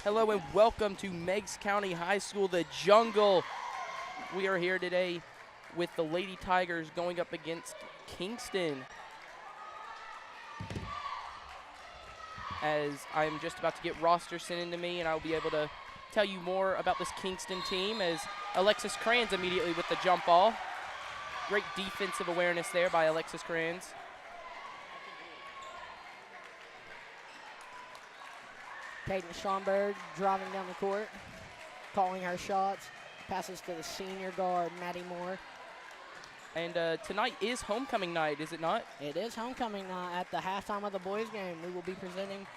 Hello and welcome to Meigs County High School, the Jungle. We are here today with the Lady Tigers going up against Kingston. As I'm just about to get roster sent in to me, and I'll be able to tell you more about this Kingston team as Alexis Crans immediately with the jump ball. Great defensive awareness there by Alexis Crans. Peyton Schomburg driving down the court, calling her shots. Passes to the senior guard, Maddie Moore. And tonight is homecoming night, is it not? It is homecoming night. At the halftime of the boys' game, we will be presenting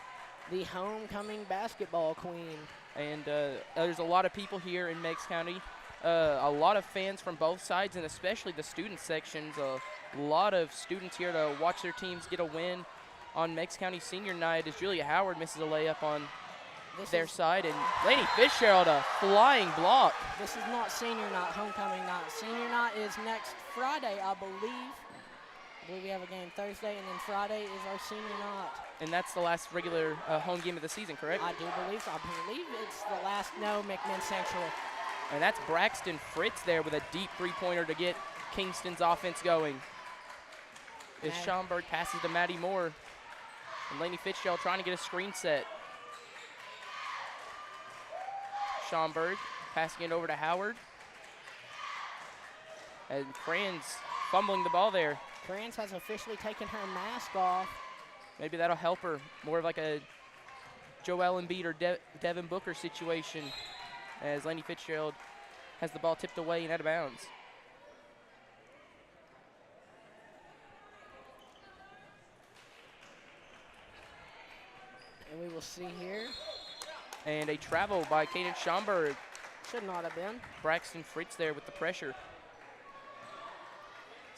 the homecoming basketball queen. And there's a lot of people here in Meigs County, a lot of fans from both sides, and especially the student sections. A lot of students here to watch their teams get a win on Meigs County Senior Night as Julia Howard misses a layup on their side. And Lainey Fitzgerald, a flying block. This is not senior night, homecoming night. Senior night is next Friday, I believe. I believe we have a game Thursday, and then Friday is our senior night. And that's the last regular home game of the season, correct? I do believe so. I believe it's the last, no, McMinn Central. And that's Braxton Fritz there with a deep three-pointer to get Kingston's offense going. As Schomburg passes to Maddie Moore. And Lainey Fitzgerald trying to get a screen set. Schomburg passing it over to Howard. And Crans fumbling the ball there. Crans has officially taken her mask off. Maybe that'll help her. More of like a Joel Embiid or Devin Booker situation as Lainey Fitzgerald has the ball tipped away and out of bounds. And we will see here. And a travel by Kaden Schomburg. Should not have been. Braxton Fritz there with the pressure.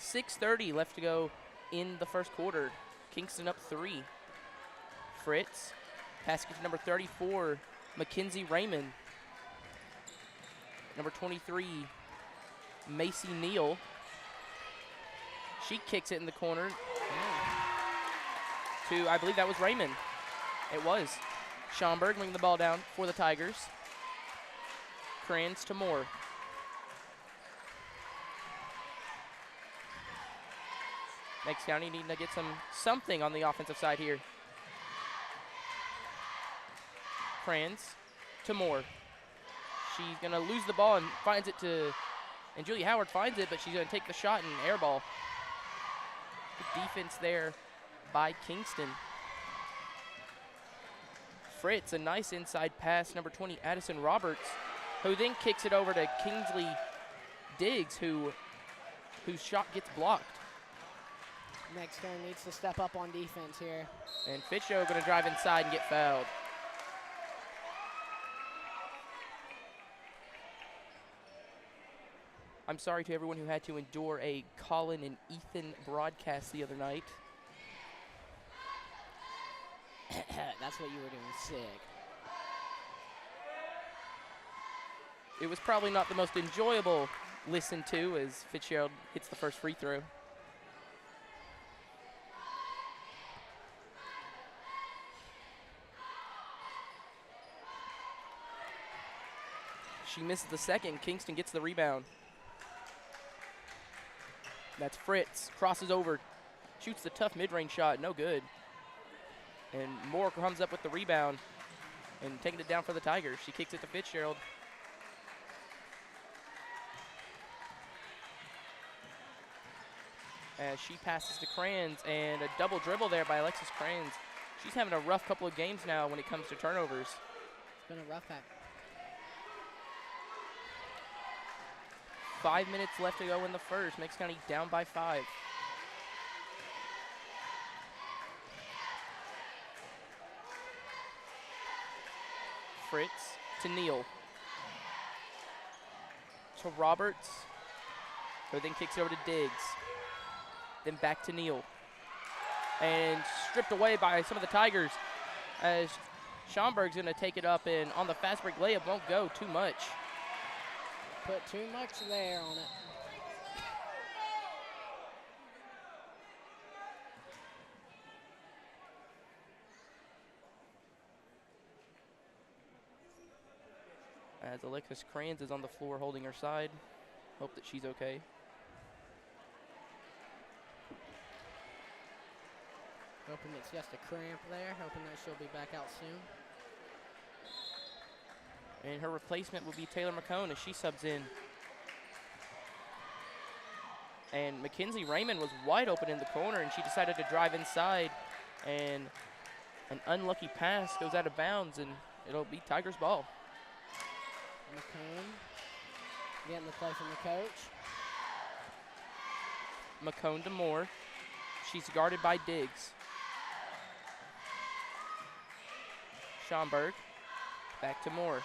6:30 left to go in the first quarter. Kingston up 3. Fritz, passing to number 34, Mackenzie Raymond. Number 23, Macy Neal. She kicks it in the corner to, I believe that was Raymond. It was. Schomburg bringing the ball down for the Tigers. Crans to Moore. Meigs County needing to get something on the offensive side here. Crans to Moore. She's going to lose the ball and finds it to, and Julia Howard finds it, but she's going to take the shot and air ball. Good defense there by Kingston. Fritz, a nice inside pass, number 20, Addison Roberts, who then kicks it over to Kingsley Diggs, whose shot gets blocked. Meigs County needs to step up on defense here. And Fitzgerald going to drive inside and get fouled. I'm sorry to everyone who had to endure a Collin and Ethan broadcast the other night. That's what you were doing, sick. It was probably not the most enjoyable listen to as Fitzgerald hits the first free throw. She misses the second. Kingston gets the rebound. That's Fritz. Crosses over. Shoots the tough mid-range shot. No good. And Moore comes up with the rebound and taking it down for the Tigers. She kicks it to Fitzgerald. As she passes to Crans, and a double dribble there by Alexis Crans. She's having a rough couple of games now when it comes to turnovers. It's been a rough pack. 5 minutes left to go in the first. Meigs County down by 5. Fritz to Neal. To Roberts, who then kicks it over to Diggs. Then back to Neal. And stripped away by some of the Tigers as Schomburg's going to take it up, and on the fast break layup won't go too much. Put too much there on it. As Alexis Kranz is on the floor holding her side. Hope that she's okay. Hoping it's just a cramp there. Hoping that she'll be back out soon. And her replacement will be Taylor McCone as she subs in. And Mackenzie Raymond was wide open in the corner, and she decided to drive inside. And an unlucky pass goes out of bounds, and it'll be Tigers ball. McCone getting the play from the coach. McCone to Moore. She's guarded by Diggs. Schomburg back to Moore.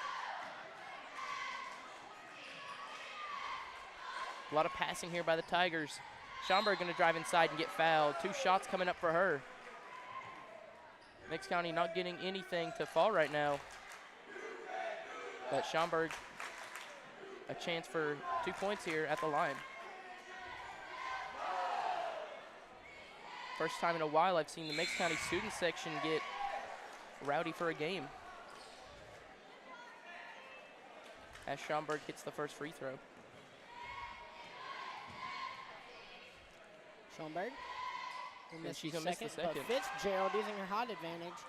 A lot of passing here by the Tigers. Schomburg going to drive inside and get fouled. 2 shots coming up for her. Meigs County not getting anything to fall right now. But Schomburg, a chance for 2 points here at the line. First time in a while I've seen the Meigs County student section get rowdy for a game. As Schomburg hits the first free throw. Schomburg. And she's going to miss the second. But Fitzgerald using her height advantage.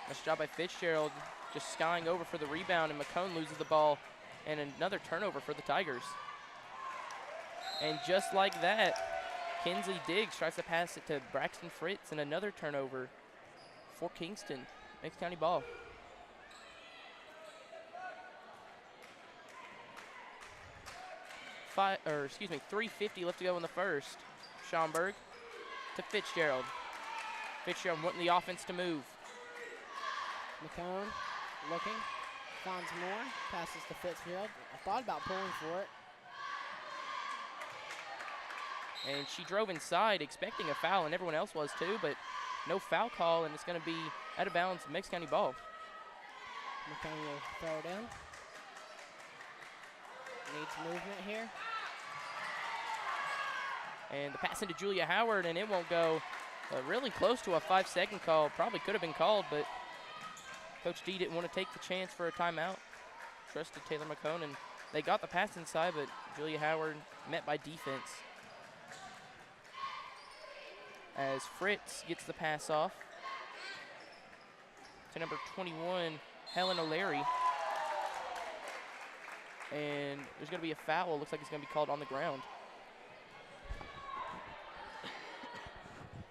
Nice job by Fitzgerald, just skying over for the rebound, and McCone loses the ball, and another turnover for the Tigers. And just like that, Kinsley Diggs tries to pass it to Braxton Fritz, and another turnover for Kingston. Meigs County ball. $3:50 left to go in the first. Schomburg to Fitzgerald. Fitzgerald wanting the offense to move. McCone looking, finds more, passes to Fitzgerald. I thought about pulling for it. And she drove inside expecting a foul, and everyone else was too, but no foul call, and it's going to be out of bounds, Meigs County ball. McCone will throw it in. Needs movement here. And the pass into Julia Howard, and it won't go. Really close to a 5-second call. Probably could have been called, but Coach D didn't want to take the chance for a timeout. Trusted Taylor McCone, and they got the pass inside, but Julia Howard met by defense. As Fritz gets the pass off to number 21, Helen O'Leary. And there's going to be a foul. Looks like it's going to be called on the ground.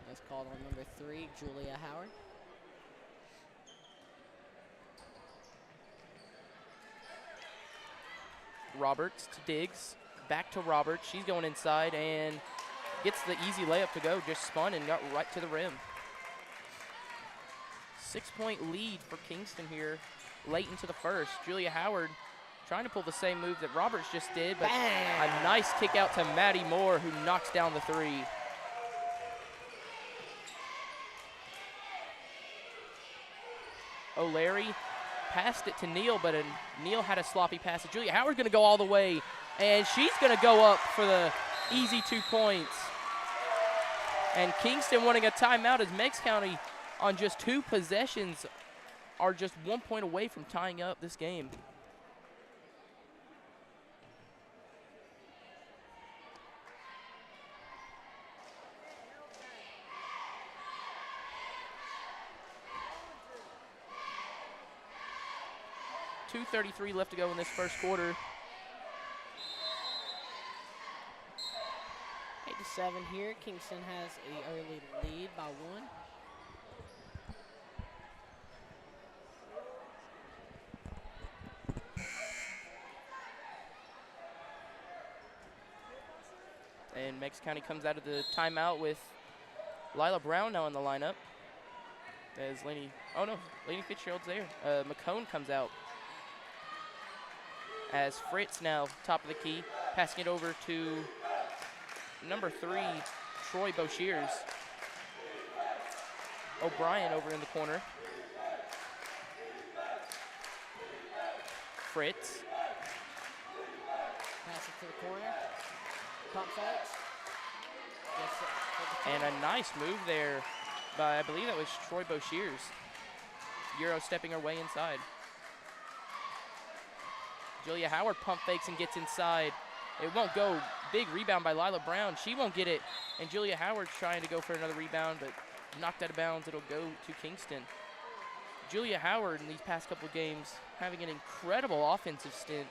That's called on number 3, Julia Howard. Roberts to Diggs. Back to Roberts. She's going inside and gets the easy layup to go. Just spun and got right to the rim. 6-point lead for Kingston here late into the first. Julia Howard trying to pull the same move that Roberts just did, but a nice kick out to Maddie Moore, who knocks down the 3. O'Leary passed it to Neal, but Neal had a sloppy pass. Julia Howard's going to go all the way, and she's going to go up for the easy 2 points. And Kingston wanting a timeout as Meigs County on just 2 possessions are just 1 point away from tying up this game. .233 left to go in this first quarter. 8-7 here. Kingston has an early lead by 1. And Meigs County comes out of the timeout with Lila Brown now in the lineup. As Lainey Fitzgerald's there. McCone comes out. As Fritz now top of the key, passing it over to number 3, Troy Boshears. O'Brien over in the corner. Fritz. Pass it to the corner. Pump fakes. And a nice move there by, I believe that was Troy Boshears. Euro stepping her way inside. Julia Howard pump fakes and gets inside. It won't go. Big rebound by Lila Brown. She won't get it. And Julia Howard's trying to go for another rebound, but knocked out of bounds. It'll go to Kingston. Julia Howard in these past couple of games having an incredible offensive stint.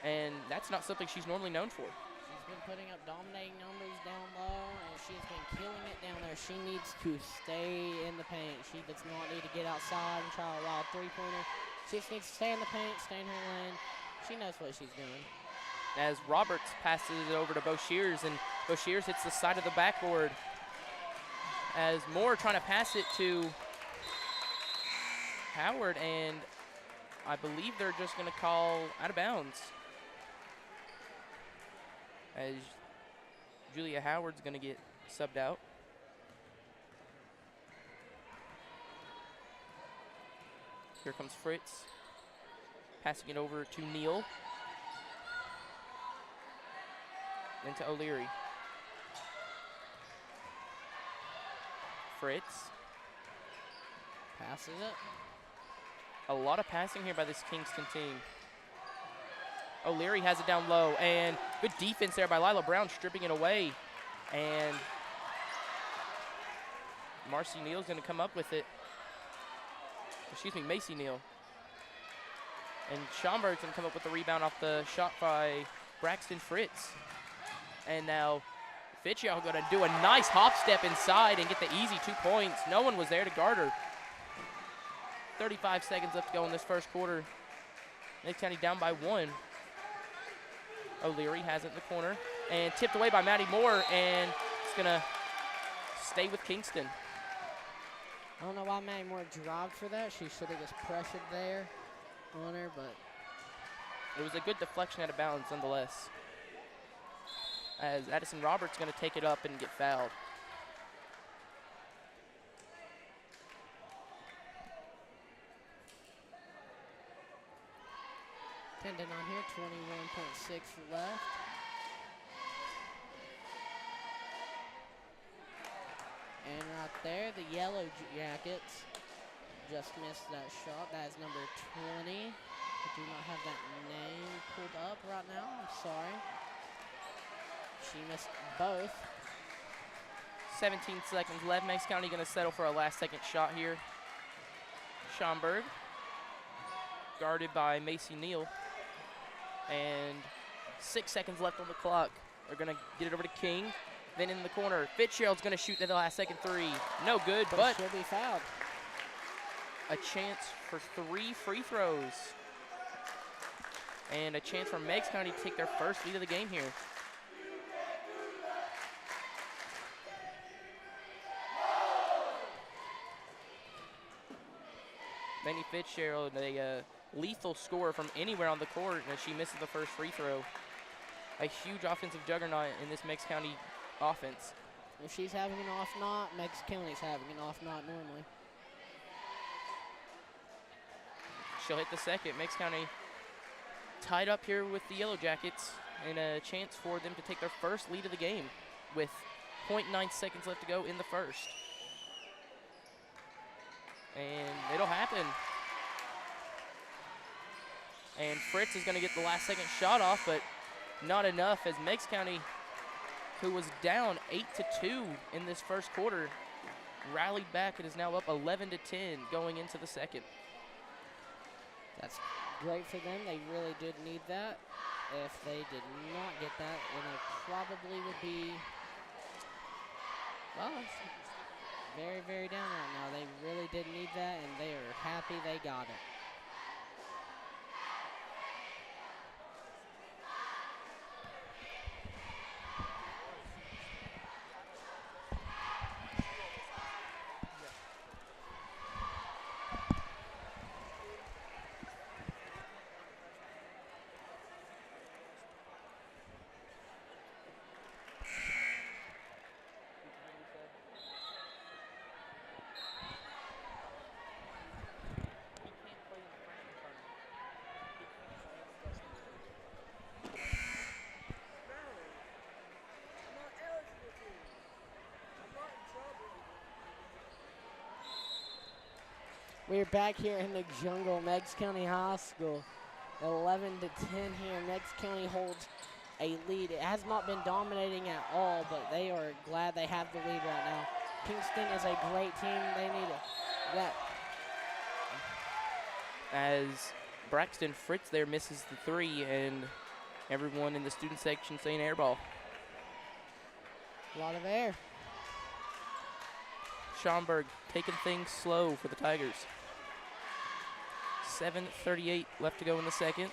And that's not something she's normally known for. She's been putting up dominating numbers down low, and she's been killing it down there. She needs to stay in the paint. She does not need to get outside and try a wild three-pointer. She just needs to stay in the paint, stay in her lane. She knows what she's doing. As Roberts passes it over to Bo Shears, and Bo Shears hits the side of the backboard. As Moore trying to pass it to Howard, and I believe they're just going to call out of bounds. As Julia Howard's going to get subbed out. Here comes Fritz, passing it over to Neal. Then to O'Leary. Fritz. Passes it. A lot of passing here by this Kingston team. O'Leary has it down low, and good defense there by Lila Brown, stripping it away. And Marcy Neal's going to come up with it. Excuse me, Macy Neal. And Schomburg's going to come up with the rebound off the shot by Braxton Fritz. And now Fitzgerald going to do a nice hop step inside and get the easy 2 points. No one was there to guard her. 35 seconds left to go in this first quarter. Meigs County down by 1. O'Leary has it in the corner and tipped away by Maddie Moore, and it's going to stay with Kingston. I don't know why Maddie Moore dropped for that. She should have just pressured there on her, but it was a good deflection out of bounds nonetheless. As Addison Roberts going to take it up and get fouled. Pending on here, 21.6 left. And right there, the Yellow Jackets just missed that shot. That is number 20. I do not have that name pulled up right now. I'm sorry. She missed both. 17 seconds left. Meigs County going to settle for a last-second shot here. Schomburg, guarded by Macy Neal. And 6 seconds left on the clock. They're going to get it over to King. Then in the corner, Fitzgerald's going to shoot the last second three. No good, but she'll be fouled. A chance for 3 free throws. And a chance for Meigs County to take their first lead of the game here. Benny Fitzgerald, a lethal scorer from anywhere on the court, and she misses the first free throw. A huge offensive juggernaut in this Meigs County offense. If she's having an off night, Meigs County's having an off night normally. She'll hit the second. Meigs County tied up here with the Yellow Jackets, and a chance for them to take their first lead of the game with 0.9 seconds left to go in the first. And it'll happen. And Fritz is going to get the last second shot off, but not enough, as Meigs County, who was down 8-2 in this first quarter, rallied back and is now up 11-10 going into the second. That's great for them. They really did need that. If they did not get that, then they probably would be, well, very, very down right now. They really did need that, and they are happy they got it. We're back here in the jungle, Meigs County High School. 11 to 10 here. Meigs County holds a lead. It has not been dominating at all, but they are glad they have the lead right now. Kingston is a great team. They need that. As Braxton Fritz there misses the three, and everyone in the student section saying air ball. A lot of air. Schomburg taking things slow for the Tigers. 7:38 left to go in the second.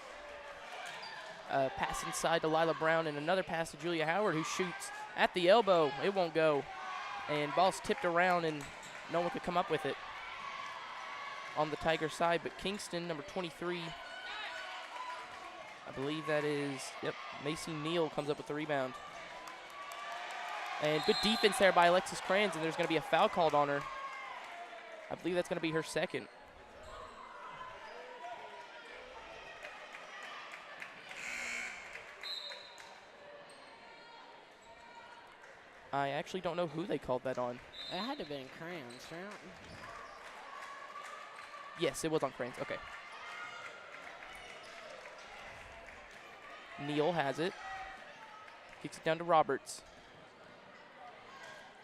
Pass inside to Lila Brown, and another pass to Julia Howard, who shoots at the elbow. It won't go. And ball's tipped around, and no one could come up with it on the Tiger side. But Kingston, number 23, I believe that is, Macy Neal comes up with the rebound. And good defense there by Alexis Kranz, and there's going to be a foul called on her. I believe that's going to be her second. I actually don't know who they called that on. It had to have been Kranz, right? Yes, it was on Kranz. Okay. Neal has it. Kicks it down to Roberts.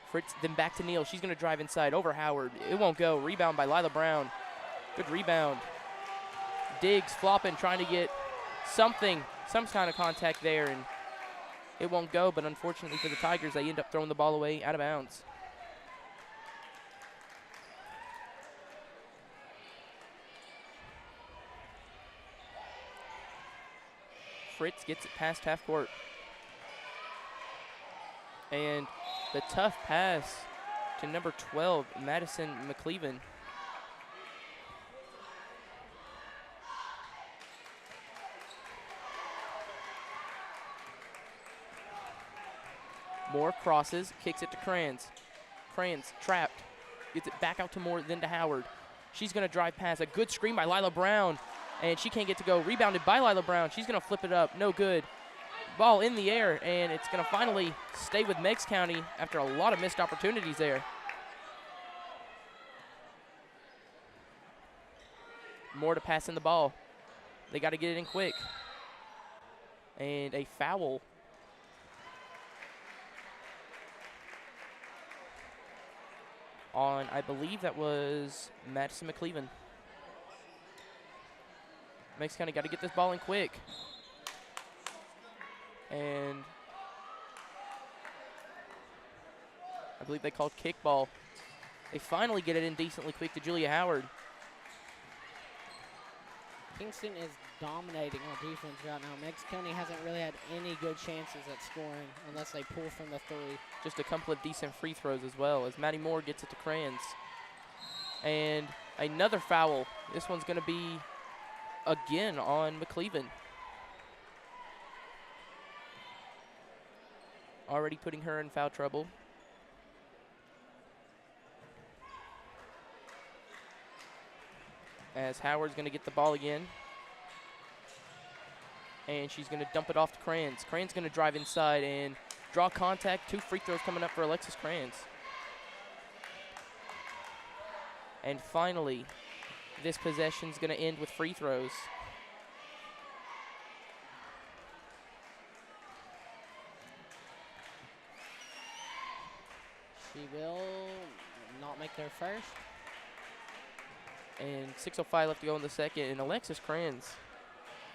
Fritz, then back to Neal. She's going to drive inside over Howard. It won't go. Rebound by Lila Brown. Good rebound. Diggs flopping, trying to get some kind of contact there, and it won't go. But unfortunately for the Tigers, they end up throwing the ball away out of bounds. Fritz gets it past half court. And the tough pass to number 12, Madison McCleven. Moore crosses, kicks it to Kranz. Kranz trapped, gets it back out to Moore, then to Howard. She's going to drive past. A good screen by Lila Brown, and she can't get to go. Rebounded by Lila Brown. She's going to flip it up. No good. Ball in the air, and it's going to finally stay with Meigs County after a lot of missed opportunities there. More to pass in the ball. They got to get it in quick. And a foul. On, I believe that was Madison McCleven. Meigs County got to get this ball in quick. And I believe they called kickball. They finally get it in decently quick to Julia Howard. Kingston is dominating on defense right now. Meigs County hasn't really had any good chances at scoring unless they pull from the three. Just a couple of decent free throws as well, as Maddie Moore gets it to Kranz. And another foul. This one's going to be again on McCleven. Already putting her in foul trouble. As Howard's going to get the ball again. And she's going to dump it off to Kranz. Kranz going to drive inside and draw contact. 2 free throws coming up for Alexis Kranz. And finally, this possession's going to end with free throws. She will not make their first. And 6:05 left to go in the second. And Alexis Kranz,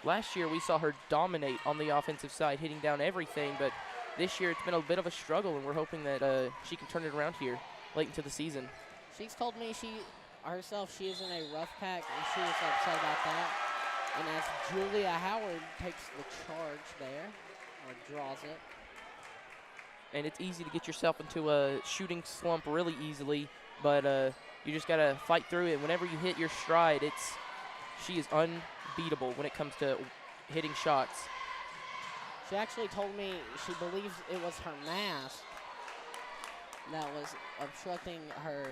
last year we saw her dominate on the offensive side, hitting down everything. But this year it's been a bit of a struggle, and we're hoping that she can turn it around here late into the season. She's told me she is in a rough patch, and she is upset about that. And as Julia Howard takes the charge there, or draws it. And it's easy to get yourself into a shooting slump really easily, but you just got to fight through it. Whenever you hit your stride, she is unbeatable when it comes to hitting shots. She actually told me she believes it was her mask that was obstructing her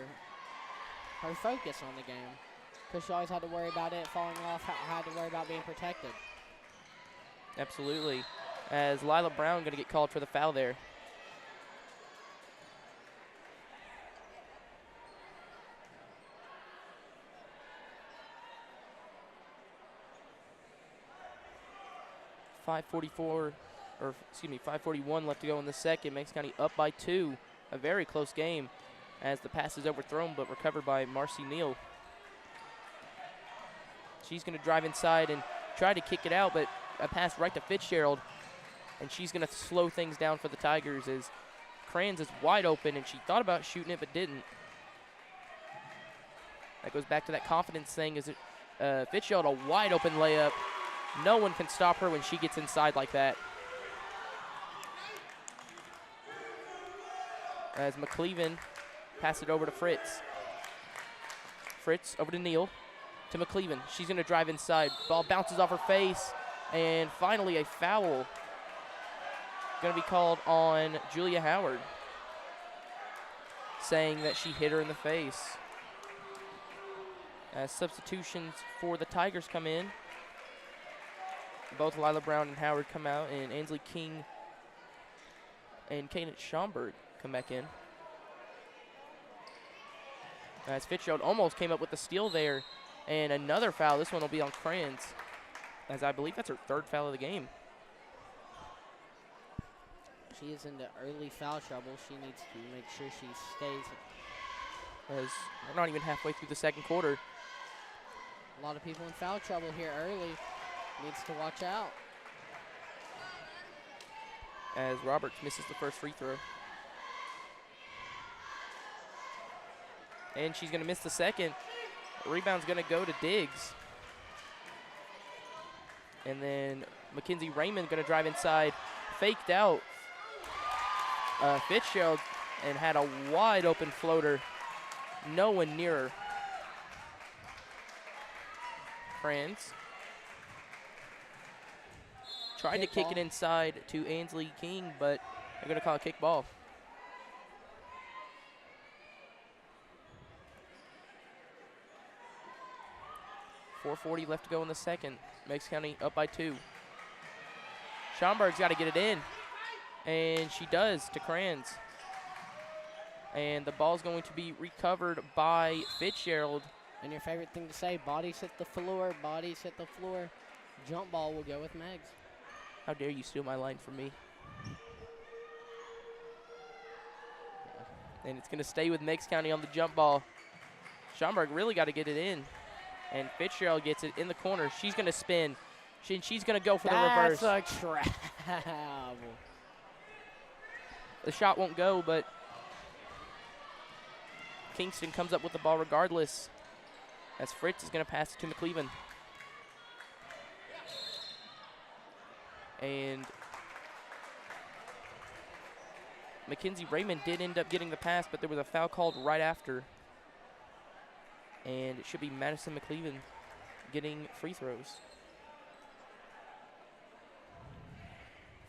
focus on the game, because she always had to worry about it falling off, had to worry about being protected. Absolutely. As Lila Brown going to get called for the foul there. 5:44, or excuse me, 5:41 left to go in the second. Meigs County up by 2. A very close game as the pass is overthrown but recovered by Marcy Neal. She's going to drive inside and try to kick it out, but a pass right to Fitzgerald, and she's going to slow things down for the Tigers as Kranz is wide open, and she thought about shooting it but didn't. That goes back to that confidence thing. Is it Fitzgerald, a wide open layup. No one can stop her when she gets inside like that. As McCleven passes it over to Fritz. Fritz over to Neal, to McCleven. She's going to drive inside. Ball bounces off her face, and finally a foul going to be called on Julia Howard, saying that she hit her in the face. As substitutions for the Tigers come in, both Lila Brown and Howard come out, and Ainsley King and Kaden Schomburg come back in. As Fitzgerald almost came up with the steal there, and another foul. This one will be on Kranz, as I believe that's her 3rd foul of the game. She is into early foul trouble. She needs to make sure she stays. As we're not even halfway through the second quarter. A lot of people in foul trouble here early. Needs to watch out. As Roberts misses the first free throw. And she's going to miss the second. Rebound's going to go to Diggs. And then Mackenzie Raymond going to drive inside. Faked out Fitzgerald and had a wide open floater. No one near her. Kranz tried to kick it inside to Ainsley King, but they're going to call a kick ball. .440 left to go in the second. Meigs County up by 2. Schomburg's got to get it in, and she does to Kranz. And the ball's going to be recovered by Fitzgerald. And your favorite thing to say, bodies hit the floor, bodies hit the floor. Jump ball will go with Meigs. How dare you steal my line from me? And it's going to stay with Meigs County on the jump ball. Schomburg really got to get it in. And Fitzgerald gets it in the corner. She's going to spin. She's going to go for the reverse. That's a travel. The shot won't go, but Kingston comes up with the ball regardless, as Fritz is going to pass it to McCleven. And Mackenzie Raymond did end up getting the pass, but there was a foul called right after. And it should be Madison McCleven getting free throws.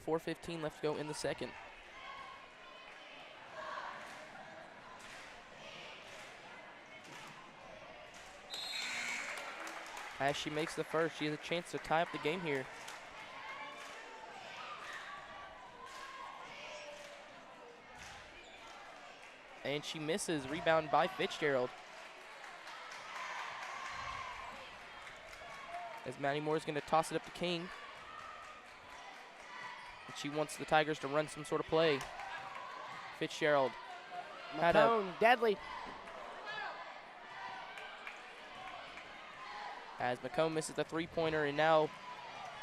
4:15 left to go in the second. As she makes the first, she has a chance to tie up the game here. And she misses. Rebound by Fitzgerald. As Maddie Moore is going to toss it up to King. And she wants the Tigers to run some sort of play. Fitzgerald. McCone, deadly. As McCone misses the three-pointer, and now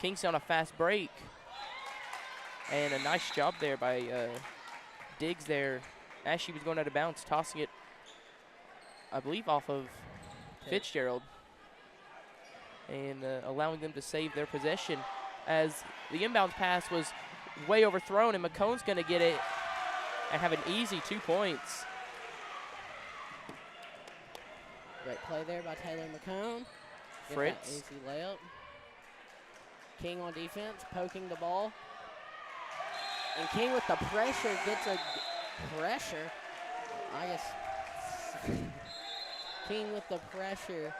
Kingston on a fast break. And a nice job there by Diggs there. As she was going out of bounds, tossing it, I believe, off of Fitzgerald. And allowing them to save their possession, as the inbound pass was way overthrown, and McCone's going to get it and have an easy 2 points. Great play there by Taylor McCone. Fritz. Easy layup. King on defense, poking the ball. And King with the pressure gets a pressure. I guess King with the pressure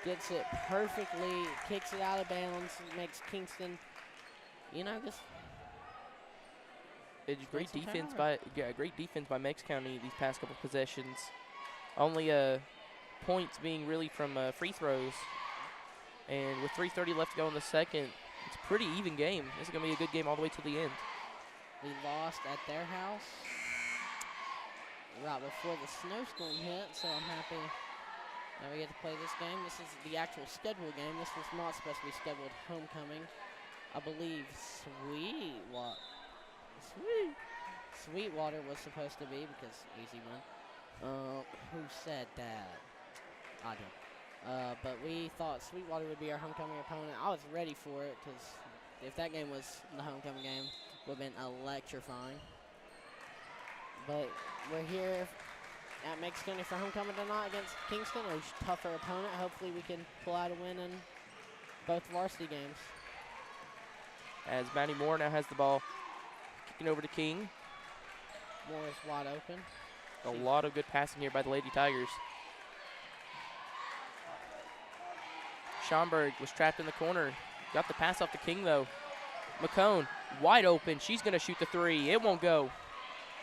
gets it perfectly, kicks it out of bounds, makes Kingston, you know, just. It's great defense by Meigs County these past couple possessions. Only points being really from free throws. And with 3:30 left to go in the second, It's a pretty even game. This is going to be a good game all the way to the end. We lost at their house right before the snowstorm hit, so I'm happy that we get to play this game. This is the actual scheduled game. This was not supposed to be scheduled homecoming. I believe Sweetwater was supposed to be, because easy one. Who said that? I did. But we thought Sweetwater would be our homecoming opponent. I was ready for it, because if that game was the homecoming game, it would have been electrifying. But we're here at Meigs County for homecoming tonight against Kingston, a tougher opponent. Hopefully we can pull out a win in both varsity games. As Maddie Moore now has the ball, kicking over to King. Moore is wide open. A lot of good passing here by the Lady Tigers. Schomburg was trapped in the corner. Got the pass off to King, though. McCone, wide open. She's going to shoot the three. It won't go.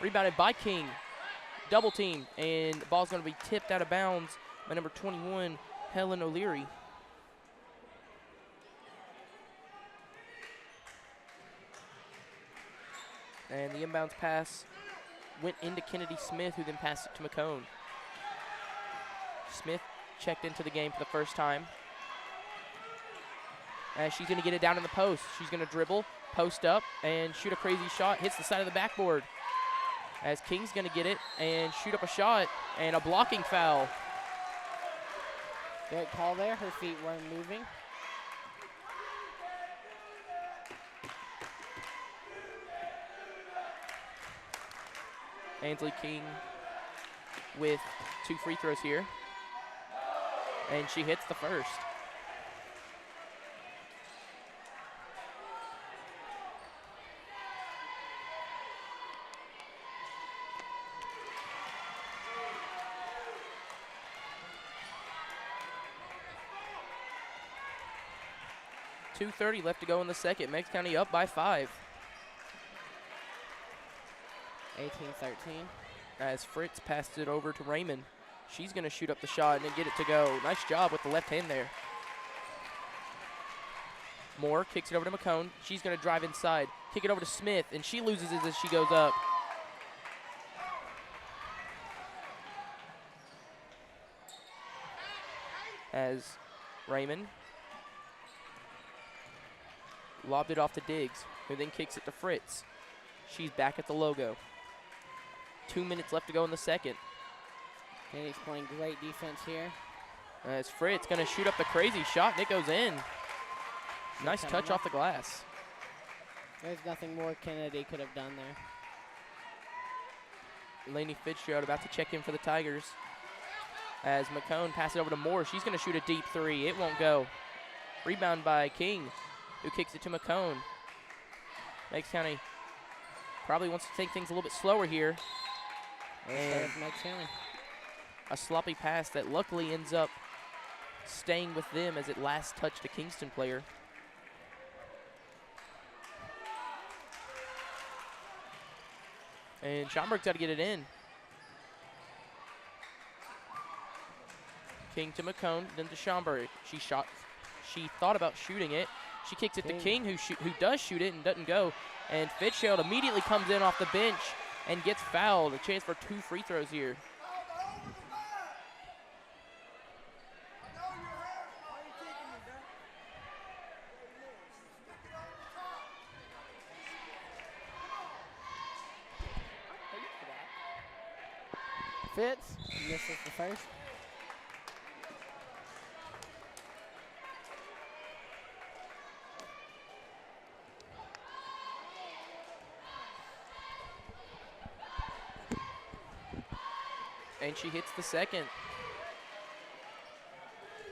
Rebounded by King. Double team, and the ball's going to be tipped out of bounds by number 21, Helen O'Leary. And the inbounds pass went into Kennedy Smith, who then passed it to McCone. Smith checked into the game for the first time. As she's going to get it down in the post. She's going to dribble, post up, and shoot a crazy shot. Hits the side of the backboard. As King's going to get it and shoot up a shot, and a blocking foul. Great call there. Her feet weren't moving. Ainsley King with 2 free throws here. And she hits the first. .230 left to go in the second. Meigs County up by 5. 18-13. As Fritz passed it over to Raymond. She's going to shoot up the shot and then get it to go. Nice job with the left hand there. Moore kicks it over to McCone. She's going to drive inside. Kick it over to Smith, and she loses it as she goes up. As Raymond lobbed it off to Diggs, who then kicks it to Fritz. She's back at the logo. 2 minutes left to go in the second. Kennedy's playing great defense here. As Fritz going to shoot up the crazy shot, and it goes in. Nice touch off the glass. There's nothing more Kennedy could have done there. Lainey Fitzgerald about to check in for the Tigers. As McCone passes it over to Moore. She's going to shoot a deep three. It won't go. Rebound by King, who kicks it to McCone. Meigs County probably wants to take things a little bit slower here. And a sloppy pass that luckily ends up staying with them as it last touched a Kingston player. And Schomburg's got to get it in. King to McCone, then to Schomburg. She thought about shooting it. She kicks it to King, who does shoot it and doesn't go. And Fitzgerald immediately comes in off the bench and gets fouled. A chance for 2 free throws here. Fitz misses the first. And she hits the second,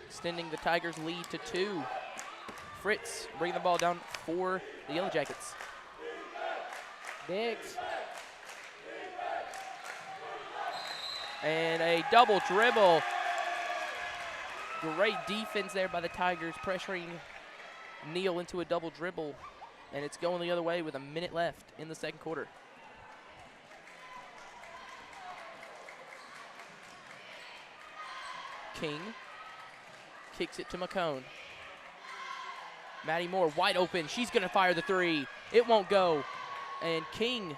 extending the Tigers' lead to 2. Fritz bringing the ball down for the Yellow Jackets. Diggs. And a double dribble. Great defense there by the Tigers, pressuring Neal into a double dribble. And it's going the other way with a minute left in the second quarter. King kicks it to McCone. Maddie Moore wide open. She's going to fire the three. It won't go. And King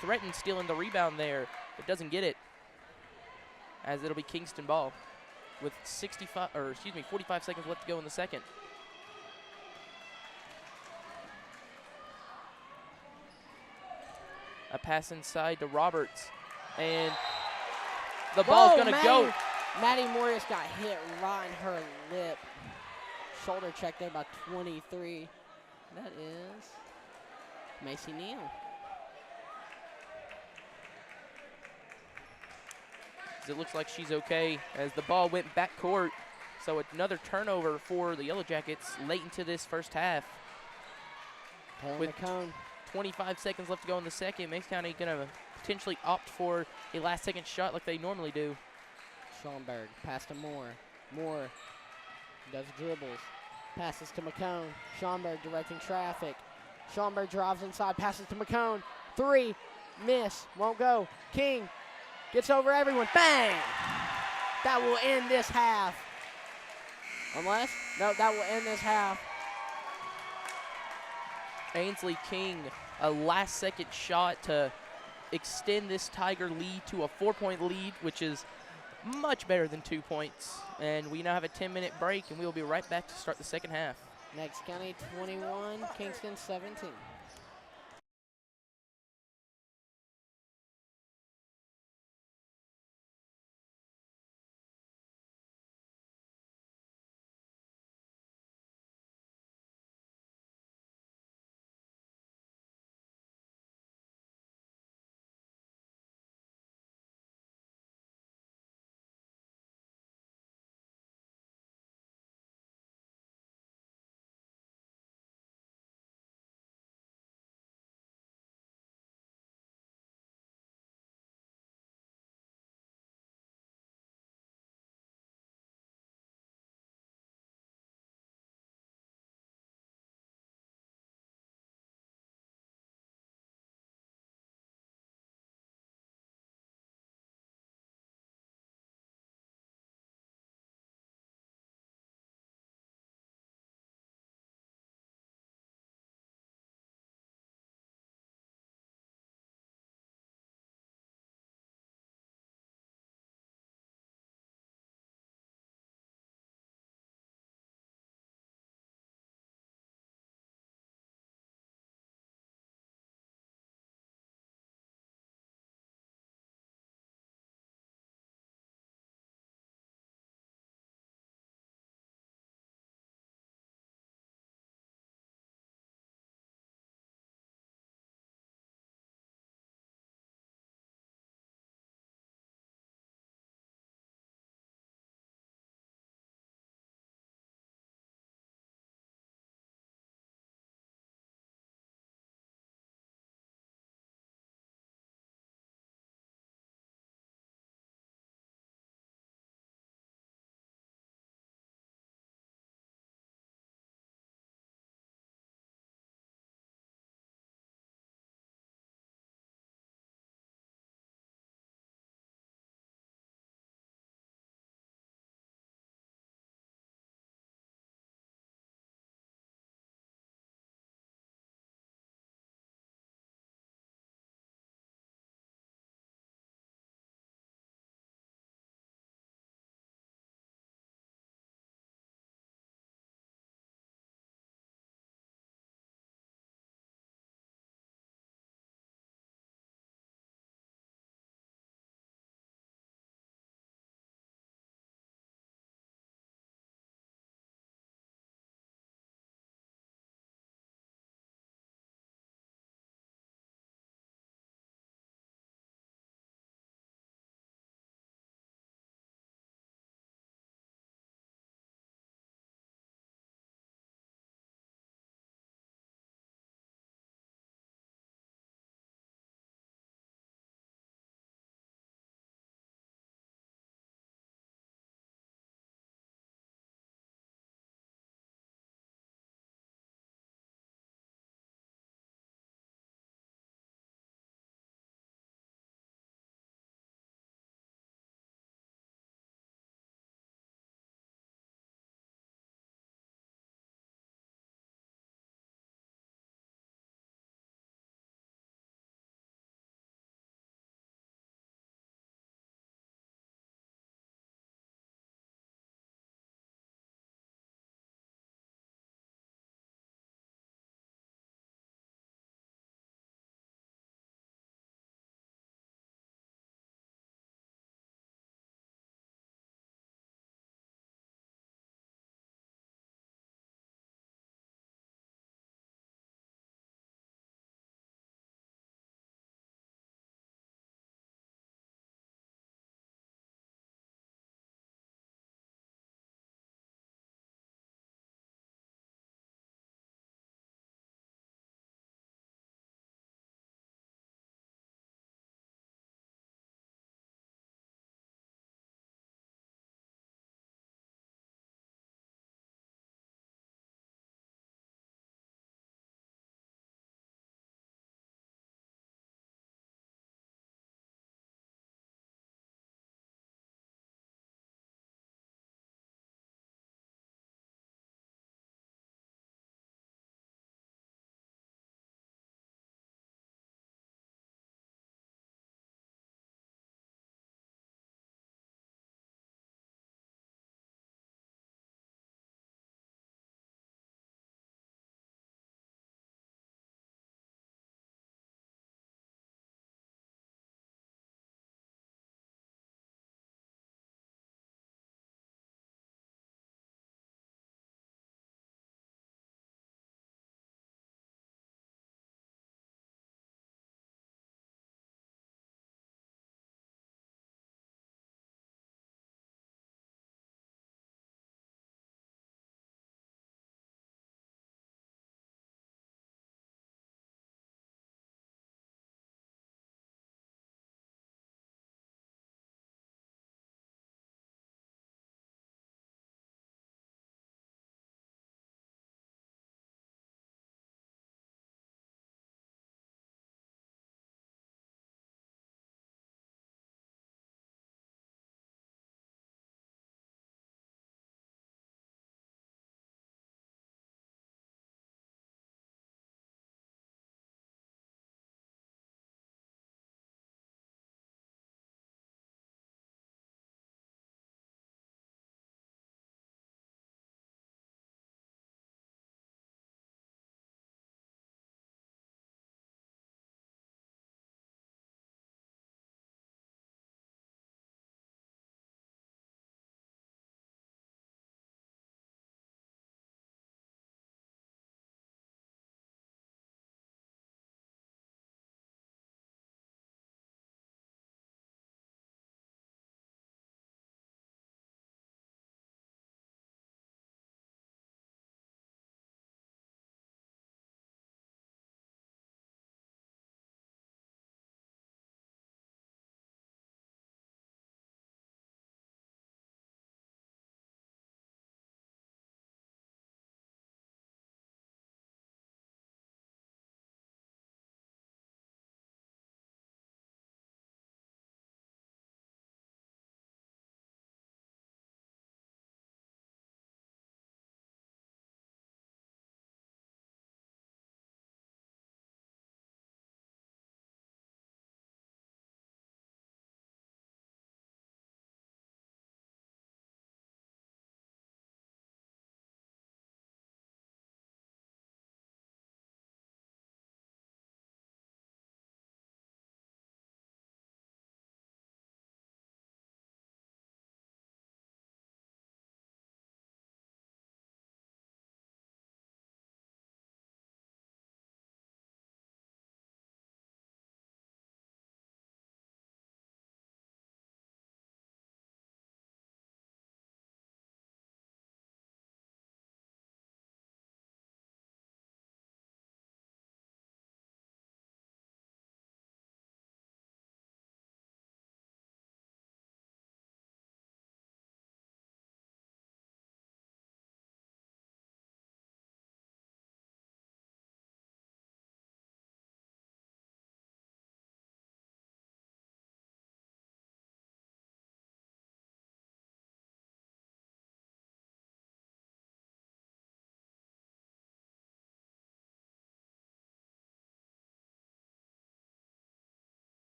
threatens stealing the rebound there, but doesn't get it, as it'll be Kingston ball with 45 seconds left to go in the second. A pass inside to Roberts, and the ball's gonna go. Maddie Morris got hit right in her lip. Shoulder check there by 23. That is Macy Neal. It looks like she's okay as the ball went back court. So another turnover for the Yellow Jackets late into this first half. With 25 seconds left to go in the second, Meigs County gonna potentially opt for a last-second shot like they normally do. Schomburg, pass to Moore. Moore does dribbles. Passes to McCone. Schomburg directing traffic. Schomburg drives inside, passes to McCone. Three, miss, won't go. King gets over everyone, bang! That will end this half. No, that will end this half. Ainsley King, a last-second shot to extend this Tiger lead to a 4-point lead, which is much better than 2 points. And we now have a 10-minute break, and we will be right back to start the second half. Meigs County 21, Kingston 17.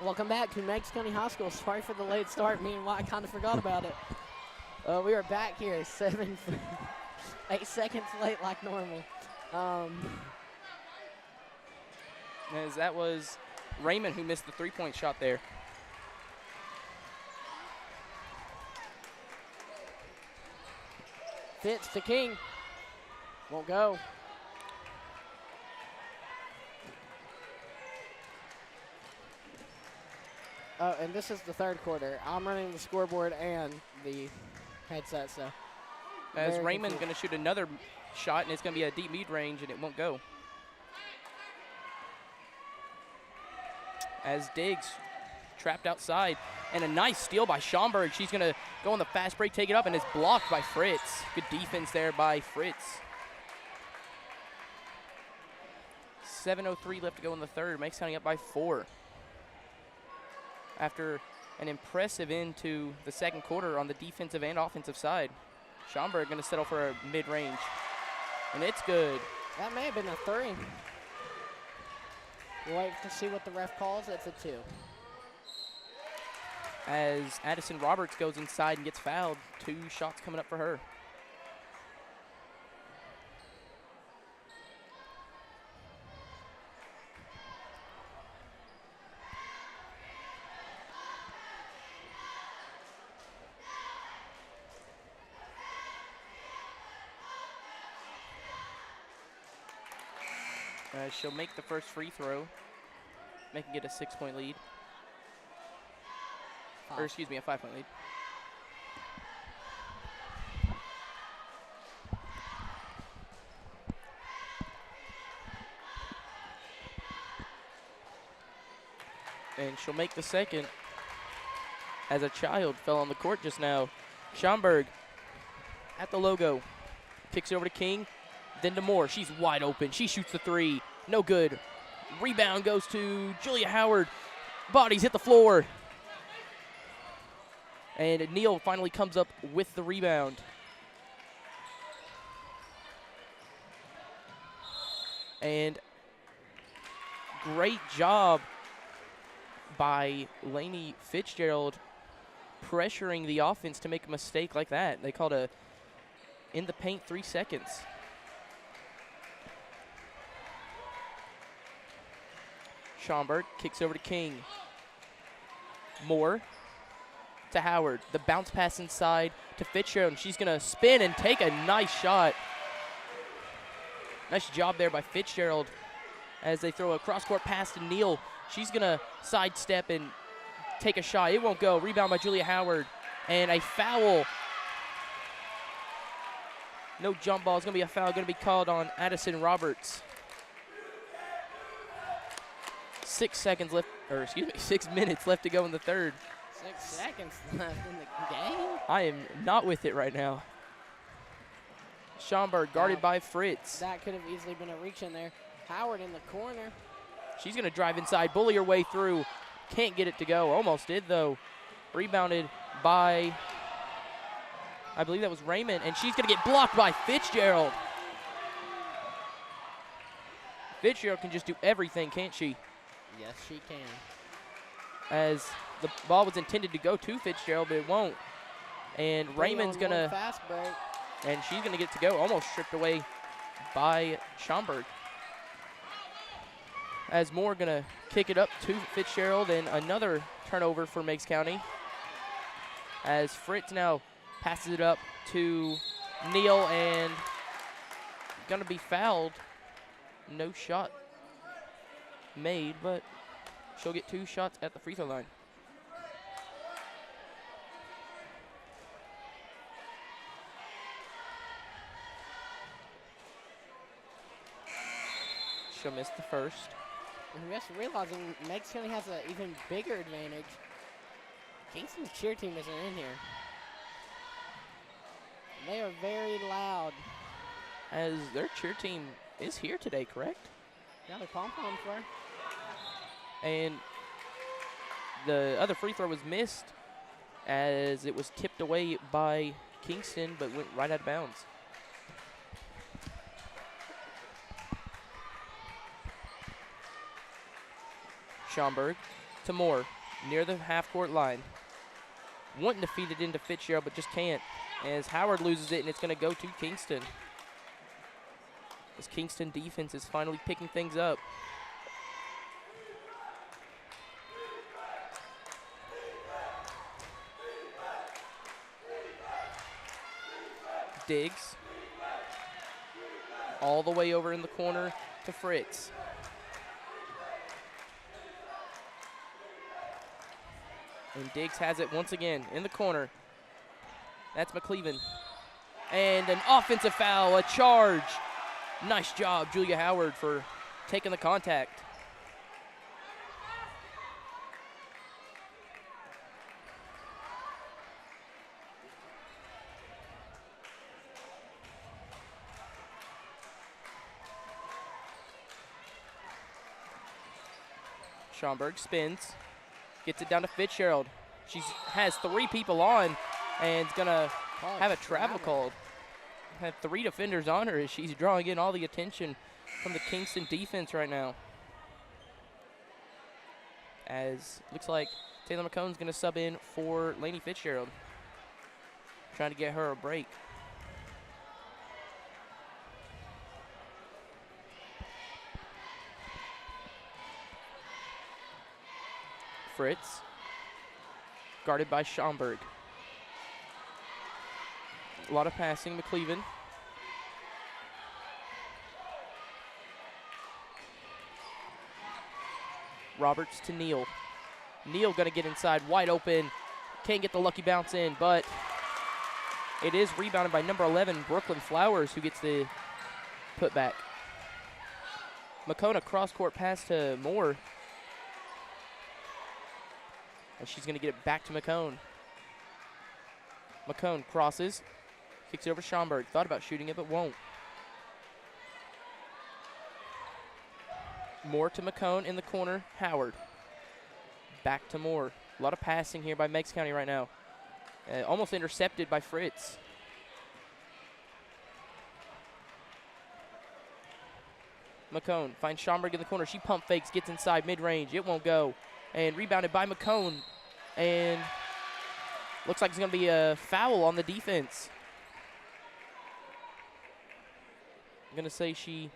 Welcome back to Meigs County High School. Sorry for the late start. Me and Whyatte kind of forgot about it. We are back here 8 seconds late like normal. As that was Raymond who missed the three-point shot there. Fitz to King. Won't go. Oh, and this is the third quarter. I'm running the scoreboard and the headset, so. As Raymond's going to shoot another shot, and it's going to be a deep mid-range, and it won't go. As Diggs trapped outside, and a nice steal by Schomburg. She's going to go on the fast break, take it up, and it's blocked by Fritz. Good defense there by Fritz. 7:03 left to go in the third. Meigs County up by 4. After an impressive end to the second quarter on the defensive and offensive side. Schomburg going to settle for a mid-range, and it's good. That may have been a 3. We'll wait to see what the ref calls. It's a 2. As Addison Roberts goes inside and gets fouled, 2 shots coming up for her. She'll make the first free throw, making it a 6-point lead. Or excuse me, a 5-point lead. And she'll make the second as a child fell on the court just now. Schomburg at the logo. Kicks it over to King, then to Moore. She's wide open. She shoots the 3. No good. Rebound goes to Julia Howard. Bodies hit the floor. And Neal finally comes up with the rebound. And great job by Lainey Fitzgerald pressuring the offense to make a mistake like that. They called a in the paint 3 seconds. Schomburg kicks over to King. Moore to Howard. The bounce pass inside to Fitzgerald, and she's going to spin and take a nice shot. Nice job there by Fitzgerald as they throw a cross-court pass to Neal. She's going to sidestep and take a shot. It won't go. Rebound by Julia Howard. And a foul. No jump ball. It's going to be a foul. Going to be called on Addison Roberts. 6 minutes left to go in the third. 6 seconds left in the game? I am not with it right now. Schomburg guarded by Fritz. That could have easily been a reach in there. Howard in the corner. She's going to drive inside, bully her way through. Can't get it to go. Almost did, though. Rebounded by, I believe that was Raymond, and she's going to get blocked by Fitzgerald. Fitzgerald can just do everything, can't she? Yes, she can. As the ball was intended to go to Fitzgerald, but it won't. And Raymond's going to, fast break. and she's going to get to go, almost stripped away by Schomburg. As Moore going to kick it up to Fitzgerald, and another turnover for Meigs County. As Fritz now passes it up to Neal, and going to be fouled. No shot made, but she'll get 2 shots at the free throw line. She'll miss the first. And we're just realizing Meigs County has an even bigger advantage. Kingston's cheer team isn't in here. They are very loud. As their cheer team is here today, correct? Yeah, the pom-poms were. And the other free throw was missed as it was tipped away by Kingston, but went right out of bounds. Schomburg to Moore, near the half-court line. Wanting to feed it into Fitzgerald, but just can't. As Howard loses it, and it's going to go to Kingston. This Kingston defense is finally picking things up. Diggs. All the way over in the corner to Fritz. And Diggs has it once again in the corner. That's McCleven. And an offensive foul, a charge. Nice job, Julia Howard, for taking the contact. Schomburg spins, gets it down to Fitzgerald. She has 3 people on and is going to have a travel called. Had 3 defenders on her as she's drawing in all the attention from the Kingston defense right now. As looks like Taylor McCone's going to sub in for Lainey Fitzgerald, trying to get her a break. Fritz, guarded by Schomburg. A lot of passing, McCleven. Roberts to Neal. Neal gonna get inside, wide open. Can't get the lucky bounce in, but it is rebounded by number 11, Brooklyn Flowers, who gets the putback. McCone, cross-court pass to Moore. And she's going to get it back to McCone. McCone crosses, kicks it over to Schomburg. Thought about shooting it, but won't. Moore to McCone in the corner. Howard. Back to Moore. A lot of passing here by Meigs County right now. Almost intercepted by Fritz. McCone finds Schomburg in the corner. She pump fakes, gets inside mid-range. It won't go. And rebounded by McCone. And looks like it's going to be a foul on the defense. I'm going to say she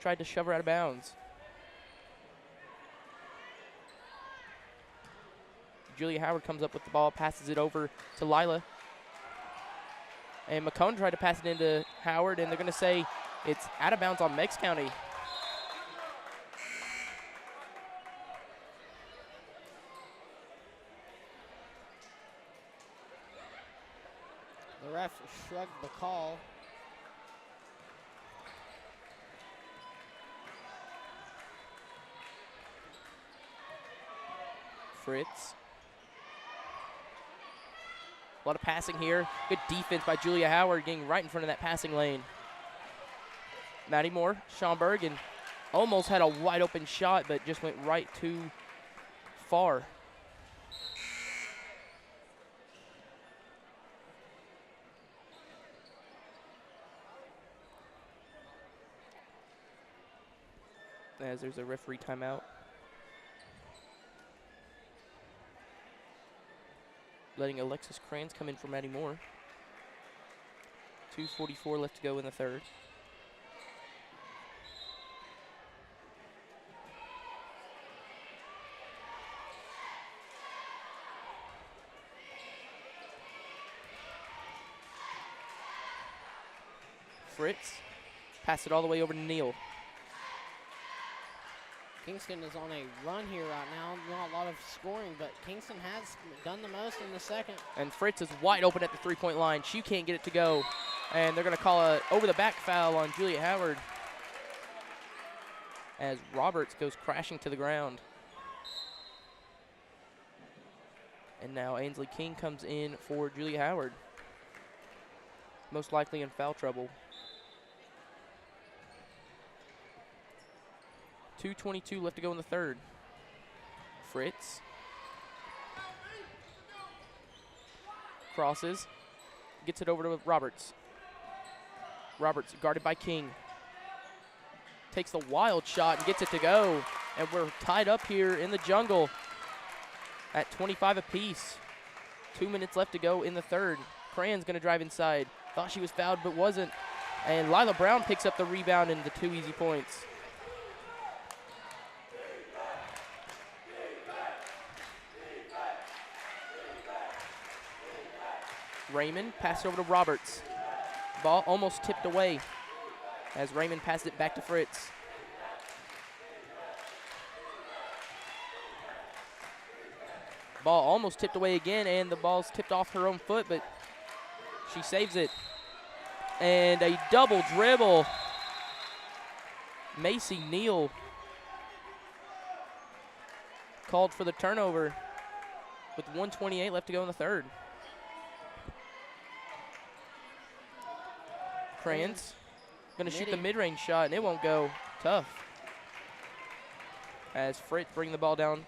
tried to shove her out of bounds. Julia Howard comes up with the ball, passes it over to Lila. And McCone tried to pass it into Howard, and they're going to say it's out of bounds on Meigs County. The ref shrugged the call. Fritz. A lot of passing here. Good defense by Julia Howard, getting right in front of that passing lane. Maddie Moore, Schomburg, and almost had a wide open shot, but just went right too far. As there's a referee timeout. Letting Alexis Kranz come in for Maddie Moore. 2:44 left to go in the third. Fritz, pass it all the way over to Neal. Kingston is on a run here right now. Not a lot of scoring, but Kingston has done the most in the second. And Fritz is wide open at the three-point line. She can't get it to go. And they're going to call a over-the-back foul on Julia Howard as Roberts goes crashing to the ground. And now Ainsley King comes in for Julia Howard, most likely in foul trouble. 2:22 left to go in the third. Fritz crosses, gets it over to Roberts. Roberts guarded by King. Takes the wild shot and gets it to go. And we're tied up here in the jungle. at 25 apiece. 2 minutes left to go in the third. Cran's going to drive inside. Thought she was fouled, but wasn't. And Lila Brown picks up the rebound and the 2 easy points. Raymond passed over to Roberts. Ball almost tipped away as Raymond passed it back to Fritz. Ball almost tipped away again, and the ball's tipped off her own foot, but she saves it. And a double dribble. Macy Neal called for the turnover with 1:28 left to go in the third. Crayons going to shoot the mid-range shot, and it won't go. Tough. As Fritz bring the ball down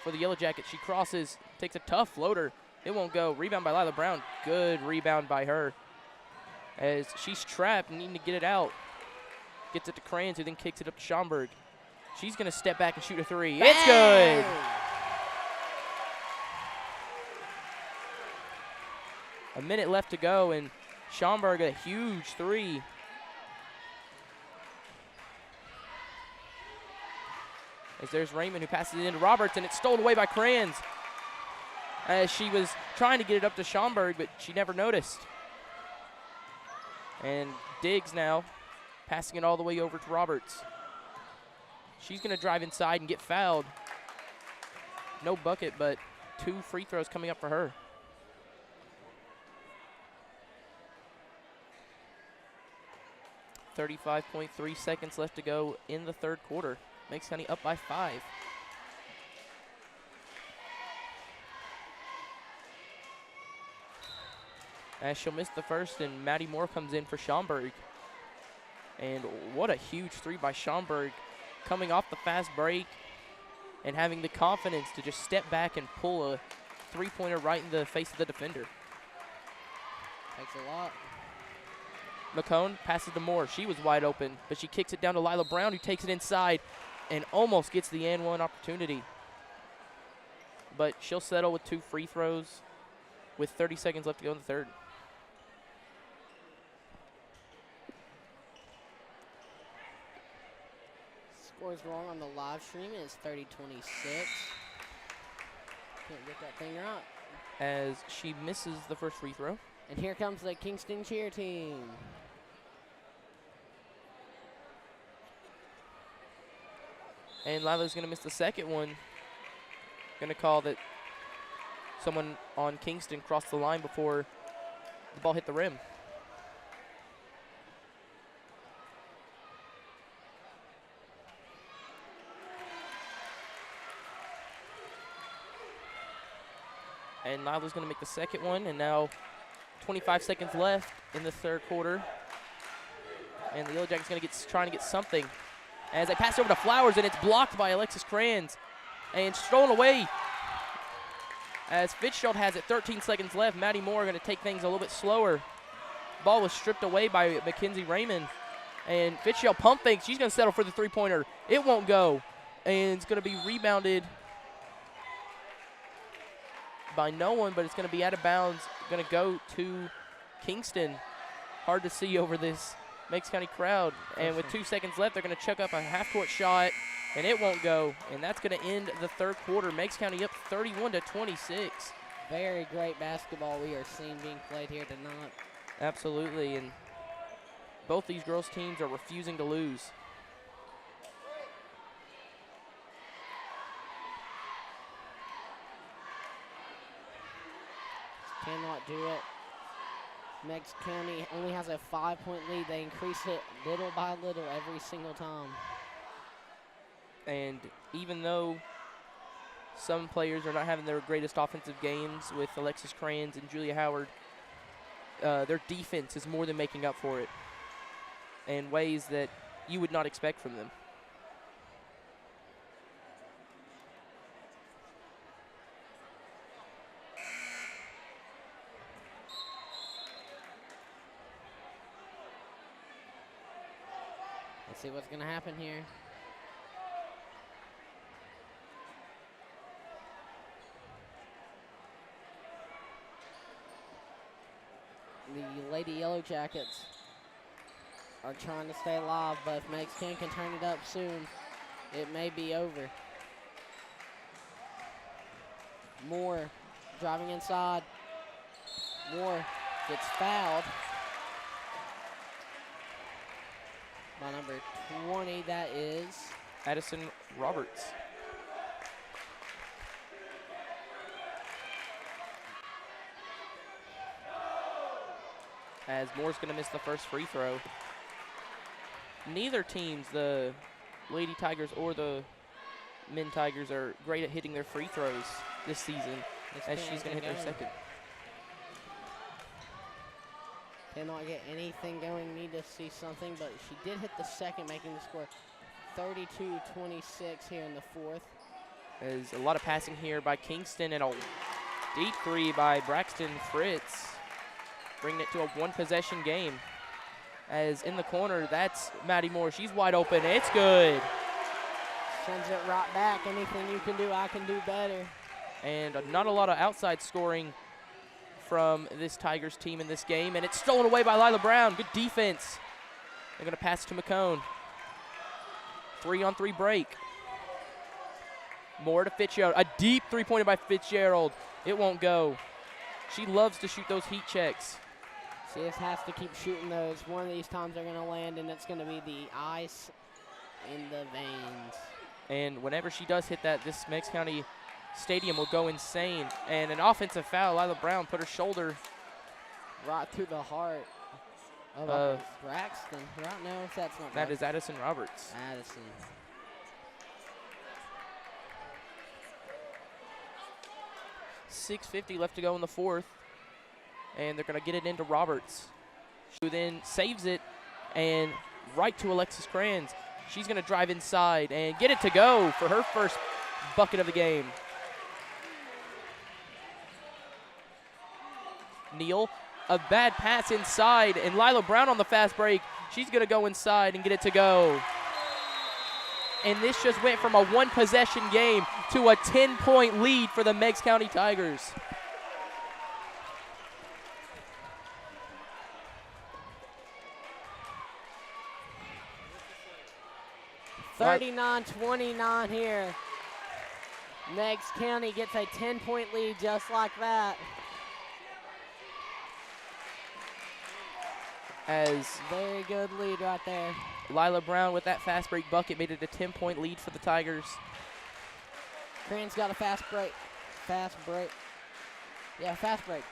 for the Yellow Jackets. She crosses, takes a tough floater. It won't go. Rebound by Lila Brown. Good rebound by her. As she's trapped, needing to get it out. Gets it to Crayons, who then kicks it up to Schomburg. She's going to step back and shoot a three. Bang! It's good. A minute left to go, and Schomburg a huge three. As there's Raymond, who passes it into Roberts, and it's stolen away by Crayons. As she was trying to get it up to Schomburg, but she never noticed. And Diggs now passing it all the way over to Roberts. She's going to drive inside and get fouled. No bucket, but 2 free throws coming up for her. .3 seconds left to go in the third quarter. Meigs County up by 5. As she'll miss the first, and Maddie Moore comes in for Schomburg. And what a huge three by Schomburg, coming off the fast break and having the confidence to just step back and pull a three-pointer right in the face of the defender. Takes a lot. McCone passes to Moore. She was wide open, but she kicks it down to Lila Brown, who takes it inside and almost gets the and one opportunity. But she'll settle with 2 free throws with 30 seconds left to go in the third. Scores wrong on the live stream. It is 30-26. Can't get that thing right. As she misses the first free throw. And here comes the Kingston cheer team. And Lila's going to miss the second one. Going to call that someone on Kingston crossed the line before the ball hit the rim. And Lila's going to make the second one, and now 25 seconds left in the third quarter. And the Yellow Jackets going to trying to get something. As they pass over to Flowers, and it's blocked by Alexis Crayons. And stolen away. As Fitzgerald has it, 13 seconds left. Maddie Moore going to take things a little bit slower. Ball was stripped away by Mackenzie Raymond. And Fitzgerald pump fakes. She's going to settle for the three-pointer. It won't go. And it's going to be rebounded by no one, but it's going to be out of bounds. Going to go to Kingston. Hard to see over this Meigs County crowd. And with 2 seconds left, they're going to chuck up a half-court shot, and it won't go. And that's going to end the third quarter. Meigs County up 31-26. Very great basketball we are seeing being played here tonight. Absolutely, and both these girls' teams are refusing to lose. Cannot do it. Meigs County only has a 5-point lead. They increase it little by little every single time. And even though some players are not having their greatest offensive games with Alexis Crayons and Julia Howard, their defense is more than making up for it in ways that you would not expect from them. Let's see what's going to happen here. the Lady Yellow Jackets are trying to stay alive, but if Meigs can turn it up soon, it may be over. Moore driving inside. Moore gets fouled by number 20, that is Addison Roberts. As Moore's going to miss the first free throw. Neither teams, the Lady Tigers or the Men Tigers, are great at hitting their free throws this season, as she's going to hit her second. Cannot get anything going, need to see something, but she did hit the second, making the score 32-26 here in the fourth. There's a lot of passing here by Kingston and a deep three by Braxton Fritz, bringing it to a one-possession game. As in the corner, that's Maddie Moore. She's wide open. It's good. Sends it right back. Anything you can do, I can do better. And not a lot of outside scoring from this Tigers team in this game. And it's stolen away by Lila Brown. Good defense. They're going to pass to McCone. 3-on-3 break. Moore to Fitzgerald. A deep three-pointer by Fitzgerald. It won't go. She loves to shoot those heat checks. She just has to keep shooting those. One of these times they're going to land, and it's going to be the ice in the veins. And whenever she does hit that, this Meigs County Stadium will go insane. And an offensive foul. Lila Brown put her shoulder right through the heart of Braxton. Right now, if that's not that is Addison Roberts. Addison. .650 left to go in the fourth. And they're going to get it into Roberts, who then saves it and right to Alexis Kranz. She's going to drive inside and get it to go for her first bucket of the game. Neal, a bad pass inside, and Lila Brown on the fast break. She's going to go inside and get it to go. And this just went from a one-possession game to a 10-point lead for the Meigs County Tigers. $39-29 here. Meigs County gets a 10-point lead just like that. As very good lead right there. Lila Brown with that fast break bucket made it a 10-point lead for the Tigers. Kranz got a fast break. Yeah, fast break.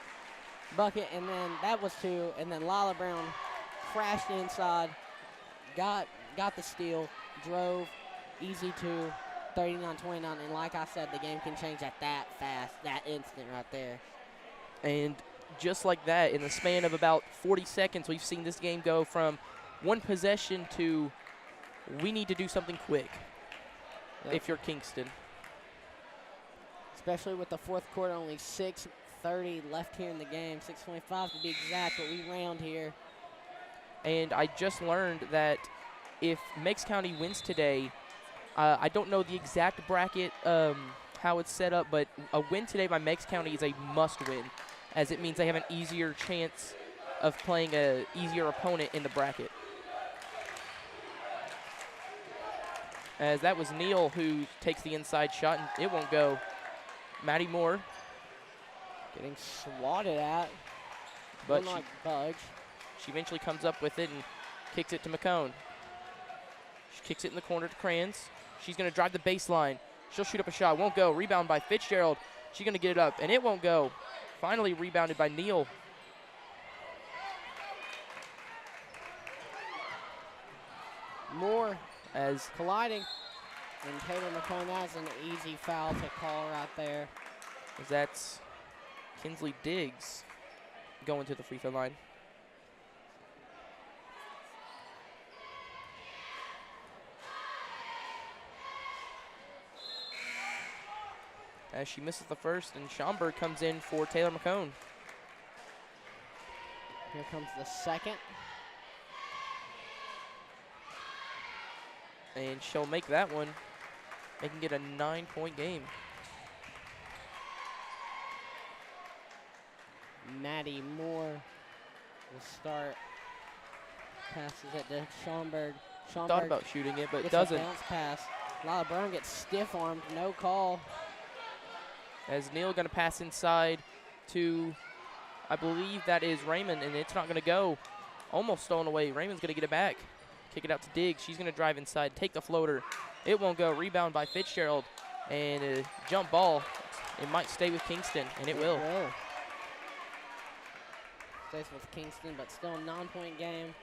Bucket, and then that was two, and then Lila Brown crashed inside, got the steal, drove, easy two, 39-29, and like I said, the game can change at that fast, that instant right there. And just like that, in the span of about 40 seconds, we've seen this game go from one possession to we need to do something quick. Yep. If you're Kingston. Especially with the fourth quarter, only 6:30 left here in the game, 6:25 to be exact, but we round here. And I just learned that if Meigs County wins today, I don't know the exact bracket, how it's set up, but a win today by Meigs County is a must-win, as it means they have an easier chance of playing an easier opponent in the bracket. As that was Neal who takes the inside shot, and it won't go. Maddie Moore getting swatted at, but not budge. She eventually comes up with it and kicks it to McCone. She kicks it in the corner to Kranz. She's going to drive the baseline. She'll shoot up a shot. Won't go. Rebound by Fitzgerald. She's going to get it up, and it won't go. Finally rebounded by Neal. Moore as colliding. And Taylor McCone has an easy foul to call right there. As that's Kinsley Diggs going to the free throw line. As she misses the first, and Schaumburg comes in for Taylor McCone. Here comes the second. And she'll make that one, making it a 9-point game. Maddie Moore will start. Passes it to Schaumburg. Thought about shooting it, but gets doesn't. a bounce pass. Lila Brown gets stiff-armed, no call. As Neal going to pass inside to, I believe that is Raymond, and it's not going to go. Almost stolen away. Raymond's going to get it back. Kick it out to Diggs. She's going to drive inside, take the floater. It won't go. Rebound by Fitzgerald. And a jump ball. It might stay with Kingston, and it will. Stays with Kingston, but still a 9-point game.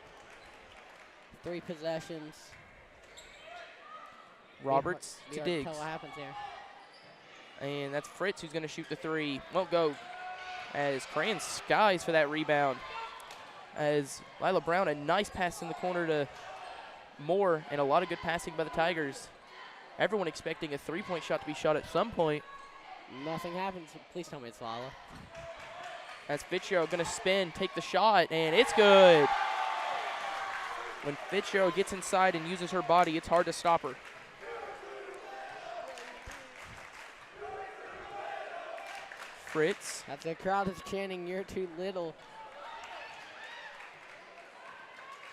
3 possessions. Roberts to Diggs. What happens here. And that's Fritz who's going to shoot the 3. Won't go. As Cran skies for that rebound. As Lila Brown, a nice pass in the corner to Moore, and a lot of good passing by the Tigers. Everyone expecting a 3-point shot to be shot at some point. Nothing happens. Please tell me it's Lila. As Fitzgerald going to spin, take the shot, and it's good. When Fitzgerald gets inside and uses her body, it's hard to stop her. Fritz. As the crowd is chanting, "You're too little."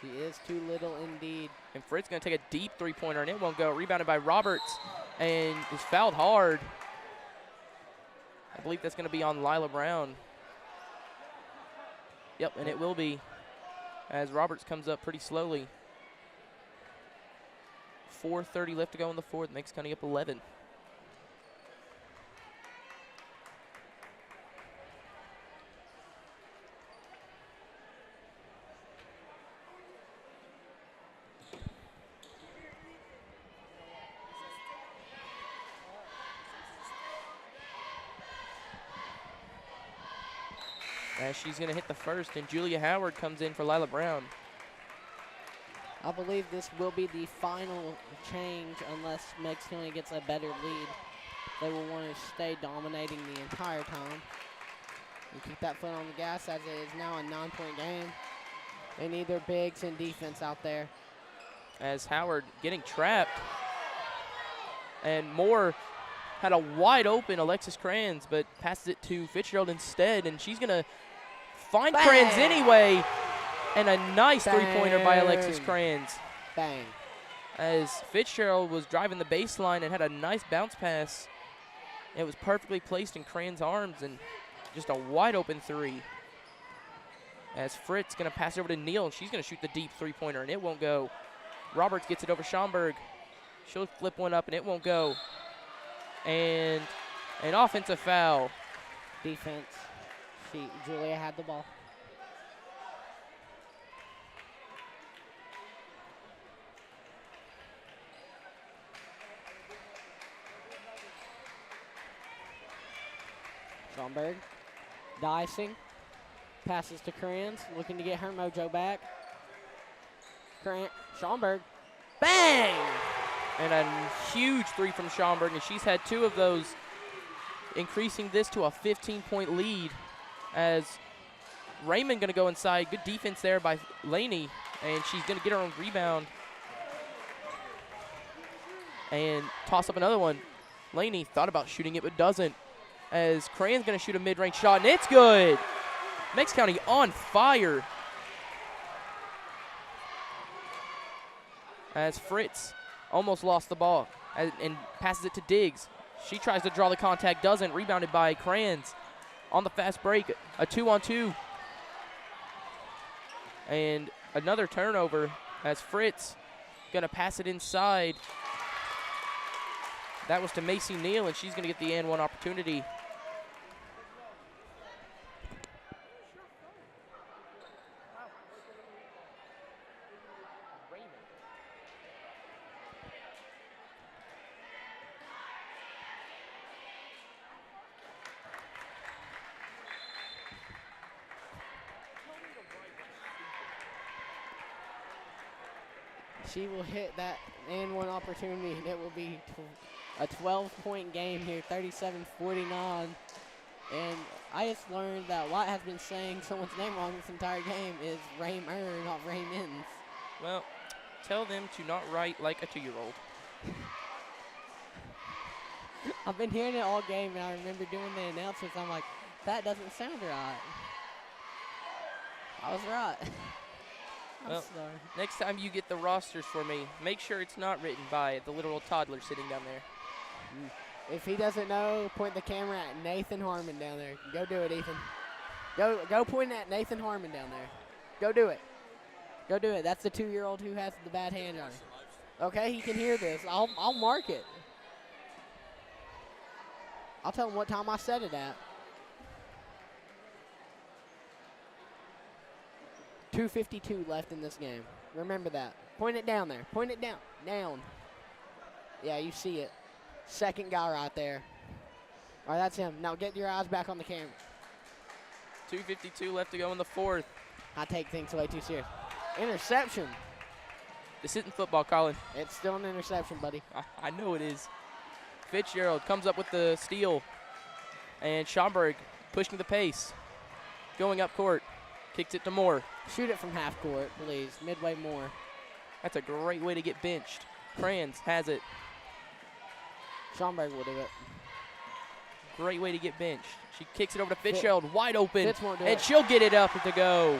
She is too little indeed. And Fritz going to take a deep 3-pointer, and it won't go. Rebounded by Roberts, and is fouled hard. I believe that's going to be on Lila Brown. Yep, and it will be, as Roberts comes up pretty slowly. 4:30 left to go in the fourth. Meigs County up 11. As she's going to hit the first, and Julia Howard comes in for Lila Brown. I believe this will be the final change unless Meigs County gets a better lead. They will want to stay dominating the entire time and keep that foot on the gas as it is now a 9-point game. They need their bigs and defense out there. As Howard getting trapped. And Moore had a wide open Alexis Crans, but passes it to Fitzgerald instead, and she's going to find Bang! Crans anyway. And a nice Bang! 3-pointer by Alexis Crans. Bang. As Fitzgerald was driving the baseline and had a nice bounce pass. It was perfectly placed in Crans' arms, and just a wide open 3. As Fritz going to pass over to Neal, and she's going to shoot the deep 3-pointer, and it won't go. Roberts gets it over Schaumburg. She'll flip one up, and it won't go. And an offensive foul. Defense. Julia had the ball. Schaumburg. Dicing. Passes to Crans, looking to get her mojo back. Schaumburg. Bang! And a huge 3 from Schaumburg, and she's had 2 of those, increasing this to a 15-point lead. As Raymond going to go inside. Good defense there by Laney, and she's going to get her own rebound. And toss up another one. Laney thought about shooting it, but doesn't. As Cran's going to shoot a mid-range shot, and it's good. Meigs County on fire. As Fritz almost lost the ball and passes it to Diggs. She tries to draw the contact, doesn't. Rebounded by Crans. On the fast break, a 2-on-2. And another turnover as Fritz going to pass it inside. That was to Macy Neal, and she's going to get the and-one opportunity. She will hit that and-one opportunity, and it will be a 12-point game here, 37-49. And I just learned that Whyatte has been saying someone's name wrong this entire game is Raymer, not Raymond. Well, tell them to not write like a 2-year-old. I've been hearing it all game, and I remember doing the announcements. I'm like, that doesn't sound right. I was right. I'm Well, sorry. next time you get the rosters for me, make sure it's not written by the literal toddler sitting down there. If he doesn't know, point the camera at Nathan Harmon down there. Go do it, Ethan. Go point at Nathan Harmon down there. Go do it. Go do it. That's the 2-year-old who has the bad hand on it. Okay, he can hear this. I'll mark it. I'll tell him what time I set it at. 2:52 left in this game. Remember that. Point it down there. Point it down. Down. Yeah, you see it. Second guy right there. All right, that's him. Now get your eyes back on the camera. 2:52 left to go in the fourth. I take things way too serious. Interception. This isn't football, Collin. It's still an interception, buddy. I know it is. Fitzgerald comes up with the steal. And Schomburg pushing the pace. Going up court. Kicks it to Moore. Shoot it from half court, please. Midway Moore. That's a great way to get benched. Kranz has it. Schomburg will do it. Great way to get benched. She kicks it over to Fitzgerald, wide open. Fitz won't do and it. she'll get it up to go.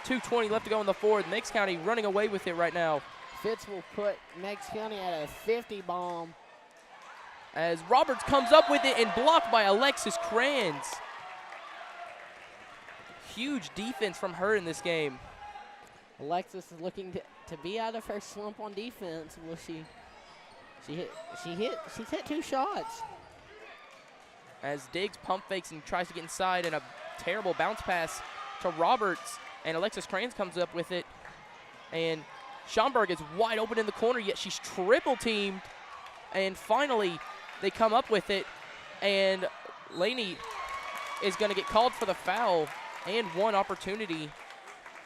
2:20 left to go in the fourth. Meigs County running away with it right now. Fitz will put Meigs County at a 50 bomb. As Roberts comes up with it and blocked by Alexis Kranz. Huge defense from her in this game. Alexis is looking to be out of her slump on defense. Will she? She's hit 2 shots. As Diggs pump fakes and tries to get inside, and a terrible bounce pass to Roberts, and Alexis Kranz comes up with it, and Schomburg is wide open in the corner, yet she's triple teamed, and finally they come up with it, and Laney is going to get called for the foul, and one opportunity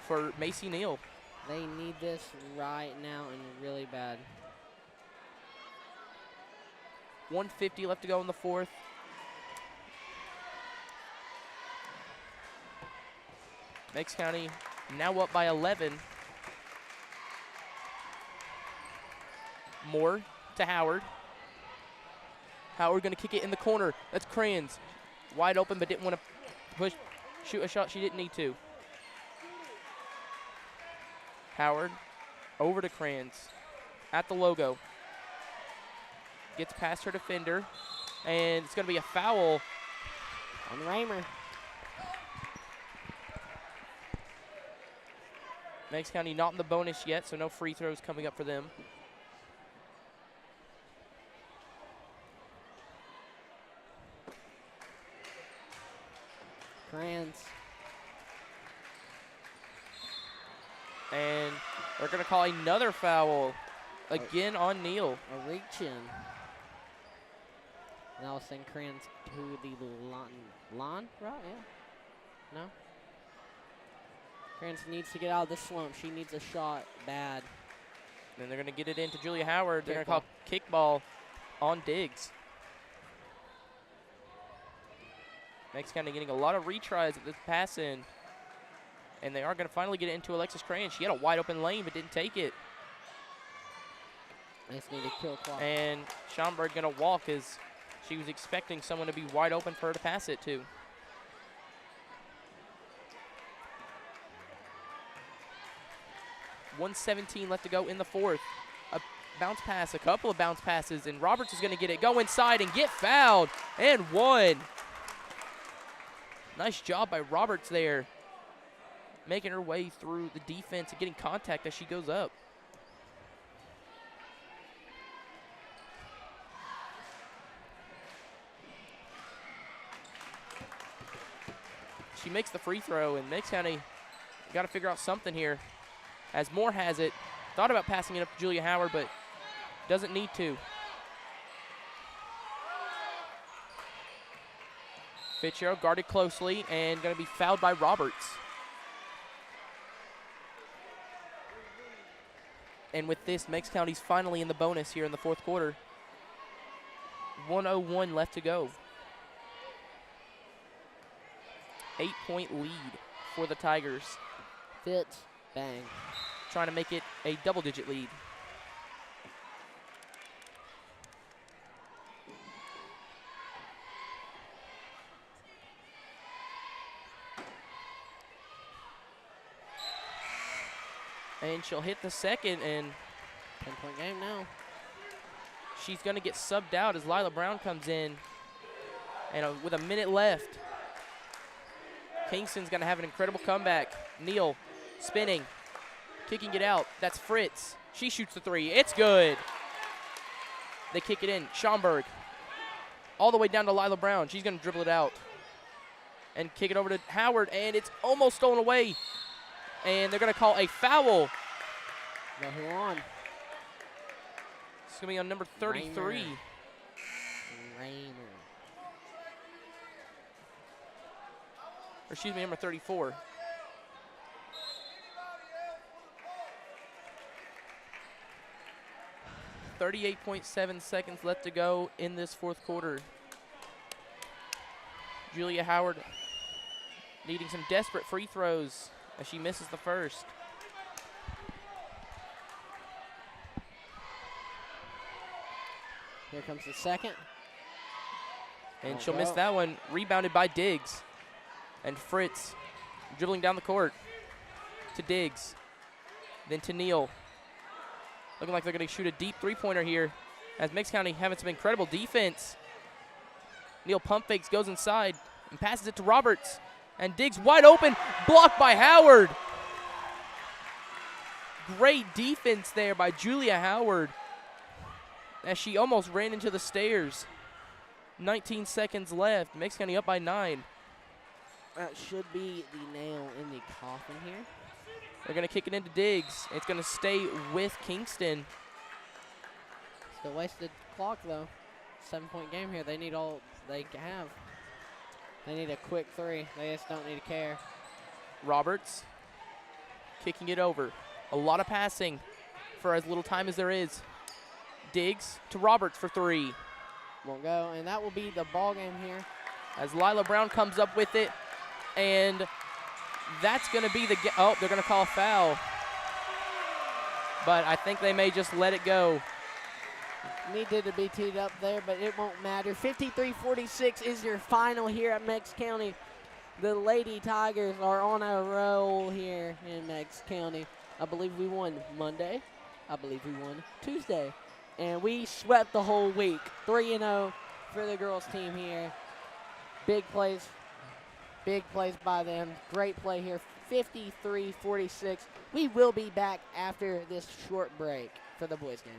for Macy Neal. They need this right now and really bad. 1:50 left to go in the fourth. Meigs County now up by 11. Moore to Howard. Howard going to kick it in the corner. That's Kranz. Wide open, but didn't want to shoot a shot she didn't need to. Howard over to Kranz at the logo. Gets past her defender, and it's going to be a foul On Raymer. Meigs County not in the bonus yet, so no free throws coming up for them. Kranz. And they're going to call another foul again on Neal. A reach in. And I was saying Kranz to the lawn, right? Yeah. No? Kranz needs to get out of the slump. She needs a shot bad. And they're going to get it into Julia Howard. They're going to Kickball. call kickball on Diggs. Meigs County getting a lot of retries at this pass in. And they are going to finally get it into Alexis Kranz. She had a wide open lane but didn't take it. They just need to kill clock. And Schomburg going to walk as she was expecting someone to be wide open for her to pass it to. .117 left to go in the fourth. A bounce pass, a couple of bounce passes, and Roberts is going to get it, go inside and get fouled, and one. Nice job by Roberts there, making her way through the defense and getting contact as she goes up. She makes the free throw, and Meigs County got to figure out something here. As Moore has it, thought about passing it up to Julia Howard, but doesn't need to. Fitzgerald guarded closely and going to be fouled by Roberts. And with this, Meigs County's finally in the bonus here in the fourth quarter. 1:01 left to go. 8-point lead for the Tigers. Fitz. Bang. Trying to make it a double-digit lead. And she'll hit the second, and 10-point game now. she's going to get subbed out as Lila Brown comes in. And with a minute left, Kingston's going to have an incredible comeback. Neal spinning, kicking it out. That's Fritz. She shoots the three. It's good. They kick it in. Schomburg all the way down to Lila Brown. She's going to dribble it out and kick it over to Howard, and it's almost stolen away. And they're going to call a foul. But who on? It's going to be on number 33. Rayner. Or excuse me, number 34. .7 seconds left to go in this fourth quarter. Julia Howard needing some desperate free throws as she misses the first. Here comes the second. And she'll miss that one. Rebounded by Diggs. And Fritz dribbling down the court to Diggs. Then to Neal. Looking like they're going to shoot a deep three-pointer here as Meigs County having some incredible defense. Neal pump fakes, goes inside, and passes it to Roberts. And Diggs wide open, blocked by Howard. Great defense there by Julia Howard as she almost ran into the stairs. 19 seconds left. Meigs County up by 9. That should be the nail in the coffin here. They're going to kick it into Diggs. It's going to stay with Kingston. Still wasted clock, though. 7-point game here. They need all they can have. They need a quick three. They just don't need to care. Roberts kicking it over. A lot of passing for as little time as there is. Diggs to Roberts for three. Won't go, and that will be the ball game here. As Lila Brown comes up with it, and that's going to be the oh, they're going to call a foul. But I think they may just let it go. Needed to be teed up there, but it won't matter. 53-46 is your final here at Meigs County. The Lady Tigers are on a roll here in Meigs County. I believe we won Monday. I believe we won Tuesday. And we swept the whole week. 3-0 for the girls team here. Big plays by them. Great play here. 53-46. We will be back after this short break for the boys game.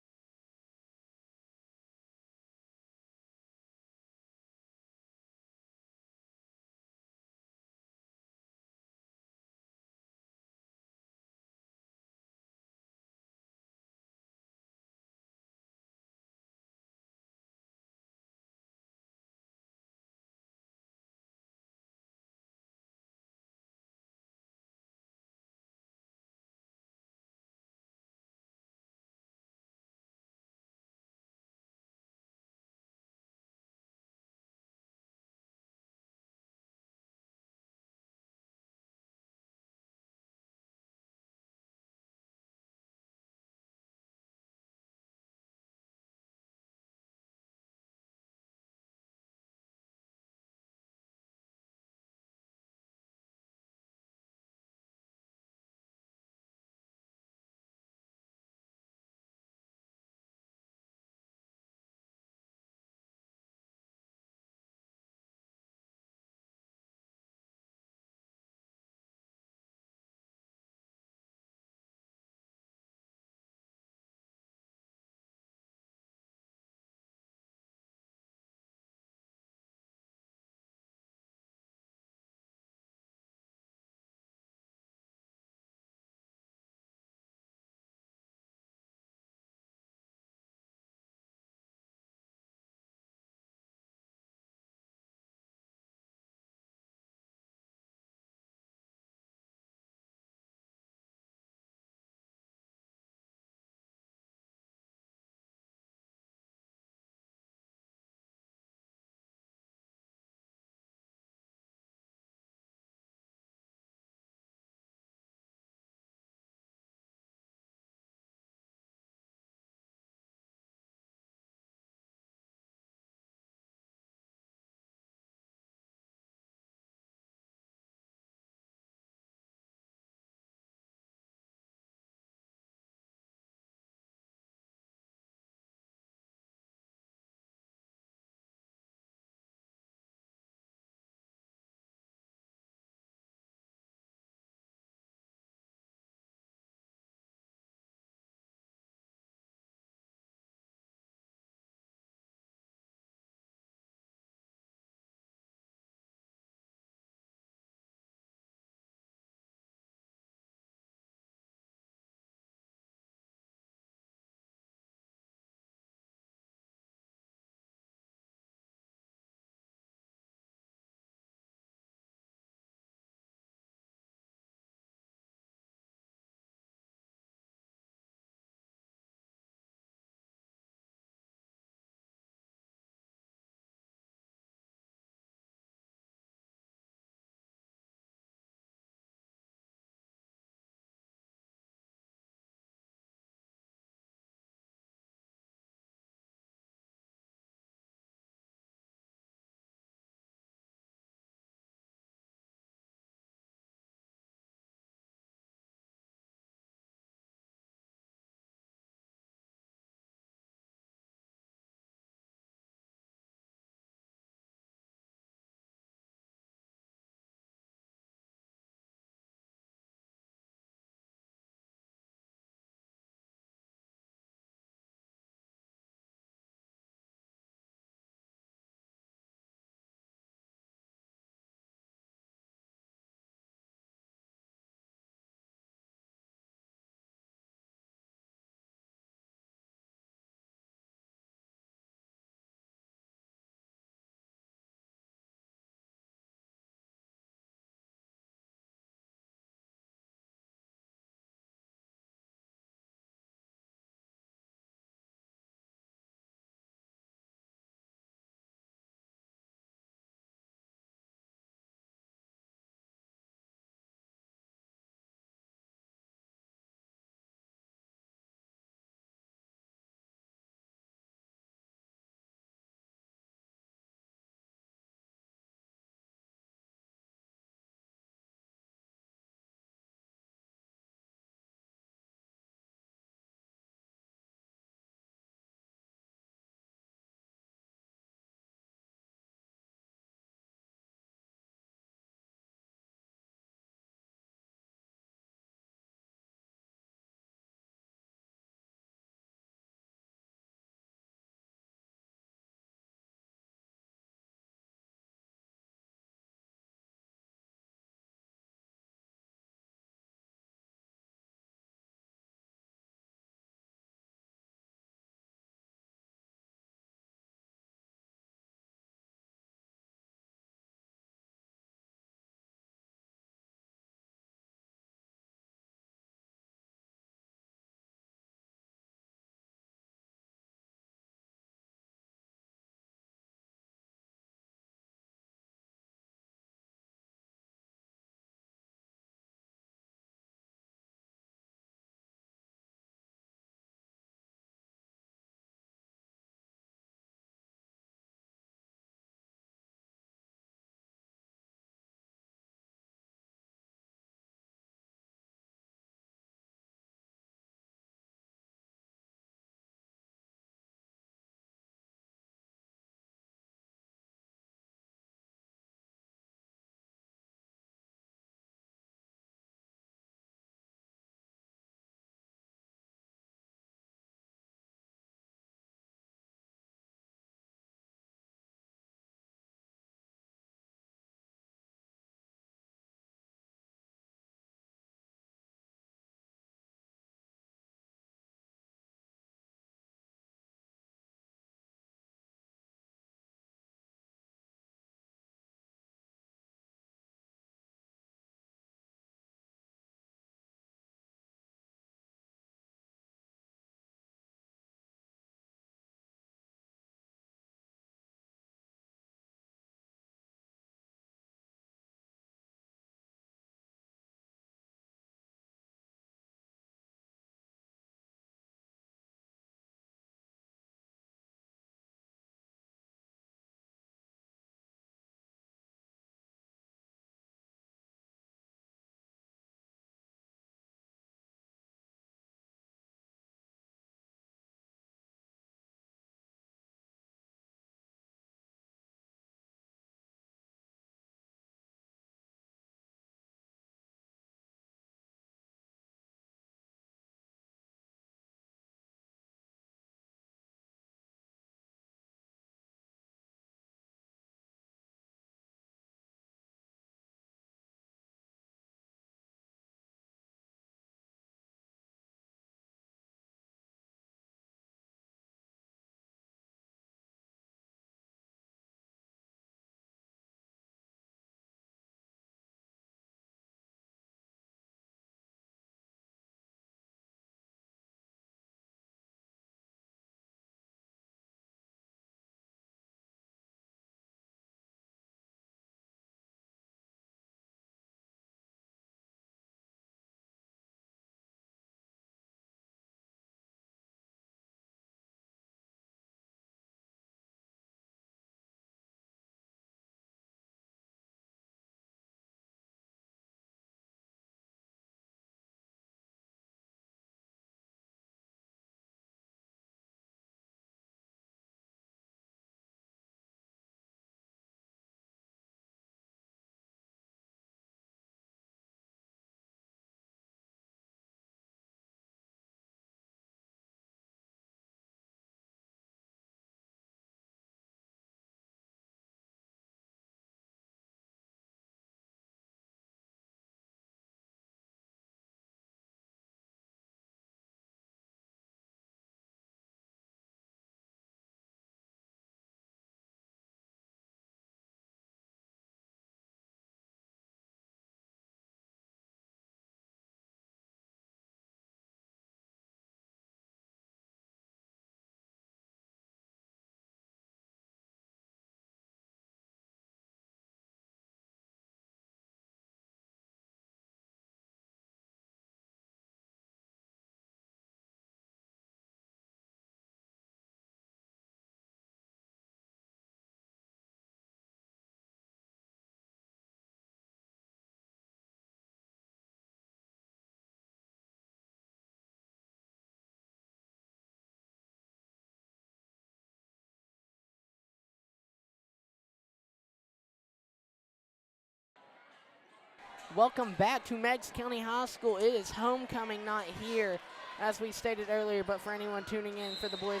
Welcome back to Meigs County High School. It is homecoming night here, as we stated earlier, but for anyone tuning in for the boys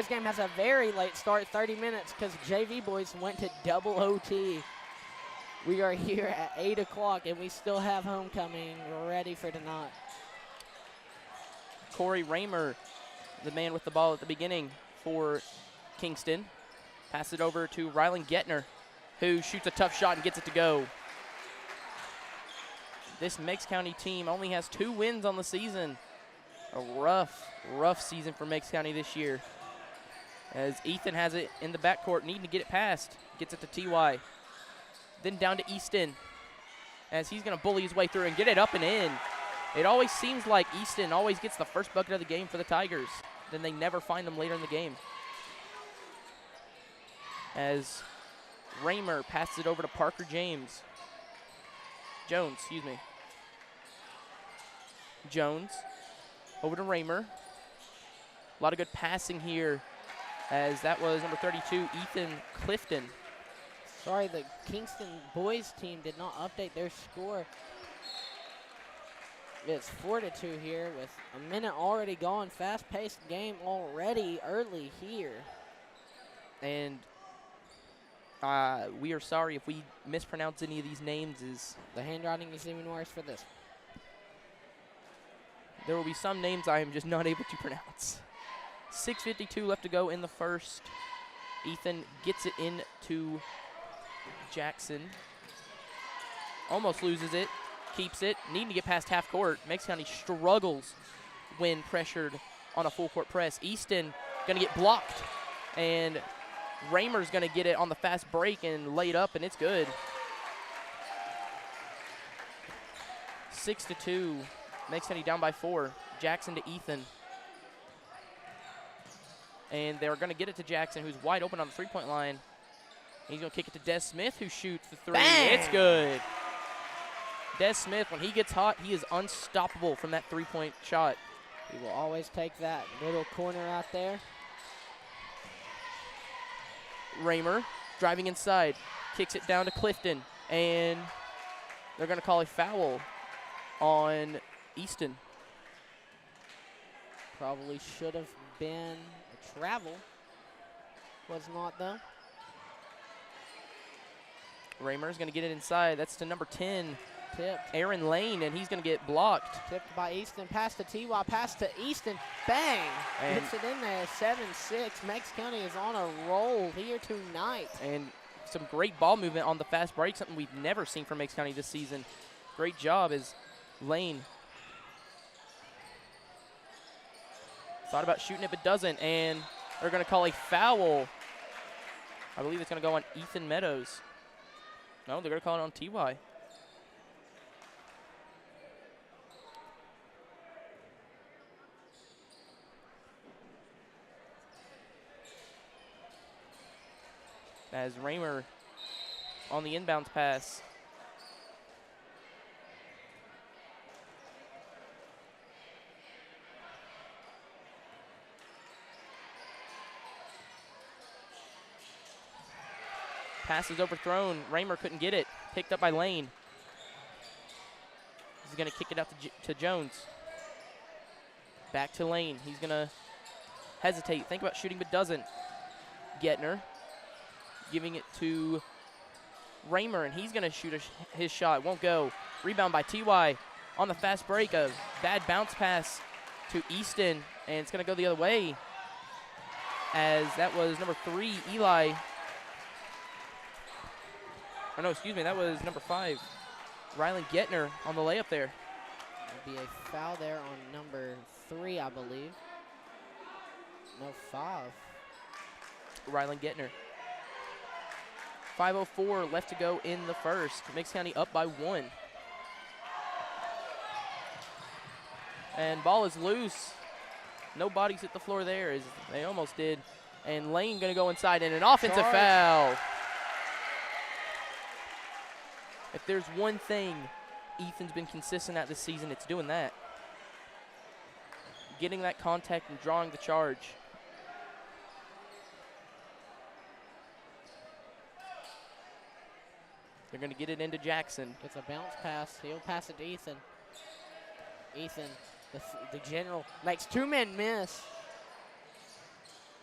game has a very late start, 30 minutes, because JV boys went to double OT. We are here at 8 o'clock, and we still have homecoming ready for tonight. Corey Raymer, the man with the ball at the beginning for Kingston. Pass it over to Rylan Getner, who shoots a tough shot and gets it to go. This Meigs County team only has 2 wins on the season. A rough season for Meigs County this year. As Ethan has it in the backcourt, needing to get it past. Gets it to TY. Then down to Easton, as he's going to bully his way through and get it up and in. It always seems like Easton always gets the first bucket of the game for the Tigers. Then they never find them later in the game. As Raymer passes it over to Parker Jones, excuse me. Jones over to Raymer. A lot of good passing here, as that was number 32, Ethan Clifton. Sorry, the Kingston boys team did not update their score. It's 4-2 here with a minute already gone. Fast-paced game already early here. And we are sorry if we mispronounce any of these names. The handwriting is even worse for this. There will be some names I am just not able to pronounce. 6:52 left to go in the first. Ethan gets it into Jackson. Almost loses it. Keeps it. Needing to get past half court. Meigs County struggles when pressured on a full court press. Easton going to get blocked. And Raymer's going to get it on the fast break and lay it up, and it's good. 6-2. Meigs County down by 4. Jackson to Ethan. And they're going to get it to Jackson, who's wide open on the three-point line. He's going to kick it to Des Smith, who shoots the three. Bang! It's good. Des Smith, when he gets hot, he is unstoppable from that three-point shot. He will always take that little corner out there. Raymer driving inside, kicks it down to Clifton, and they're going to call a foul on Easton. Probably should have been a travel. Was not, though. Raymer's going to get it inside. That's to number 10, Tipped. Aaron Lane, and he's going to get blocked. Tipped by Easton. Pass to TY. Pass to Easton. Bang! And hits it in there. 7-6. Meigs County is on a roll here tonight. And some great ball movement on the fast break, something we've never seen from Meigs County this season. Great job as Lane thought about shooting it but doesn't, and they're going to call a foul. I believe it's going to go on Ethan Meadows. No, they're going to call it on TY. As Raymer on the inbounds pass. Pass is overthrown. Raymer couldn't get it. Picked up by Lane. He's going to kick it out to Jones. Back to Lane. He's going to hesitate. Think about shooting, but doesn't. Getner giving it to Raymer, and he's going to shoot his shot. Won't go. Rebound by TY on the fast break. A bad bounce pass to Easton, and it's going to go the other way, as that was number 3, Eli. Oh, no, excuse me, that was number 5, Rylan Getner on the layup there. There'll be a foul there on number 3, I believe. No, 5. Rylan Getner. 5:04 left to go in the first. Meigs County up by 1. And ball is loose. No bodies hit the floor there, as they almost did. And Lane going to go inside, and an offensive foul. If there's one thing Ethan's been consistent at this season, it's doing that. Getting that contact and drawing the charge. They're going to get it into Jackson. Gets a bounce pass. He'll pass it to Ethan. Ethan, the general, makes 2 men miss.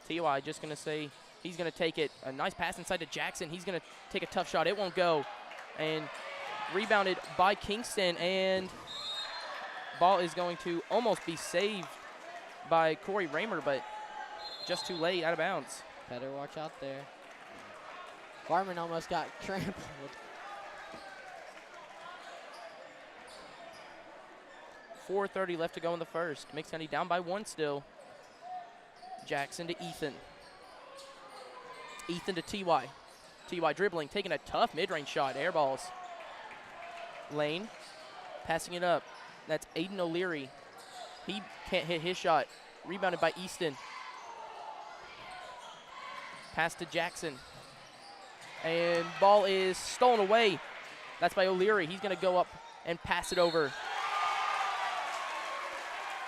TY just going to say he's going to take it. A nice pass inside to Jackson. He's going to take a tough shot. It won't go. And rebounded by Kingston. And ball is going to almost be saved by Corey Raymer, but just too late, out of bounds. Better watch out there. Harmon almost got trampled. 4:30 left to go in the first. Meigs County down by 1 still. Jackson to Ethan. Ethan to TY. TY dribbling, taking a tough mid-range shot. Air balls. Lane passing it up. That's Aiden O'Leary. He can't hit his shot. Rebounded by Easton. Pass to Jackson. And ball is stolen away. That's by O'Leary. He's going to go up and pass it over.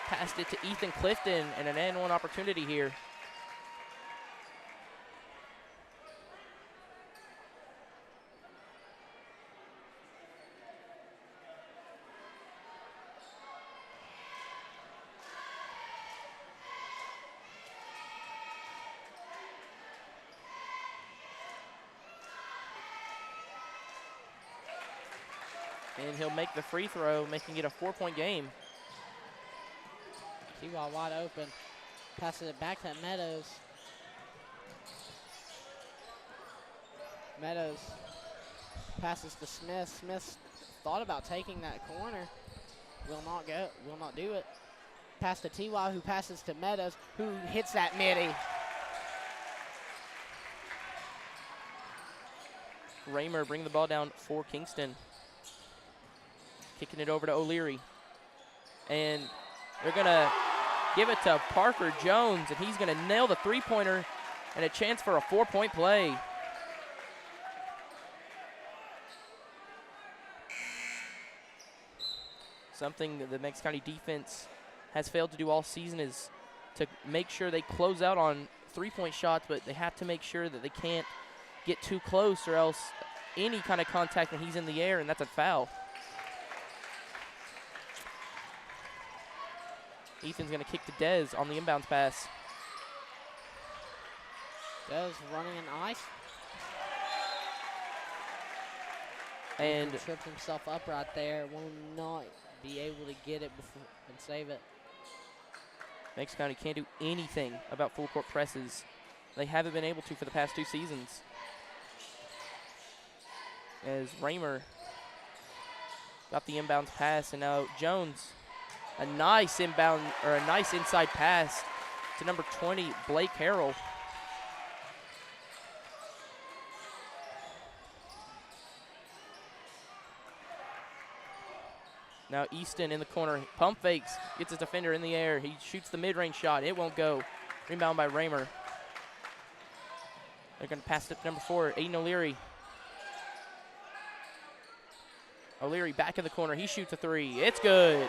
Passed it to Ethan Clifton, and an N1 opportunity here. And he'll make the free throw, making it a 4-point game. T-Ball wide open. Passes it back to Meadows. Meadows passes to Smith. Smith thought about taking that corner. Will not do it. Pass to T.Y. who passes to Meadows, who hits that midi. Raymer bring the ball down for Kingston. Kicking it over to O'Leary. And they're going to give it to Parker Jones, and he's going to nail the three-pointer and a chance for a 4-point play. Something that the Meigs County defense has failed to do all season is to make sure they close out on three-point shots, but they have to make sure that they can't get too close, or else any kind of contact when he's in the air, and that's a foul. Ethan's going to kick to Dez on the inbounds pass. Dez running an ice. And he tripped himself up right there. Will not be able to get it before and save it. Meigs County can't do anything about full court presses. They haven't been able to for the past 2 seasons. As Raymer got the inbounds pass, and now Jones, a nice inbound, or a nice inside pass to number 20, Blake Harrell. Now Easton in the corner, pump fakes, gets his defender in the air. He shoots the mid-range shot, it won't go. Rebound by Raymer. They're gonna pass it to number 4, Aiden O'Leary. O'Leary back in the corner, he shoots a 3, it's good.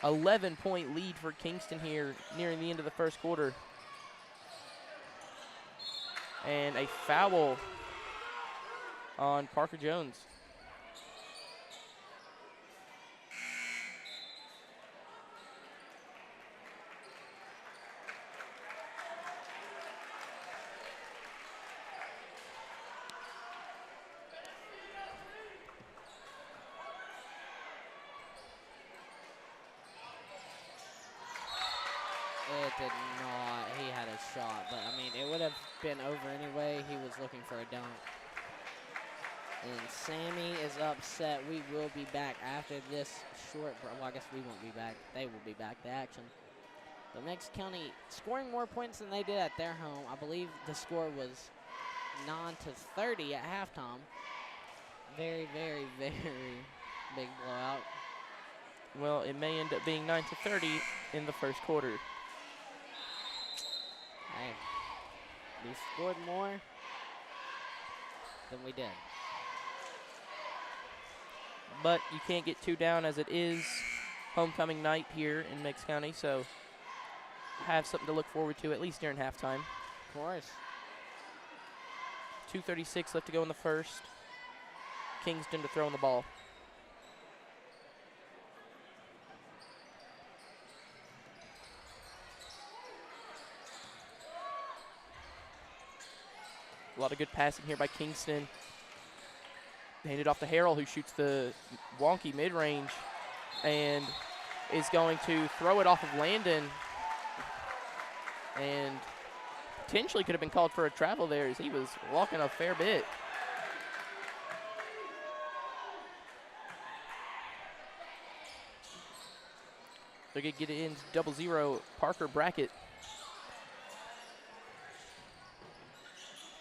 11-point lead for Kingston here nearing the end of the first quarter. And a foul on Parker Jones. It did not. He had a shot, but I mean, it would have been over anyway. He was looking for a dunk. And Sammy is upset. We will be back after this short break. Well, I guess we won't be back. They will be back to action. But Meigs County scoring more points than they did at their home. I believe the score was 9-30 at halftime. Very, very, very big blowout. Well, it may end up being 9-30 in the first quarter. Hey, we scored more than we did. But you can't get too down, as it is homecoming night here in Meigs County, so have something to look forward to at least during halftime. Of course. 2:36 left to go in the first. Kingston to throw in the ball. A lot of good passing here by Kingston. Handed off to Harrell, who shoots the wonky mid-range and is going to throw it off of Landon. And potentially could have been called for a travel there as he was walking a fair bit. They're going to get it into 0-0, Parker Brackett.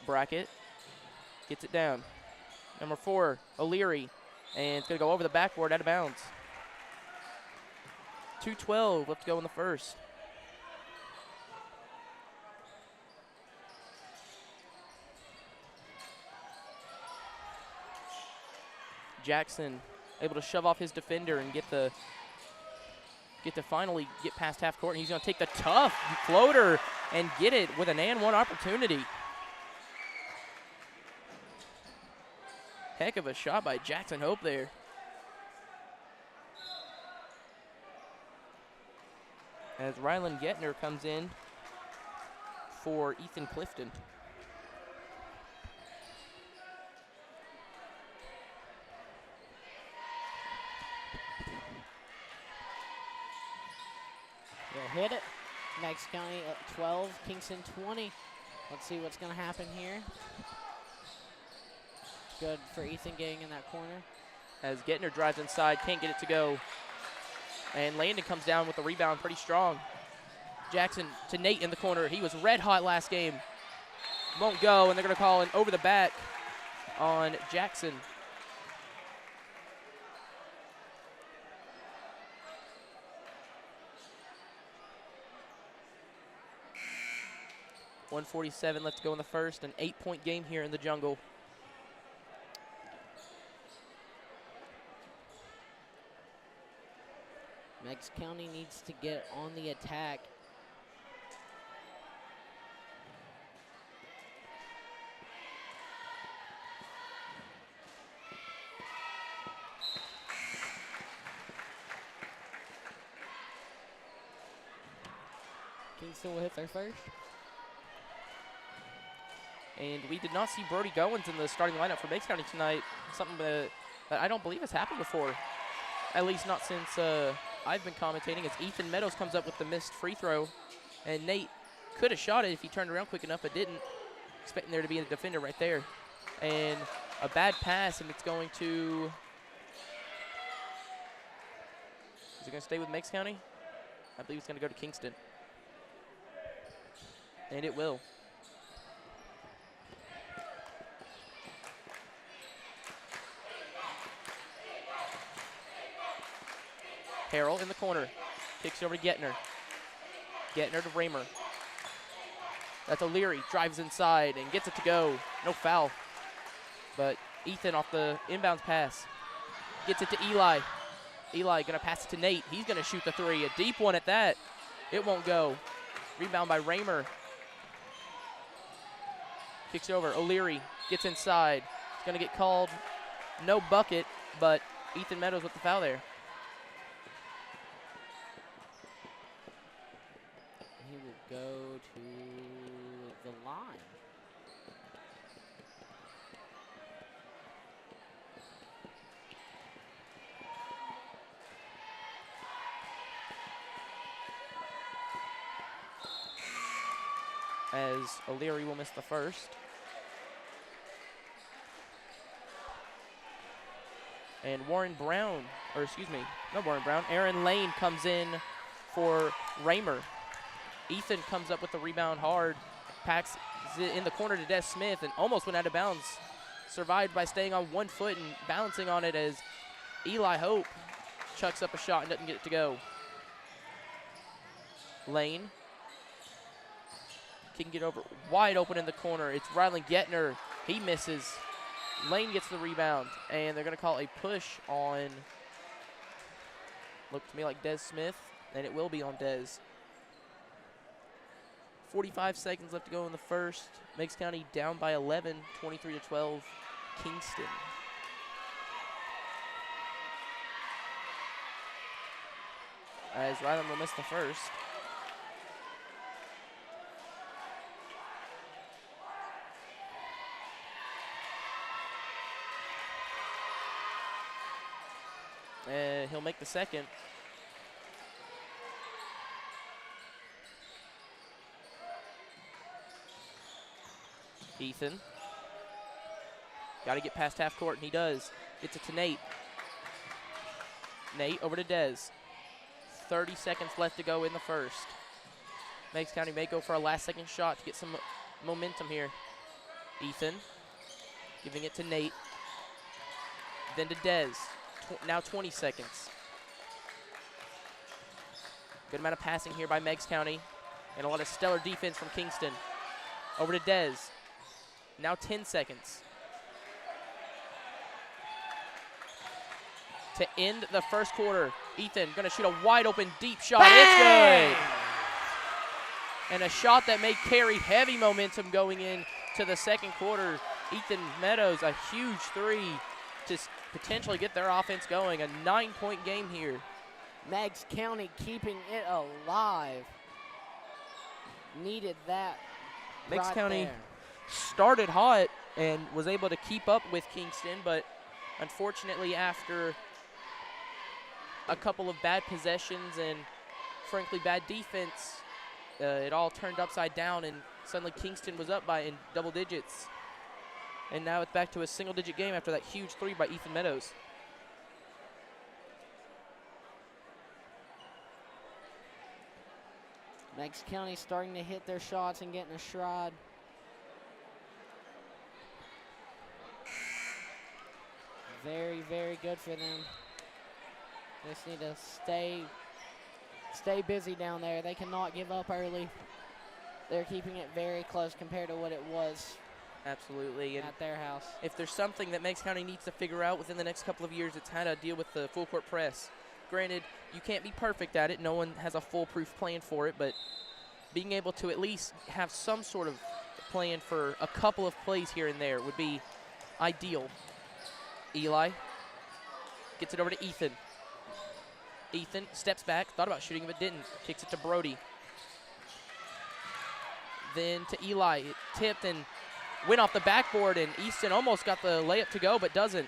Brackett gets it down. Number 4, O'Leary, and it's going to go over the backboard out of bounds. 2:12 left to go in the first. Jackson able to shove off his defender and get to finally get past half court. And he's going to take the tough floater and get it with an and one opportunity. Heck of a shot by Jackson Hope there. As Rylan Gettner comes in for Ethan Clifton. They'll hit it. Meigs County at 12, Kingston 20. Let's see what's going to happen here. Good for Ethan getting in that corner. As Gettner drives inside, can't get it to go. And Landon comes down with the rebound pretty strong. Jackson to Nate in the corner. He was red hot last game. Won't go, and they're going to call an over the back on Jackson. .147 left to go in the first. An 8-point game here in the jungle. Meigs County needs to get on the attack. Kingston will hit their first. And we did not see Brody Goins in the starting lineup for Meigs County tonight. Something that I don't believe has happened before. At least not since I've been commentating, as Ethan Meadows comes up with the missed free throw. And Nate could have shot it if he turned around quick enough, but didn't. Expecting there to be a defender right there. And a bad pass, and it's going to... Is it going to stay with Meigs County? I believe it's going to go to Kingston. And it will. Harrell in the corner. Kicks it over to Gettner. Gettner to Raymer. That's O'Leary. Drives inside and gets it to go. No foul. But Ethan off the inbounds pass. Gets it to Eli. Eli going to pass it to Nate. He's going to shoot the three. A deep one at that. It won't go. Rebound by Raymer. Kicks it over. O'Leary gets inside. It's going to get called. No bucket, but Ethan Meadows with the foul there. He will go to the line. As O'Leary will miss the first. And Aaron Lane comes in for Raymer. Ethan comes up with the rebound hard, packs it in the corner to Des Smith and almost went out of bounds. Survived by staying on 1 foot and balancing on it as Eli Hope chucks up a shot and doesn't get it to go. Lane can get over wide open in the corner. It's Rylan Gettner. He misses. Lane gets the rebound, and they're going to call a push on, looked to me like Des Smith, and it will be on Des. 45 seconds left to go in the first. Meigs County down by 11, 23-12, Kingston. As Ryland will miss the first. He'll make the second. Ethan. Got to get past half court, and he does. Gets it to Nate. Nate over to Dez. 30 seconds left to go in the first. Meigs County may go for a last-second shot to get some momentum here. Ethan giving it to Nate. Then to Dez. Now 20 seconds. Good amount of passing here by Meigs County, and a lot of stellar defense from Kingston. Over to Dez. Now 10 seconds. To end the first quarter, Ethan gonna shoot a wide open deep shot. Bang! It's good. And a shot that may carry heavy momentum going into the second quarter. Ethan Meadows, a huge three to potentially get their offense going. A 9-point game here. Meigs County keeping it alive. Needed that. Meigs right County there. started hot and was able to keep up with Kingston, but unfortunately after a couple of bad possessions and frankly bad defense, it all turned upside down, and suddenly Kingston was up by in double digits. And now it's back to a single-digit game after that huge three by Ethan Meadows. Meigs County starting to hit their shots and getting a stride. Very, very good for them. They just need to stay busy down there. They cannot give up early. They're keeping it very close compared to what it was Absolutely. And at their house. if there's something that Meigs County needs to figure out within the next couple of years, it's how to deal with the full court press. Granted, you can't be perfect at it. No one has a foolproof plan for it, but being able to at least have some sort of plan for a couple of plays here and there would be ideal. Eli gets it over to Ethan. Ethan steps back, thought about shooting, but didn't. Kicks it to Brody. Then to Eli. It tipped and went off the backboard, and Easton almost got the layup to go, but doesn't.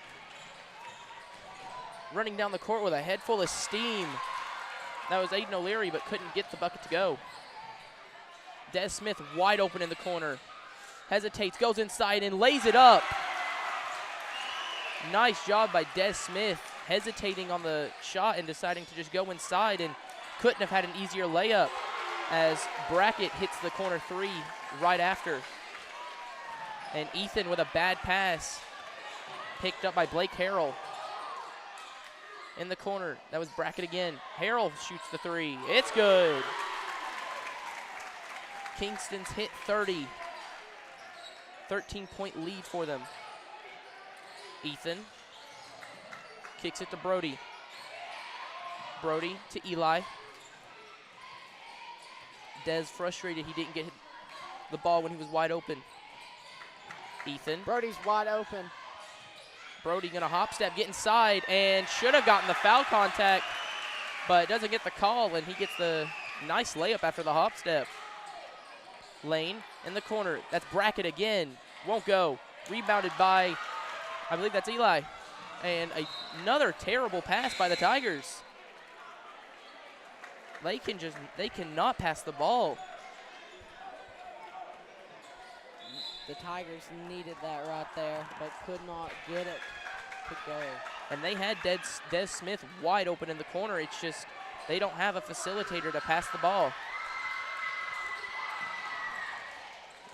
Running down the court with a head full of steam. That was Aiden O'Leary, but couldn't get the bucket to go. Des Smith wide open in the corner. Hesitates, goes inside, and lays it up. Nice job by Des Smith, hesitating on the shot and deciding to just go inside, and couldn't have had an easier layup as Brackett hits the corner three right after. And Ethan with a bad pass, picked up by Blake Harrell. In the corner, that was Brackett again. Harrell shoots the three. It's good. Kingston's hit 30. 13-point lead for them. Ethan kicks it to Brody. Brody to Eli. Des frustrated he didn't get the ball when he was wide open. Ethan. Brody's wide open. Brody gonna hop step, get inside, and should have gotten the foul contact, but doesn't get the call, and he gets the nice layup after the hop step. Lane in the corner. That's Brackett again. Won't go. Rebounded by, I believe that's Eli. And another terrible pass by the Tigers. They cannot pass the ball. The Tigers needed that right there, but could not get it to go. And they had Des Smith wide open in the corner. It's just they don't have a facilitator to pass the ball.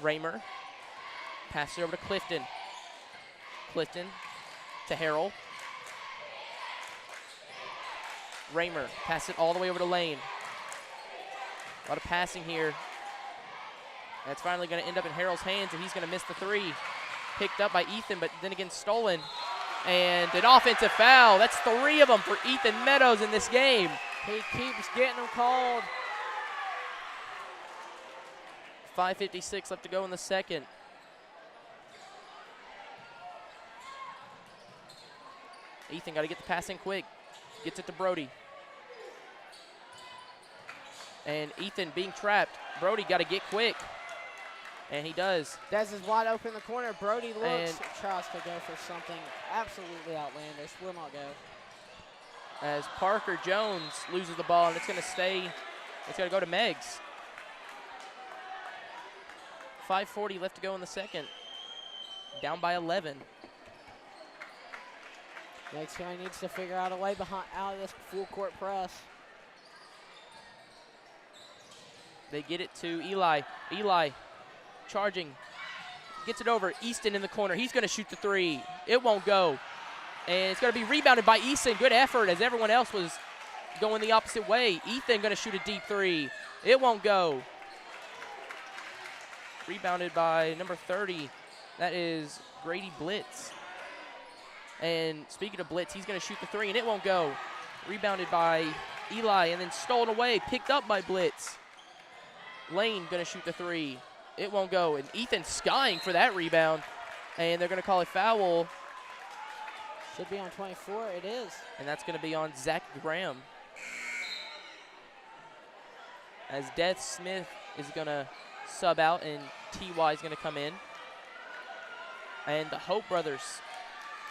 Raymer passes it over to Clifton. Clifton to Harrell. Raymer passes it all the way over to Lane. A lot of passing here. That's finally going to end up in Harrell's hands, and he's going to miss the three. Picked up by Ethan, but then again stolen. And an offensive foul. That's 3 of them for Ethan Meadows in this game. He keeps getting them called. 5:56 left to go in the second. Ethan got to get the pass in quick. Gets it to Brody. And Ethan being trapped. Brody got to get quick. And he does. Dez is wide open in the corner. Brody looks, And tries to go for something absolutely outlandish. Will not go. As Parker Jones loses the ball, and it's going to stay. It's going to go to Meigs. 5:40 left to go in the second. Down by 11. Meigs County needs to figure out a way out of this full court press. They get it to Eli. Eli charging. Gets it over. Easton in the corner. He's going to shoot the three. It won't go. And it's going to be rebounded by Easton. Good effort as everyone else was going the opposite way. Ethan going to shoot a deep three. It won't go. Rebounded by number 30. That is Grady Blitz. And speaking of Blitz, he's going to shoot the three, and it won't go. Rebounded by Eli, and then stolen away, picked up by Blitz. Lane going to shoot the three. It won't go, and Ethan skying for that rebound. And they're going to call a foul. Should be on 24. It is. And that's going to be on Zach Graham. As Death Smith is going to sub out, and T.Y. is going to come in. And the Hope brothers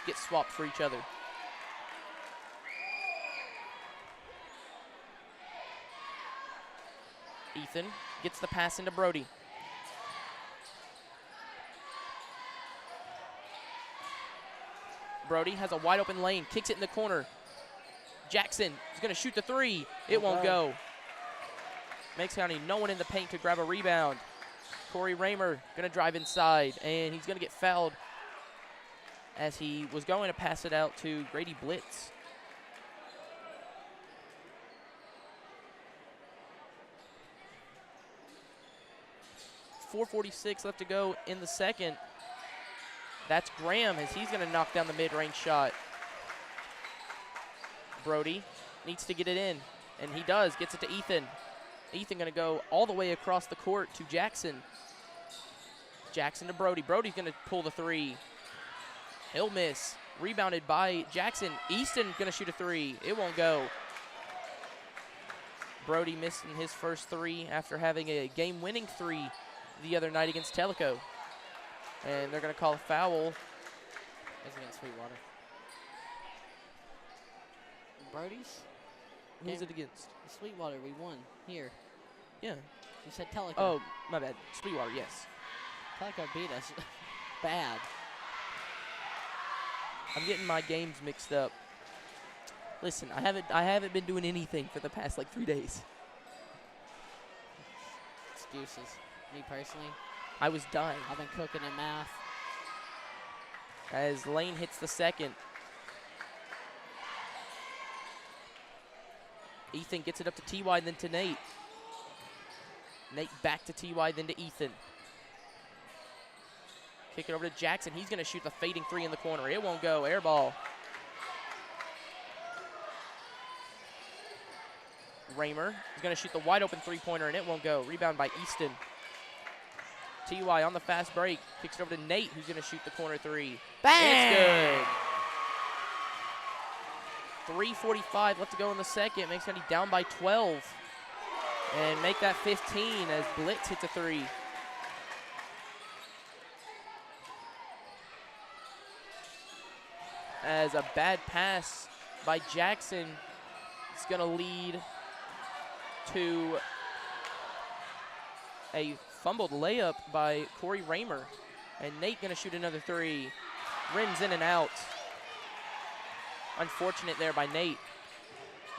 get swapped for each other. Ethan gets the pass into Brody. Brody has a wide open lane, kicks it in the corner. Jackson is going to shoot the three. It won't go. Meigs County, no one in the paint to grab a rebound. Corey Raymer going to drive inside, and he's going to get fouled as he was going to pass it out to Grady Blitz. .446 left to go in the second. That's Graham as he's going to knock down the mid-range shot. Brody needs to get it in, and he does. Gets it to Ethan. Ethan going to go all the way across the court to Jackson. Jackson to Brody. Brody's going to pull the three. He'll miss. Rebounded by Jackson. Easton going to shoot a three. It won't go. Brody missing his first three after having a game-winning three the other night against Tellico. And they're going to call a foul. It's against Sweetwater. Brody's? Who's it against? Sweetwater, we won here. Yeah. You said Tellico. Oh, my bad. Sweetwater, yes. Tellico beat us bad. I'm getting my games mixed up. Listen, I haven't been doing anything for the past like 3 days. Excuses. Me personally, I was dying. I've been cooking in math. As Lane hits the second. Ethan gets it up to T.Y. then to Nate. Nate back to T.Y. then to Ethan. Kick it over to Jackson. He's going to shoot the fading three in the corner. It won't go. Air ball. Raymer is going to shoot the wide open three-pointer, and it won't go. Rebound by Easton. T.Y. on the fast break. Kicks it over to Nate, who's going to shoot the corner three. Bang! It's good. 3:45 left to go in the second. Makes County down by 12. And make that 15 as Blitz hits a three. As a bad pass by Jackson is going to lead to a fumbled layup by Corey Raymer. And Nate going to shoot another three. Rims in and out. Unfortunate there by Nate.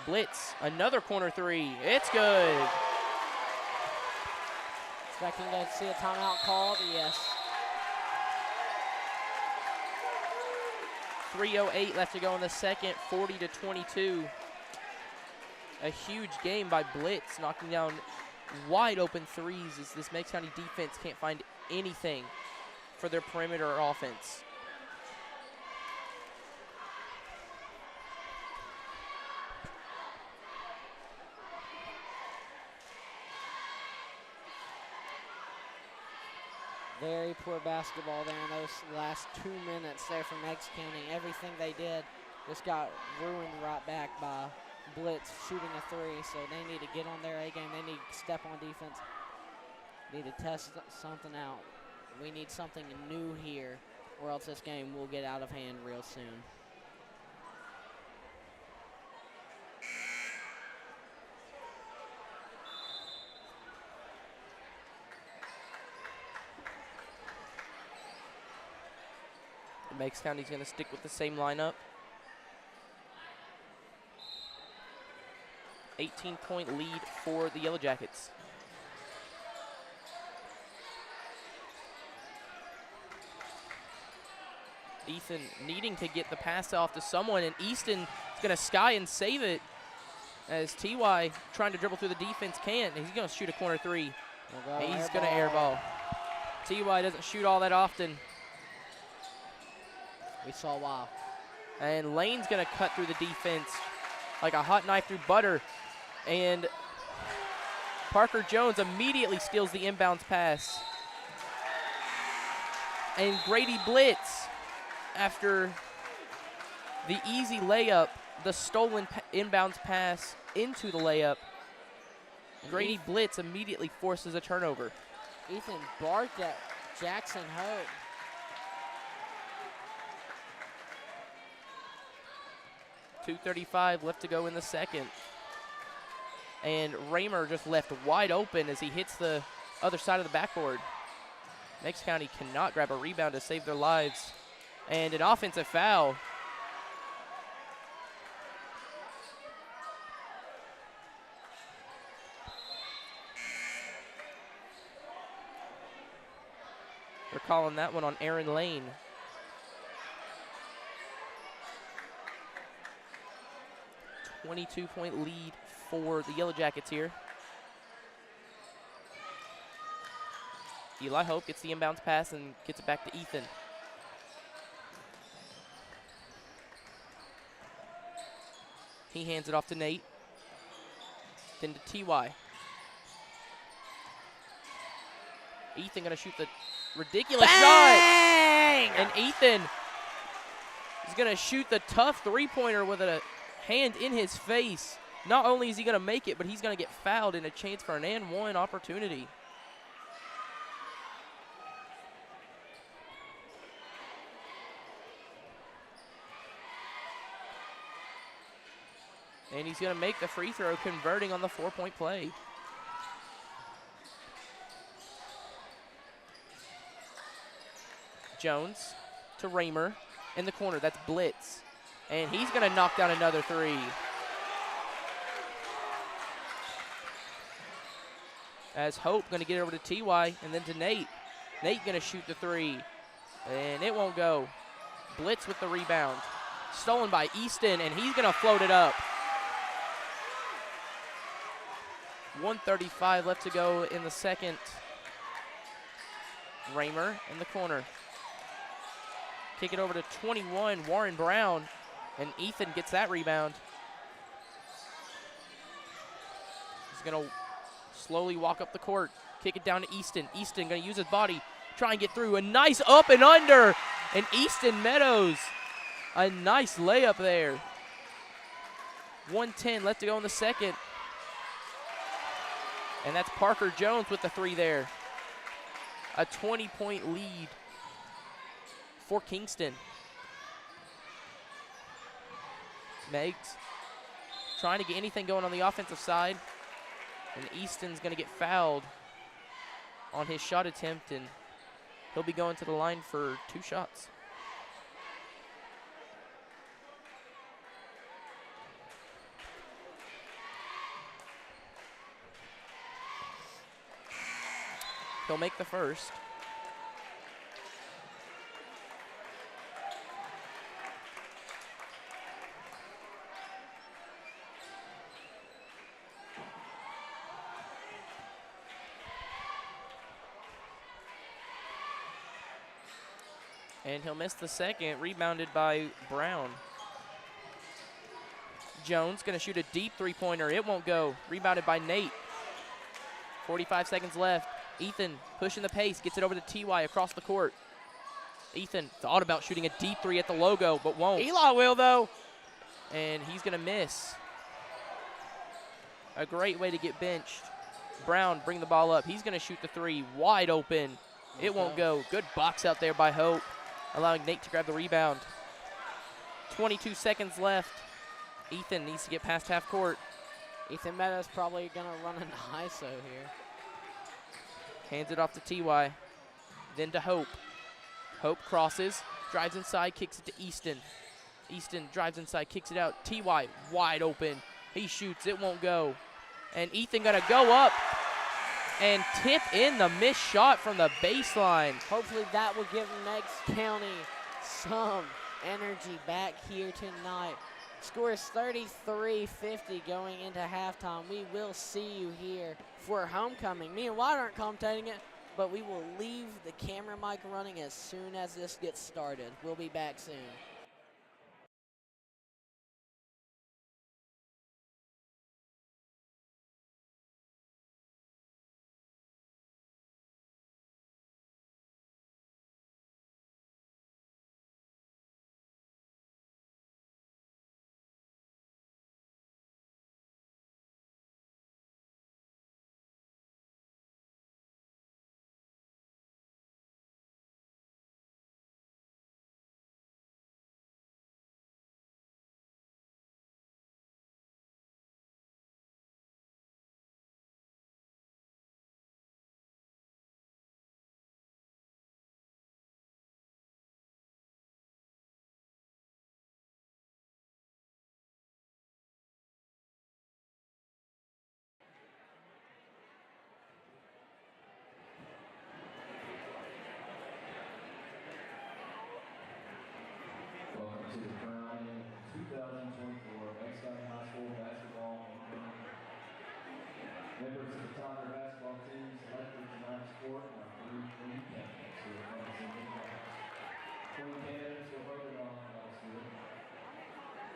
Blitz, another corner three. It's good. Expecting to see a timeout called, yes. 3:08 left to go in the second, 40-22. A huge game by Blitz, knocking down wide open threes as this Meigs County defense can't find anything for their perimeter offense. Very poor basketball there in those last 2 minutes there for Meigs County. Everything they did just got ruined right back by Blitz shooting a three. So they need to get on their A game. They need to step on defense. Need to test something out. We need something new here, or else this game will get out of hand real soon. Meigs County's going to stick with the same lineup. 18-point lead for the Yellow Jackets. Ethan needing to get the pass off to someone, and Easton is going to sky and save it as TY trying to dribble through the defense can't. He's going to shoot a corner three. He's going to airball. TY doesn't shoot all that often. We saw wow. And Lane's going to cut through the defense like a hot knife through butter. And Parker Jones immediately steals the inbounds pass. And Grady Blitz, after the easy layup, the stolen inbounds pass into the layup, Grady Blitz immediately forces a turnover. Ethan barked at Jackson Hope. .235 left to go in the second. And Raymer just left wide open as he hits the other side of the backboard. Meigs County cannot grab a rebound to save their lives. And an offensive foul. They're calling that one on Aaron Lane. .22-point lead for the Yellow Jackets here. Eli Hope gets the inbounds pass and gets it back to Ethan. He hands it off to Nate. Then to TY. Ethan gonna shoot the ridiculous shot. And Ethan is gonna shoot the tough three-pointer with a hand in his face. Not only is he gonna make it, but he's gonna get fouled in a chance for an and one opportunity. And he's going to make the free throw, converting on the 4-point play. Jones to Raymer in the corner. That's Blitz. And he's going to knock down another three. As Hope going to get over to TY and then to Nate. Nate going to shoot the three. And it won't go. Blitz with the rebound. Stolen by Easton, and he's going to float it up. 1:35 left to go in the second. Raymer in the corner. Kick it over to 21, Warren Brown, and Ethan gets that rebound. He's going to slowly walk up the court, kick it down to Easton. Easton going to use his body, try and get through. A nice up and under, and Easton Meadows, a nice layup there. 1:10 left to go in the second. And that's Parker Jones with the three there. A 20-point lead for Kingston. Meigs trying to get anything going on the offensive side. And Easton's going to get fouled on his shot attempt, and he'll be going to the line for 2 shots. He'll make the first. And he'll miss the second, rebounded by Brown. Jones gonna shoot a deep three-pointer. It won't go. Rebounded by Nate. 45 seconds left. Ethan pushing the pace, gets it over to TY across the court. Ethan thought about shooting a deep three at the logo, but won't. Eli will, though. And he's going to miss. A great way to get benched. Brown bring the ball up. He's going to shoot the three wide open. It won't go. Good box out there by Hope, allowing Nate to grab the rebound. 22 seconds left. Ethan needs to get past half court. Ethan Meadows probably going to run an ISO here. Hands it off to TY. Then to Hope. Hope crosses, drives inside, kicks it to Easton. Easton drives inside, kicks it out. TY wide open. He shoots, it won't go. And Ethan gonna go up and tip in the missed shot from the baseline. Hopefully that will give Meigs County some energy back here tonight. Score is 33-50 going into halftime. We will see you here for homecoming. Me and Whyatte aren't commentating it, but we will leave the camera mic running as soon as this gets started. We'll be back soon. Welcome to the Crown 2024 Meigs County High School basketball homecoming. Members of the Tiger basketball team selected tonight's sport are three queen candidates who are from the senior class. Queen candidates were voted on by the school.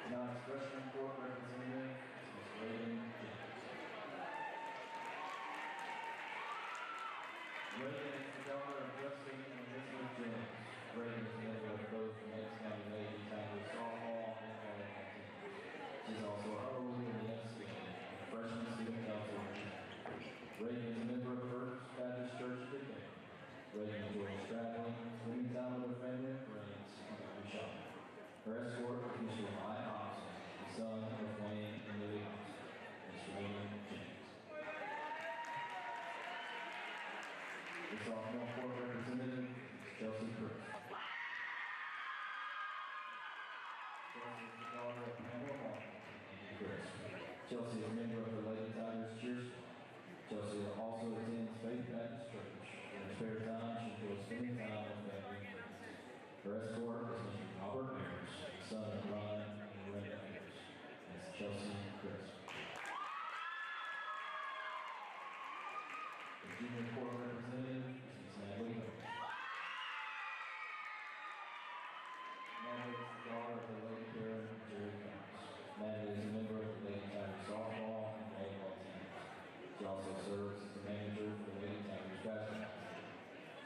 Tonight's freshman court representative is Ms. Reagan James. Reagan is the daughter of Justin and Elizabeth James. Reagan is a member of both the Meigs County Lady Tigers softball and volleyball teams. She's also a huddle in the NCAA, a freshman student council. Reagan is a member of the First Baptist Church of Decatur. Reagan enjoys traveling, spending time with her family and friends, and every shopping. Her escort is Mr. Whyatte Hobson, the son of Wayne and Lily Hobson. Mr. Reagan James. The sophomore court representative is Chelsea Chris. Chelsea is the daughter of Pamela Martin and Chris. Chelsea is a member of the Lady Tigers cheer squad. Chelsea also attends Faith Baptist Church. In her spare time, she enjoys spending time with family and friends. Her escort is Mr. Robert Harris, the son of Ryan and Brenda Harris. That's Chelsea Chris. The junior court representative is Ms. Natalie Hope. Natalie is the daughter of the late Karen and Jerry Combs. Natalie is a member of the Lady Tigers softball and volleyball teams. She also serves as the manager for the Lady Tigers basketball team.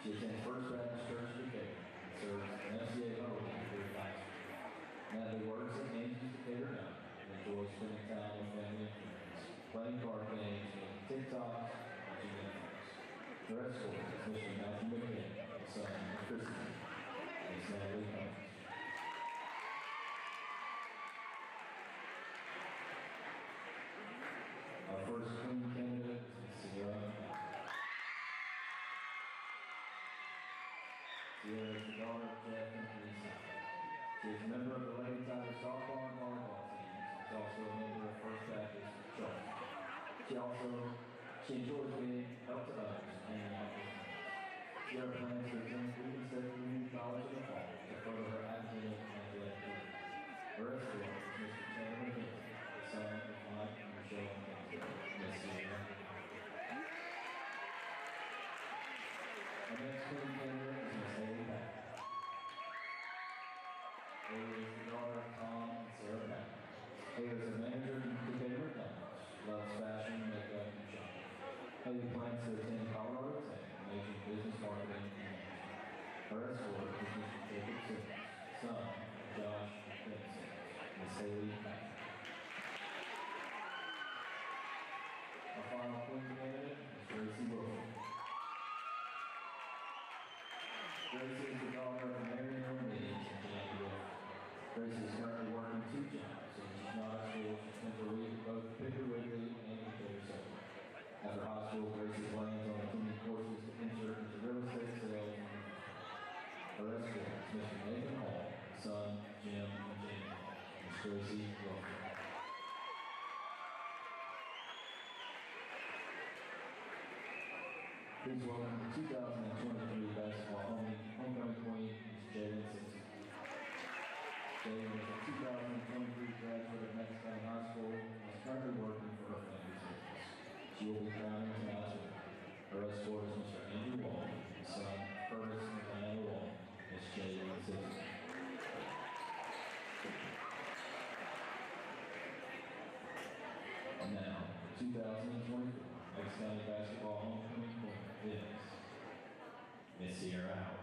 She attends First Baptist Church of Decatur and serves as an FCA huddle leader for high school. Natalie works at Meigs Decatur now and enjoys spending time with family and friends, playing card games, making TikToks, and watching Netflix. Her escort is Mr. Matthew McKay, the son of Kristen. Ms. Natalie Combs. Our first queen candidate is Ms. Sierra Miller. Sierra is the daughter of Jeff and Teresa. She is a member of the Lady Tigers softball and volleyball teams. She's also a member of First Baptist Church. She enjoys being help to others and hanging out with friends. Sierra plans to attend Cleveland State Community College in the fall to further her academic and athletic career. Her escort is Mr. Taylor McKenzie, the son of Mike and Michelle McKenzie. Ms. Sierra. Our next queen candidate is Ms. Haley Pack. Haley is the daughter of Tom and Sarah Pack. Haley is a manager in Decatur McDonald's, loves fashion, makeup, and shopping. Haley plans to attend Colorado Tech Business Marketing and Management. Her escort is Mr. Jacob Simmons, son of Josh and Kim Simmons. Ms. Haley Patrick. Our final queen candidate is Gracie Wilson. Gracie is the daughter of Mary Meigs and Janet Wilson. Gracie is currently working 2 jobs, so when she's not at school, she spends her week at both Picker Wiggly and Decatur Central. After high school, Gracie plans on attending courses to enter into real estate sales. Her escort is Mr. Nathan Hall, son, Jim, and Jamie. Ms. Gracie Wilson. Please welcome the 2023 basketball homecoming queen, Ms. Jalen Simpson. Jalen is a 2023 graduate of Meigs County High School and is currently working for her family's business. She will be crowning tonight's winner. Her escort is Mr. Andrew Wall, his son, Curtis and Diana Wall. Ms. Jalen Simpson. And now, the 2024 Meigs County Basketball Homecoming Queen is Miss Sierra Howard.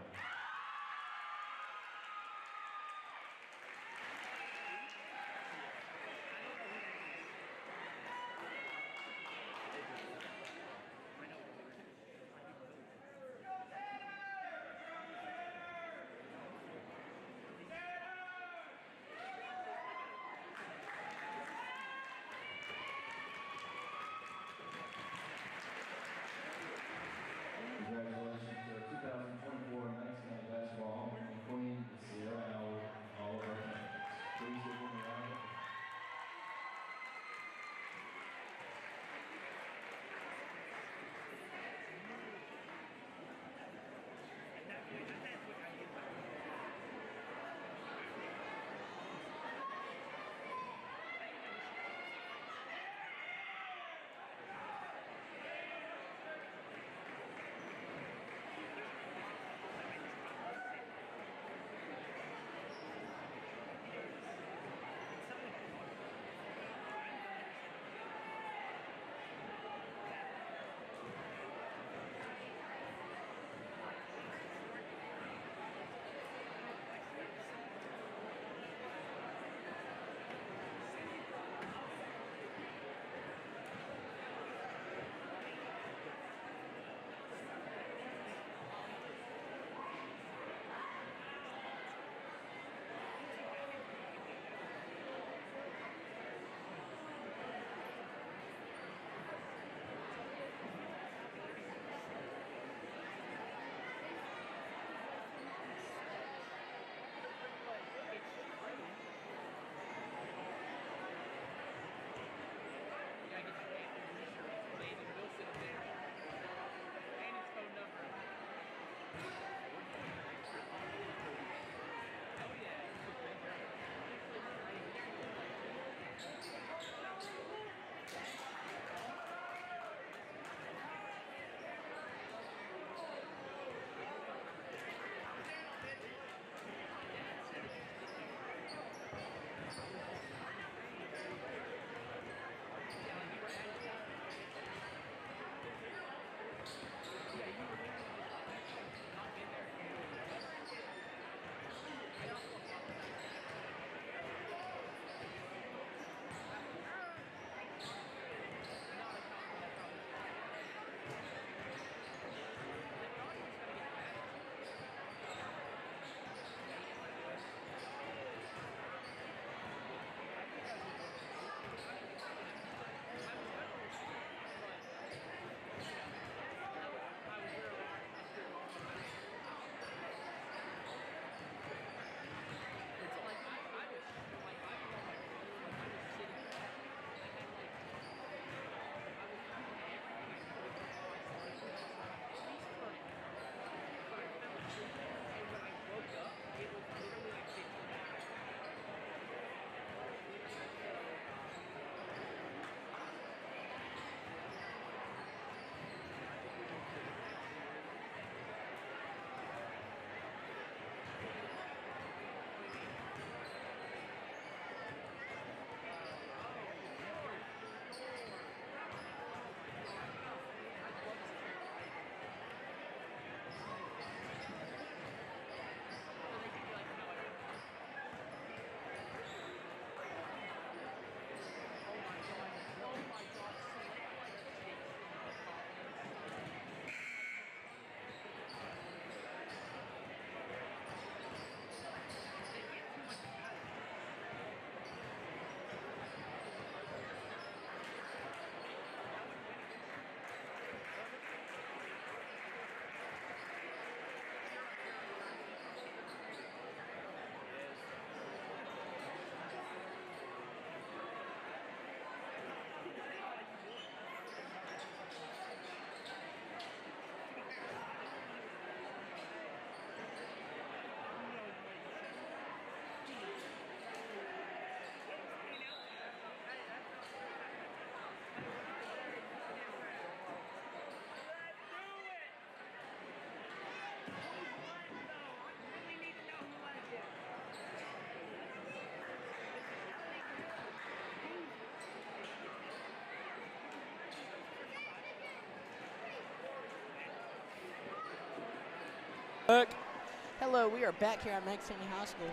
Hello, we are back here at Meigs County High School.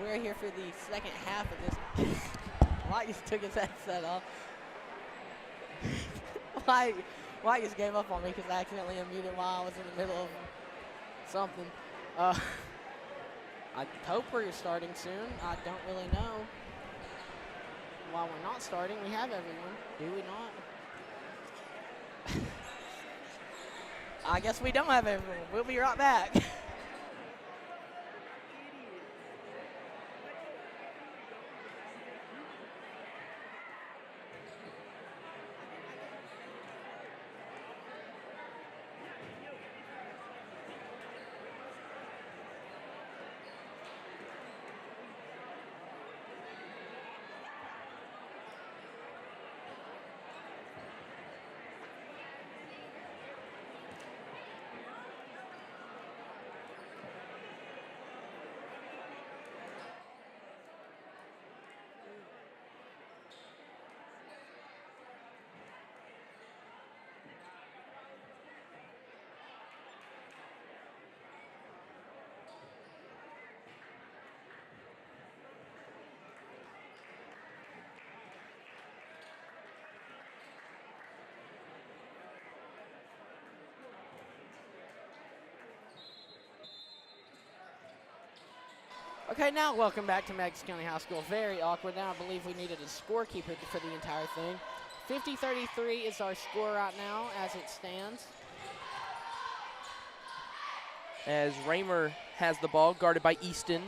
We are here for the second half of this. Whyatte just took his headset off. Whyatte just gave up on me because I accidentally unmuted while I was in the middle of something. I hope we're starting soon. I don't really know. While we're not starting, we have everyone. Do we not? I guess we don't have everyone. We'll be right back. Okay, now welcome back to Meigs County High School. Very awkward. Now I believe we needed a scorekeeper for the entire thing. 50-33 is our score right now as it stands. As Raymer has the ball, guarded by Easton.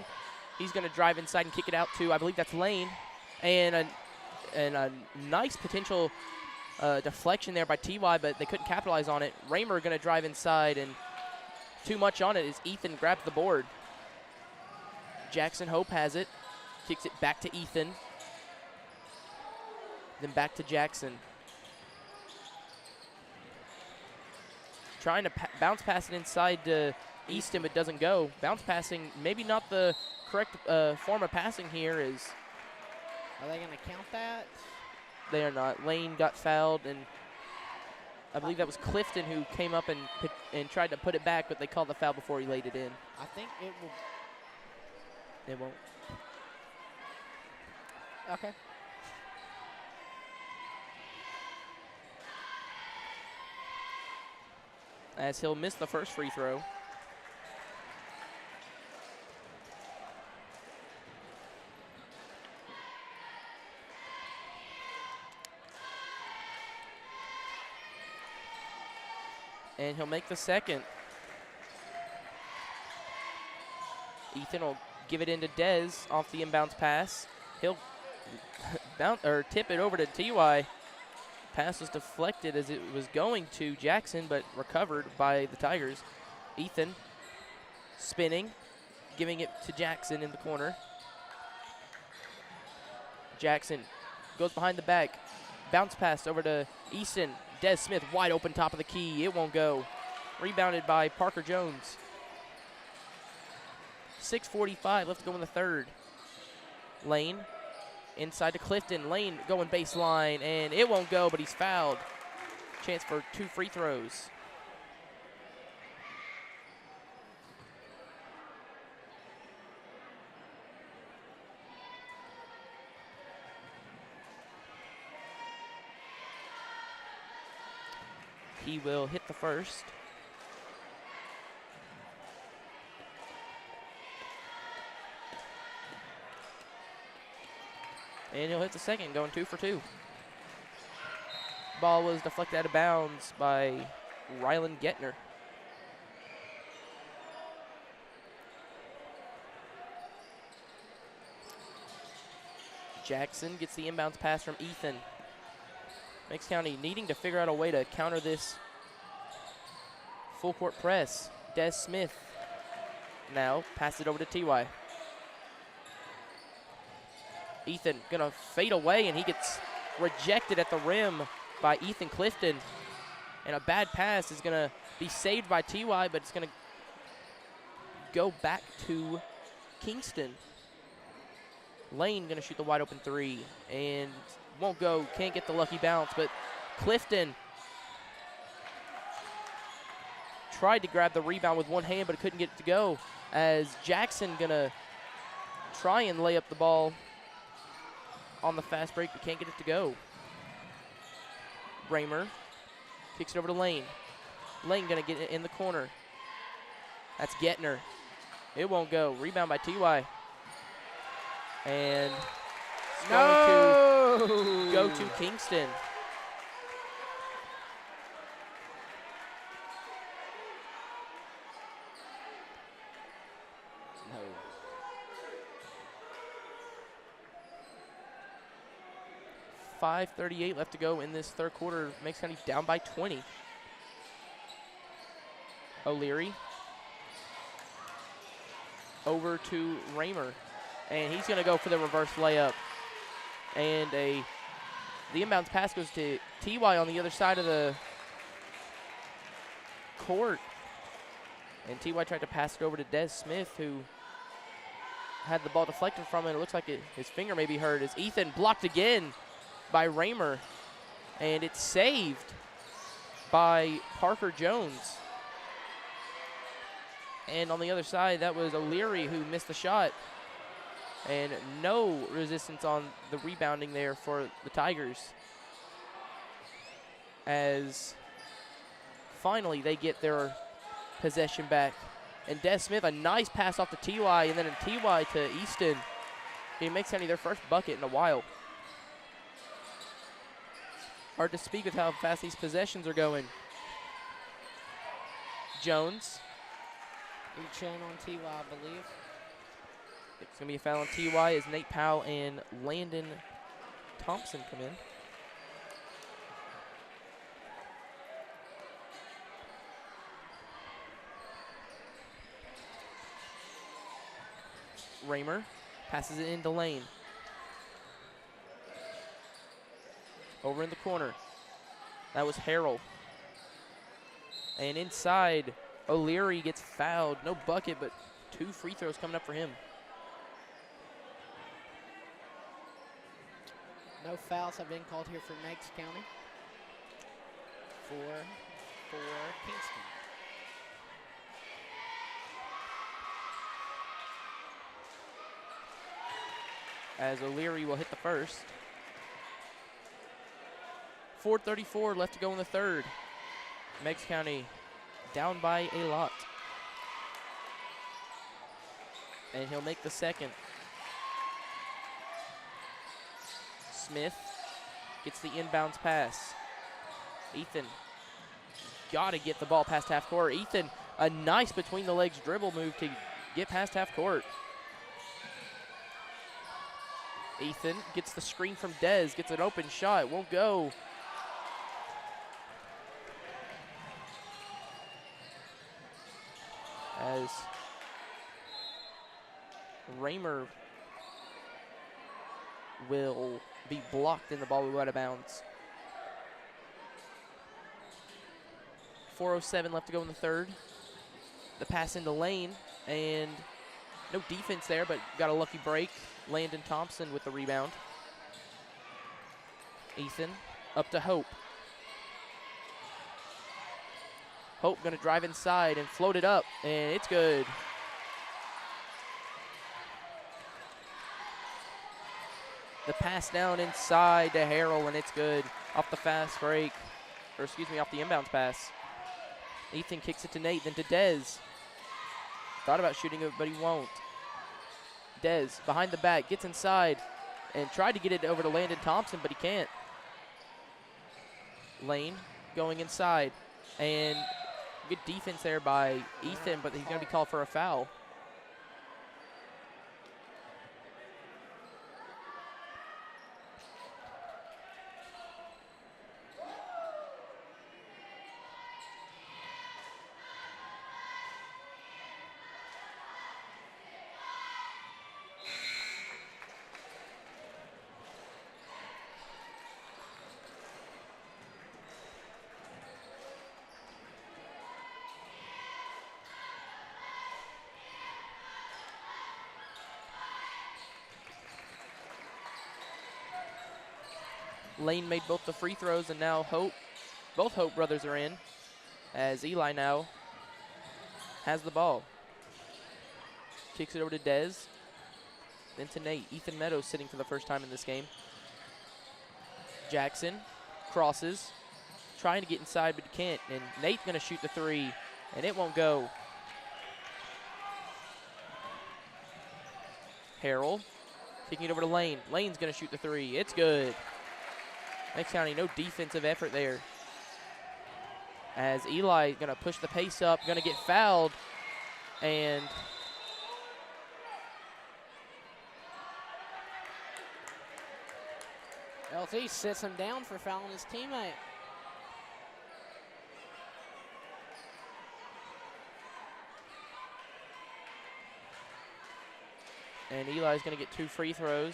He's going to drive inside and kick it out to, I believe that's Lane. And a nice potential deflection there by TY, but they couldn't capitalize on it. Raymer going to drive inside, and too much on it as Ethan grabs the board. Jackson Hope has it, kicks it back to Ethan, then back to Jackson. Trying to bounce pass it inside to Easton, but doesn't go. Bounce passing, maybe not the correct form of passing here. Are they going to count that? They are not. Lane got fouled, and I believe that was Clifton who came up and tried to put it back, but they called the foul before he laid it in. I think it will. It won't. Okay. As he'll miss the first free throw. And he'll make the second. Ethan will give it into Dez off the inbounds pass. He'll tip it over to TY. Pass was deflected as it was going to Jackson, but recovered by the Tigers. Ethan spinning, giving it to Jackson in the corner. Jackson goes behind the back. Bounce pass over to Easton. Des Smith wide open top of the key. It won't go. Rebounded by Parker Jones. 6:45 left to go in the third. Lane inside to Clifton. Lane going baseline, and it won't go, but he's fouled. Chance for 2 free throws. He will hit the first. And he'll hit the second, going 2 for 2. Ball was deflected out of bounds by Rylan Getner. Jackson gets the inbounds pass from Ethan. Meigs County needing to figure out a way to counter this full court press. Des Smith now pass it over to TY. Ethan gonna fade away, and he gets rejected at the rim by Ethan Clifton. And a bad pass is gonna be saved by TY, but it's gonna go back to Kingston. Lane gonna shoot the wide open 3 and won't go, can't get the lucky bounce, but Clifton tried to grab the rebound with one hand, but couldn't get it to go. As Jackson gonna try and lay up the ball on the fast break, but can't get it to go. Raymer kicks it over to Lane. Lane gonna get it in the corner. That's Getner. It won't go. Rebound by T.Y. And it's going to go to Kingston. No. 5:38 left to go in this third quarter. Meigs County down by 20. O'Leary over to Raymer, and he's going to go for the reverse layup. And the inbounds pass goes to T.Y. on the other side of the court. And T.Y. tried to pass it over to Des Smith, who had the ball deflected from it. It looks like his finger may be hurt. As Ethan blocked again by Raymer, and it's saved by Parker Jones. And on the other side, that was O'Leary who missed the shot. And no resistance on the rebounding there for the Tigers. As finally they get their possession back. And Des Smith, a nice pass off to T.Y. and then a T.Y. to Easton. He makes County their first bucket in a while. Hard to speak with how fast these possessions are going. Jones. Reach in on T.Y., I believe. It's going to be a foul on T.Y. as Nate Powell and Landon Thompson come in. Raymer passes it into Lane. Over in the corner. That was Harrell. And inside, O'Leary gets fouled. No bucket, but 2 free throws coming up for him. No fouls have been called here for Meigs County. For Kingston. As O'Leary will hit the first. 4:34 left to go in the third. Meigs County down by a lot. And he'll make the second. Smith gets the inbounds pass. Ethan got to get the ball past half court. Ethan, a nice between the legs dribble move to get past half court. Ethan gets the screen from Dez, gets an open shot, won't go. As Raymer will be blocked and the ball will go out of bounds. 4:07 left to go in the third. The pass into Lane, and no defense there, but got a lucky break. Landon Thompson with the rebound. Ethan up to Hope. Hope gonna drive inside and float it up, and it's good. The pass down inside to Harrell, and it's good. Off the fast break, or excuse me, off the inbounds pass. Ethan kicks it to Nate, then to Dez. Thought about shooting it, but he won't. Dez behind the back, gets inside, and tried to get it over to Landon Thompson, but he can't. Lane going inside, and good defense there by Ethan, but he's going to be called for a foul. Lane made both the free throws, and now both Hope brothers are in, as Eli now has the ball. Kicks it over to Dez. Then to Nate. Ethan Meadows sitting for the first time in this game. Jackson crosses. Trying to get inside, but can't. And Nate's going to shoot the three, and it won't go. Harrell kicking it over to Lane. Lane's going to shoot the three. It's good. Meigs County, no defensive effort there. As Eli going to push the pace up, going to get fouled, and LT sits him down for fouling his teammate. And Eli's going to get 2 free throws.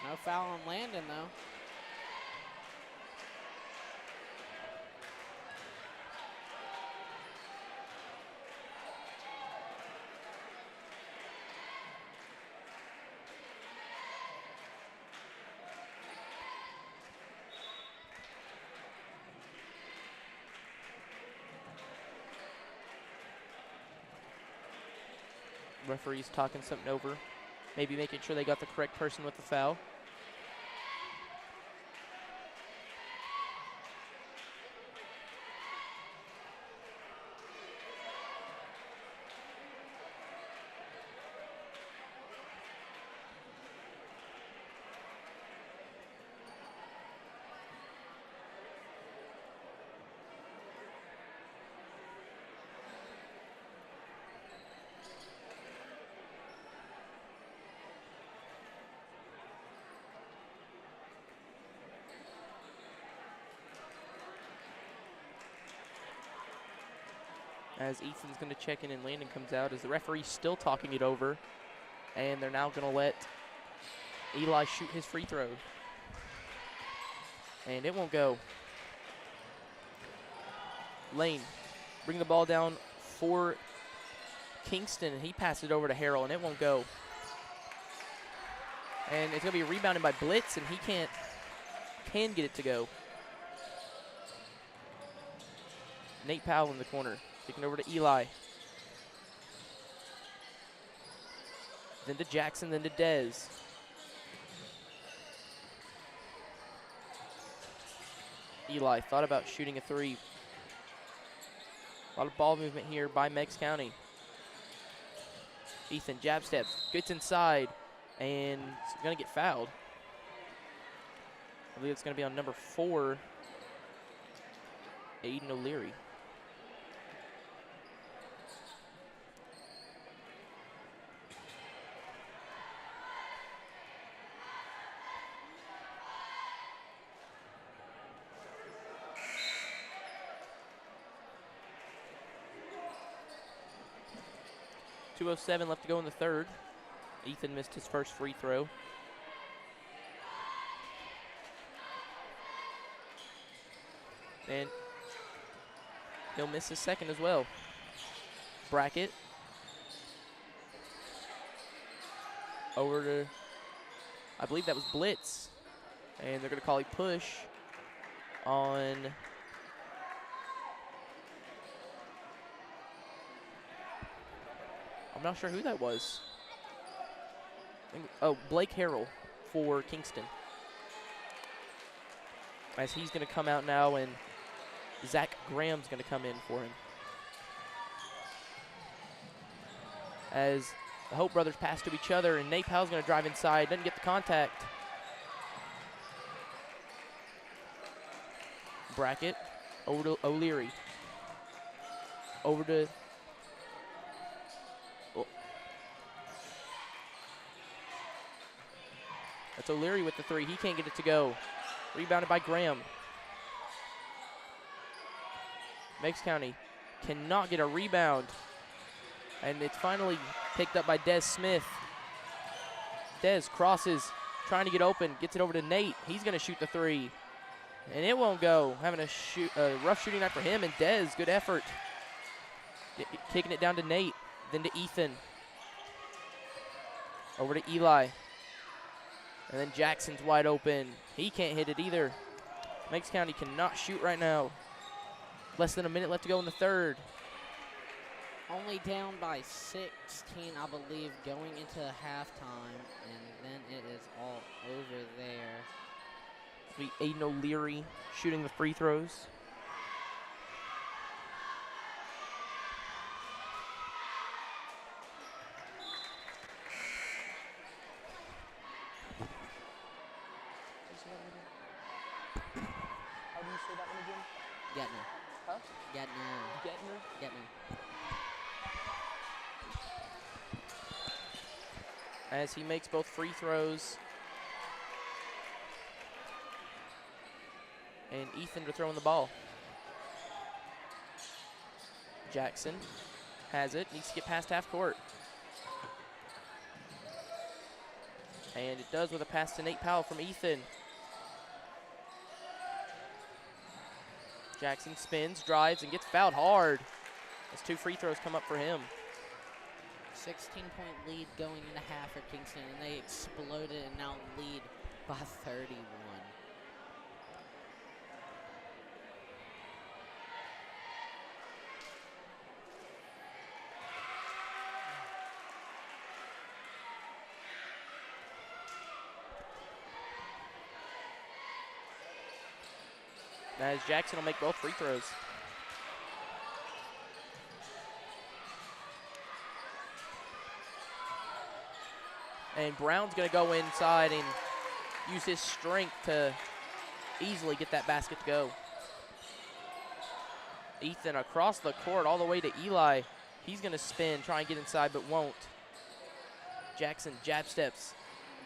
No foul on Landon, though. Referee's talking something over, maybe making sure they got the correct person with the foul. As Ethan's going to check in and Landon comes out, as the referee's still talking it over, and they're now going to let Eli shoot his free throw. And it won't go. Lane bring the ball down for Kingston, and he passes it over to Harrell, and it won't go. And it's going to be rebounded by Blitz, and he can get it to go. Nate Powell in the corner. Kicking over to Eli. Then to Jackson, then to Dez. Eli thought about shooting a three. A lot of ball movement here by Meigs County. Ethan jab steps, gets inside, and is going to get fouled. I believe it's going to be on number 4, Aiden O'Leary. .207 left to go in the third. Ethan missed his first free throw. And he'll miss his second as well. Brackett. Over to, I believe that was Blitz. And they're going to call a push on I'm not sure who that was. Oh, Blake Harrell for Kingston. As he's going to come out now, and Zach Graham's going to come in for him. As the Hope brothers pass to each other, and Nate Powell's going to drive inside, doesn't get the contact. Brackett over to O'Leary. Over to that's O'Leary with the three. He can't get it to go. Rebounded by Graham. Meigs County cannot get a rebound. And it's finally picked up by Des Smith. Des crosses, trying to get open, gets it over to Nate. He's going to shoot the three. And it won't go. Having a rough shooting night for him. And Des, good effort. Kicking it down to Nate, then to Ethan. Over to Eli. And then Jackson's wide open. He can't hit it either. Meigs County cannot shoot right now. Less than a minute left to go in the third. Only down by 16, I believe, going into halftime, and then it is all over there. It'll be Aiden O'Leary shooting the free throws. How do you say that one again? Getner. Huh? Getner. Getner? Getner. As he makes both free throws. And Ethan to throw in the ball. Jackson has it, needs to get past half court. And it does with a pass to Nate Powell from Ethan. Jackson spins, drives, and gets fouled hard as 2 free throws come up for him. 16-point lead going into half for Kingston, and they exploded and now lead by 31. As Jackson will make both free throws. And Brown's going to go inside and use his strength to easily get that basket to go. Ethan across the court all the way to Eli. He's going to spin, try and get inside, but won't. Jackson jab steps,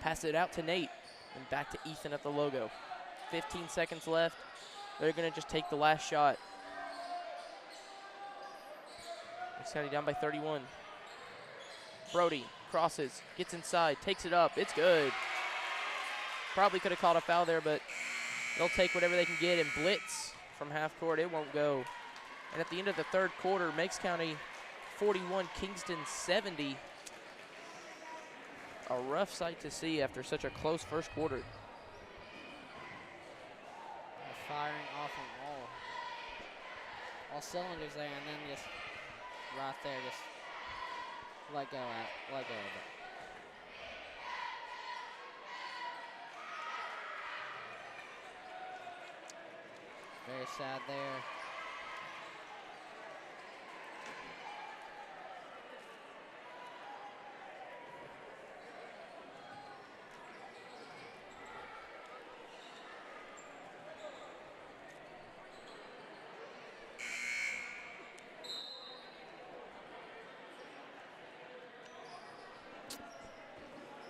passes it out to Nate, and back to Ethan at the logo. 15 seconds left. They're going to just take the last shot. Meigs County down by 31. Brody crosses, gets inside, takes it up. It's good. Probably could have called a foul there, but they'll take whatever they can get and blitz from half court. It won't go. And at the end of the third quarter, Meigs County 41, Kingston 70. A rough sight to see after such a close first quarter. They're firing off on all cylinders there, and then just right there, just let go of it. Very sad there.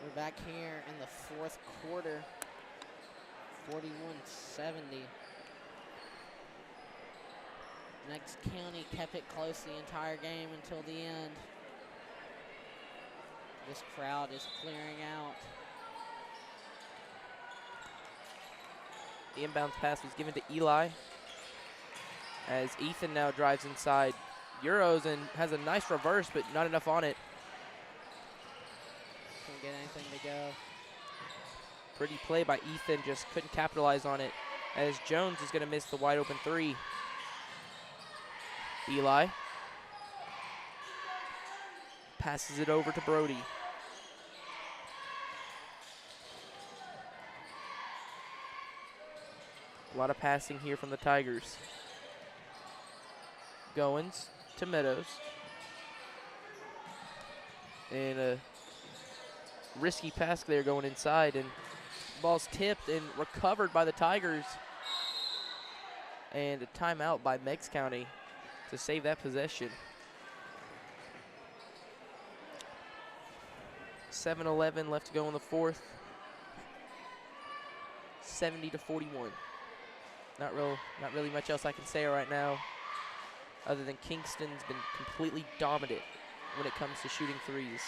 We're back here in the fourth quarter, 41-70. Meigs County kept it close the entire game until the end. This crowd is clearing out. The inbounds pass was given to Eli as Ethan now drives inside. Euros and has a nice reverse, but not enough on it. Couldn't get anything to go. Pretty play by Ethan, just couldn't capitalize on it as Jones is going to miss the wide open 3. Eli passes it over to Brody. A lot of passing here from the Tigers. Goins to Meadows. And a risky pass there going inside, and ball's tipped and recovered by the Tigers. And a timeout by Meigs County to save that possession. 7:11 left to go in the fourth. 70-41. Not really much else I can say right now, other than Kingston's been completely dominant when it comes to shooting threes.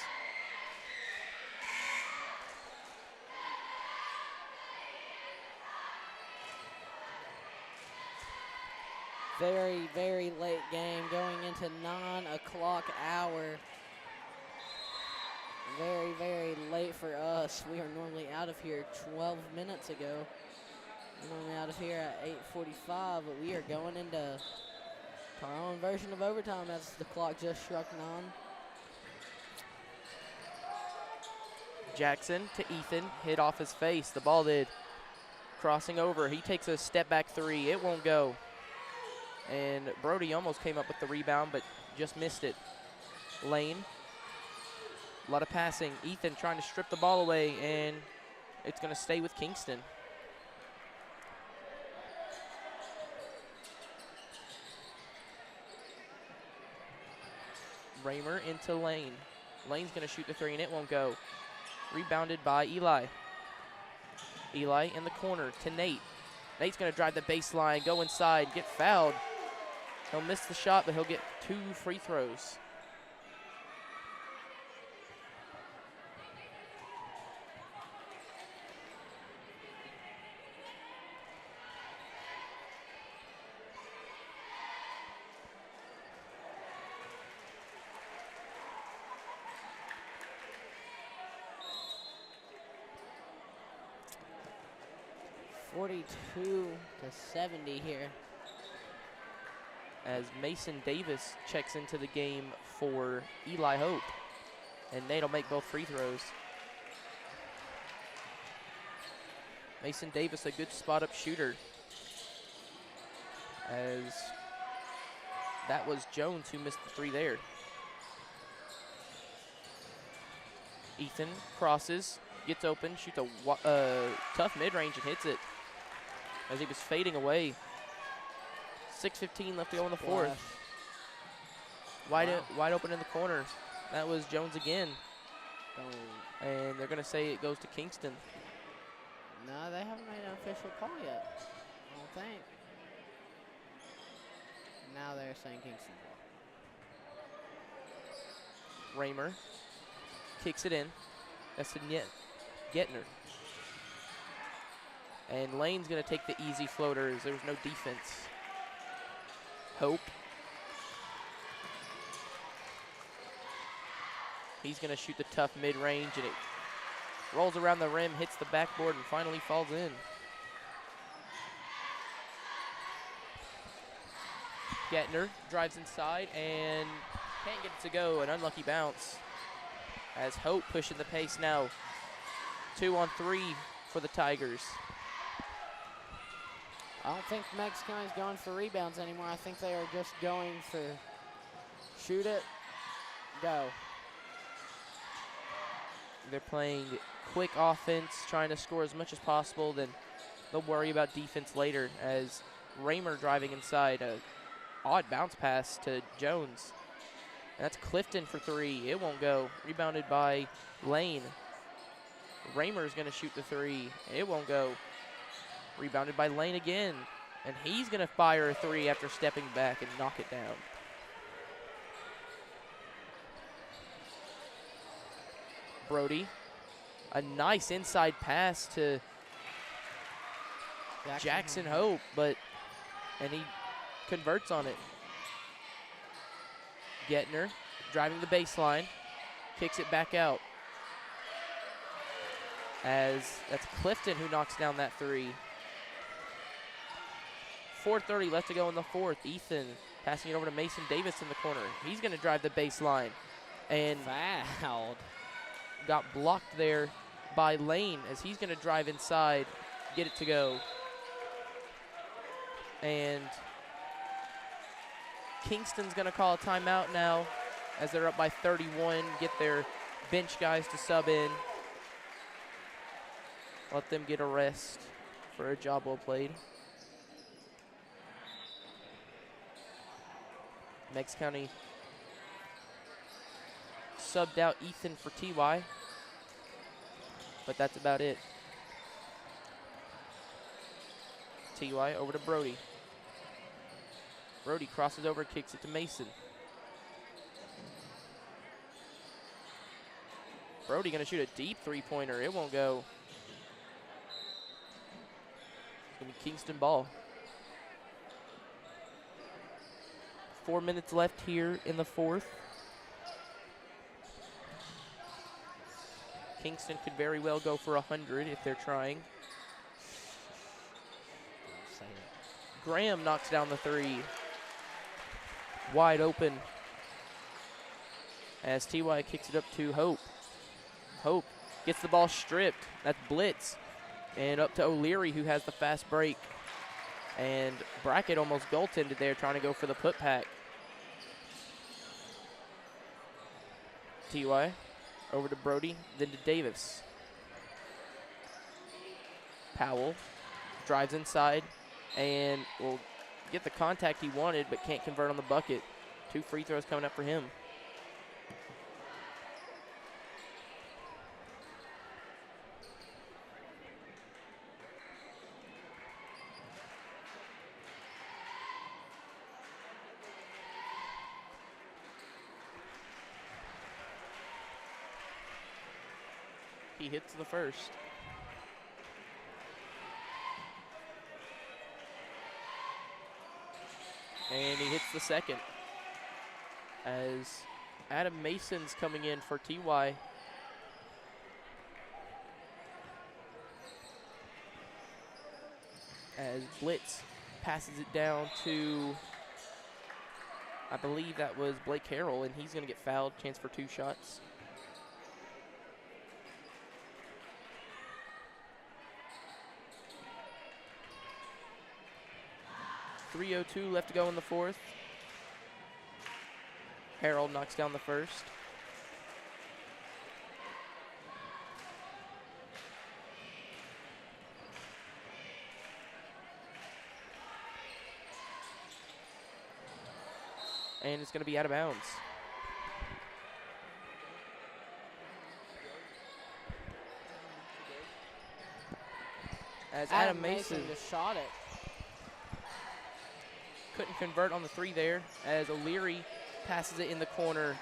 Very, very late game going into 9 o'clock hour. Very, very late for us. We are normally out of here 12 minutes ago. We're normally out of here at 8:45, but we are going into Our own version of overtime as the clock just struck 9. Jackson to Ethan, hit off his face. The ball did. Crossing over, he takes a step back three. It won't go. And Brody almost came up with the rebound, but just missed it. Lane, a lot of passing. Ethan trying to strip the ball away, and it's going to stay with Kingston. Raymer into Lane. Lane's going to shoot the three, and it won't go. Rebounded by Eli. Eli in the corner to Nate. Nate's going to drive the baseline, go inside, get fouled. He'll miss the shot, but he'll get 2 free throws. To 70 here. As Mason Davis checks into the game for Eli Hope. And Nate will make both free throws. Mason Davis, a good spot-up shooter. As that was Jones who missed the three there. Ethan crosses, gets open, shoots a tough mid-range and hits it as he was fading away. 6:15 left to go in the fourth. Wide open in the corner. That was Jones again. And they're going to say it goes to Kingston. No, they haven't made an official call yet, I don't think. Now they're saying Kingston ball. Raymer kicks it in. That's to Getner. And Lane's going to take the easy floaters. There was no defense. Hope. He's going to shoot the tough mid-range, and it rolls around the rim, hits the backboard, and finally falls in. Getner drives inside and can't get it to go. An unlucky bounce. As Hope pushing the pace now. 2 on 3 for the Tigers. I don't think Meigs County's going for rebounds anymore. I think they are just going for shoot it, go. They're playing quick offense, trying to score as much as possible. Then they'll worry about defense later as Raymer driving inside. A odd bounce pass to Jones. And that's Clifton for 3. It won't go. Rebounded by Lane. Raymer's going to shoot the 3. It won't go. Rebounded by Lane again. And he's going to fire a 3 after stepping back and knock it down. Brody. A nice inside pass to Jackson Hope, and he converts on it. Getner driving the baseline, kicks it back out. As that's Clifton who knocks down that 3. 4:30 left to go in the fourth. Ethan passing it over to Mason Davis in the corner. He's going to drive the baseline. And fouled. Got blocked there by Lane as he's going to drive inside, get it to go. And Kingston's going to call a timeout now as they're up by 31, get their bench guys to sub in. Let them get a rest for a job well played. Meigs County subbed out Ethan for TY, but that's about it. TY over to Brody. Brody crosses over, kicks it to Mason. Brody gonna shoot a deep 3-pointer. It won't go. It's gonna be Kingston ball. 4 minutes left here in the fourth. Kingston could very well go for 100 if they're trying. Graham knocks down the 3. wide open as TY kicks it up to Hope. Hope gets the ball stripped. That's blitz. And up to O'Leary, who has the fast break. And Brackett almost goaltended there, trying to go for the put pack. TY over to Brody, then to Davis. Powell drives inside and will get the contact he wanted, but can't convert on the bucket. 2 free throws coming up for him. He hits the first. And he hits the second. As Adam Mason's coming in for TY. As Blitz passes it down to, I believe that was Blake Harrell, and he's going to get fouled. Chance for 2 shots. .302 left to go in the fourth. Harrell knocks down the first. And it's going to be out of bounds. As Adam Mason just shot it. Couldn't convert on the 3 there, as O'Leary passes it in the corner.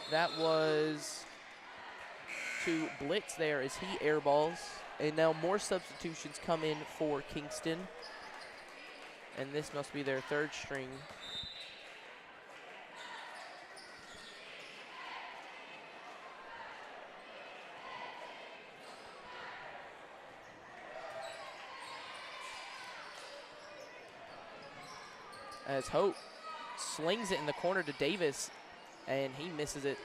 That was to Blitz there as he airballs. And now more substitutions come in for Kingston. And this must be their 3rd string. As Hope slings it in the corner to Davis, and he misses it.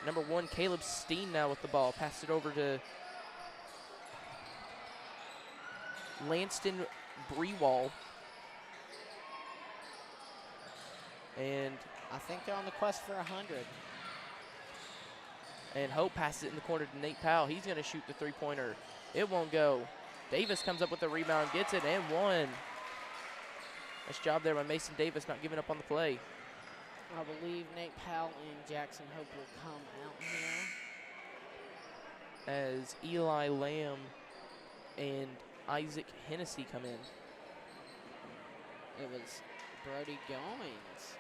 Number 1, Caleb Steen now with the ball. Passed it over to Lanston Brewall. And I think they're on the quest for 100. And Hope passes it in the corner to Nate Powell. He's going to shoot the 3-pointer. It won't go. Davis comes up with the rebound, gets it, and 1. Nice job there by Mason Davis, not giving up on the play. I believe Nate Powell and Jackson Hope will come out here. As Eli Lamb and Isaac Hennessy come in. It was Brody Goings.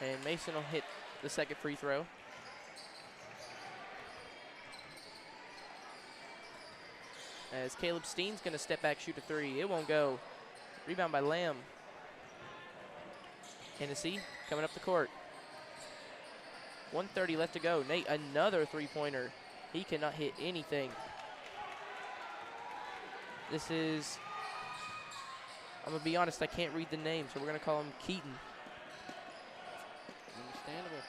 And Mason will hit the 2nd free throw. As Caleb Steen's going to step back, shoot a 3. It won't go. Rebound by Lamb. Hennessy coming up the court. 1:30 left to go. Nate, another 3-pointer. He cannot hit anything. This is, I'm going to be honest, I can't read the name, so we're going to call him Keaton. Understandable.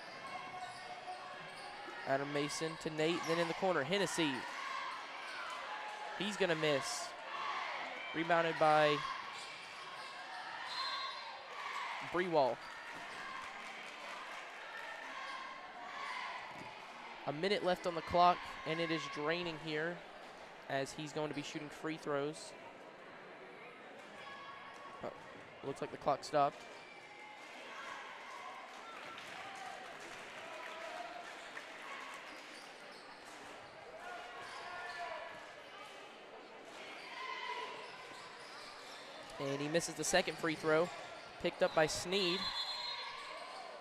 Adam Mason to Nate, then in the corner, Hennessy. He's going to miss. Rebounded by Brewall. A minute left on the clock, and it is draining here as he's going to be shooting free throws. Oh, looks like the clock stopped. And he misses the 2nd free throw. Picked up by Sneed.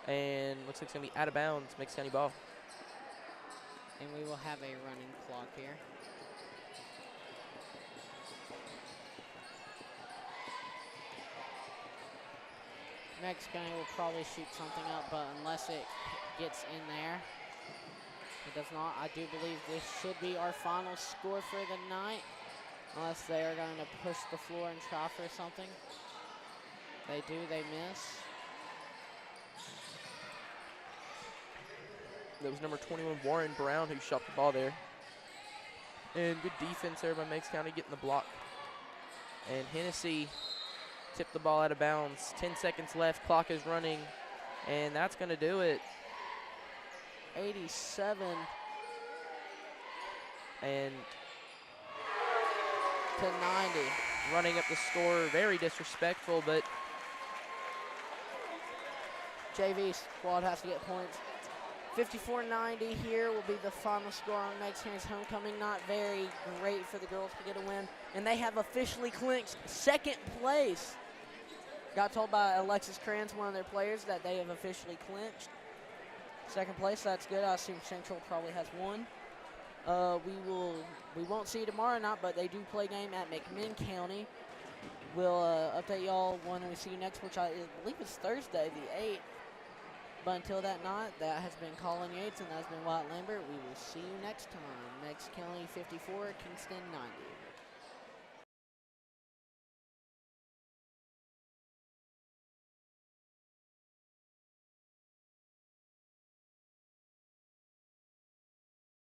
And looks like it's going to be out of bounds. Meigs County ball. And we will have a running clock here. Meigs County will probably shoot something up, but unless it gets in there, it does not. I do believe this should be our final score for the night. Unless they are going to push the floor and try for something. They do, they miss. That was number 21, Warren Brown, who shot the ball there. And good defense there by Meigs County getting the block. And Hennessy tipped the ball out of bounds. 10 seconds left, clock is running, and that's going to do it. 87 And to 90. running up the score, very disrespectful, but JV squad has to get points. 54-90 here will be the final score on Meigs County's homecoming. Not very great for the girls to get a win. And they have officially clinched second place. Got told by Alexis Kranz, one of their players, that they have officially clinched second place. That's good. I assume Central probably has won. We won't see you tomorrow night, but they do play a game at McMinn County. We'll update y'all when we see you next, which I believe is Thursday, the 8th. But until that night, that has been Collin Yates, and that has been Whyatte Lambert. We will see you next time. Meigs County 54, Kingston 90.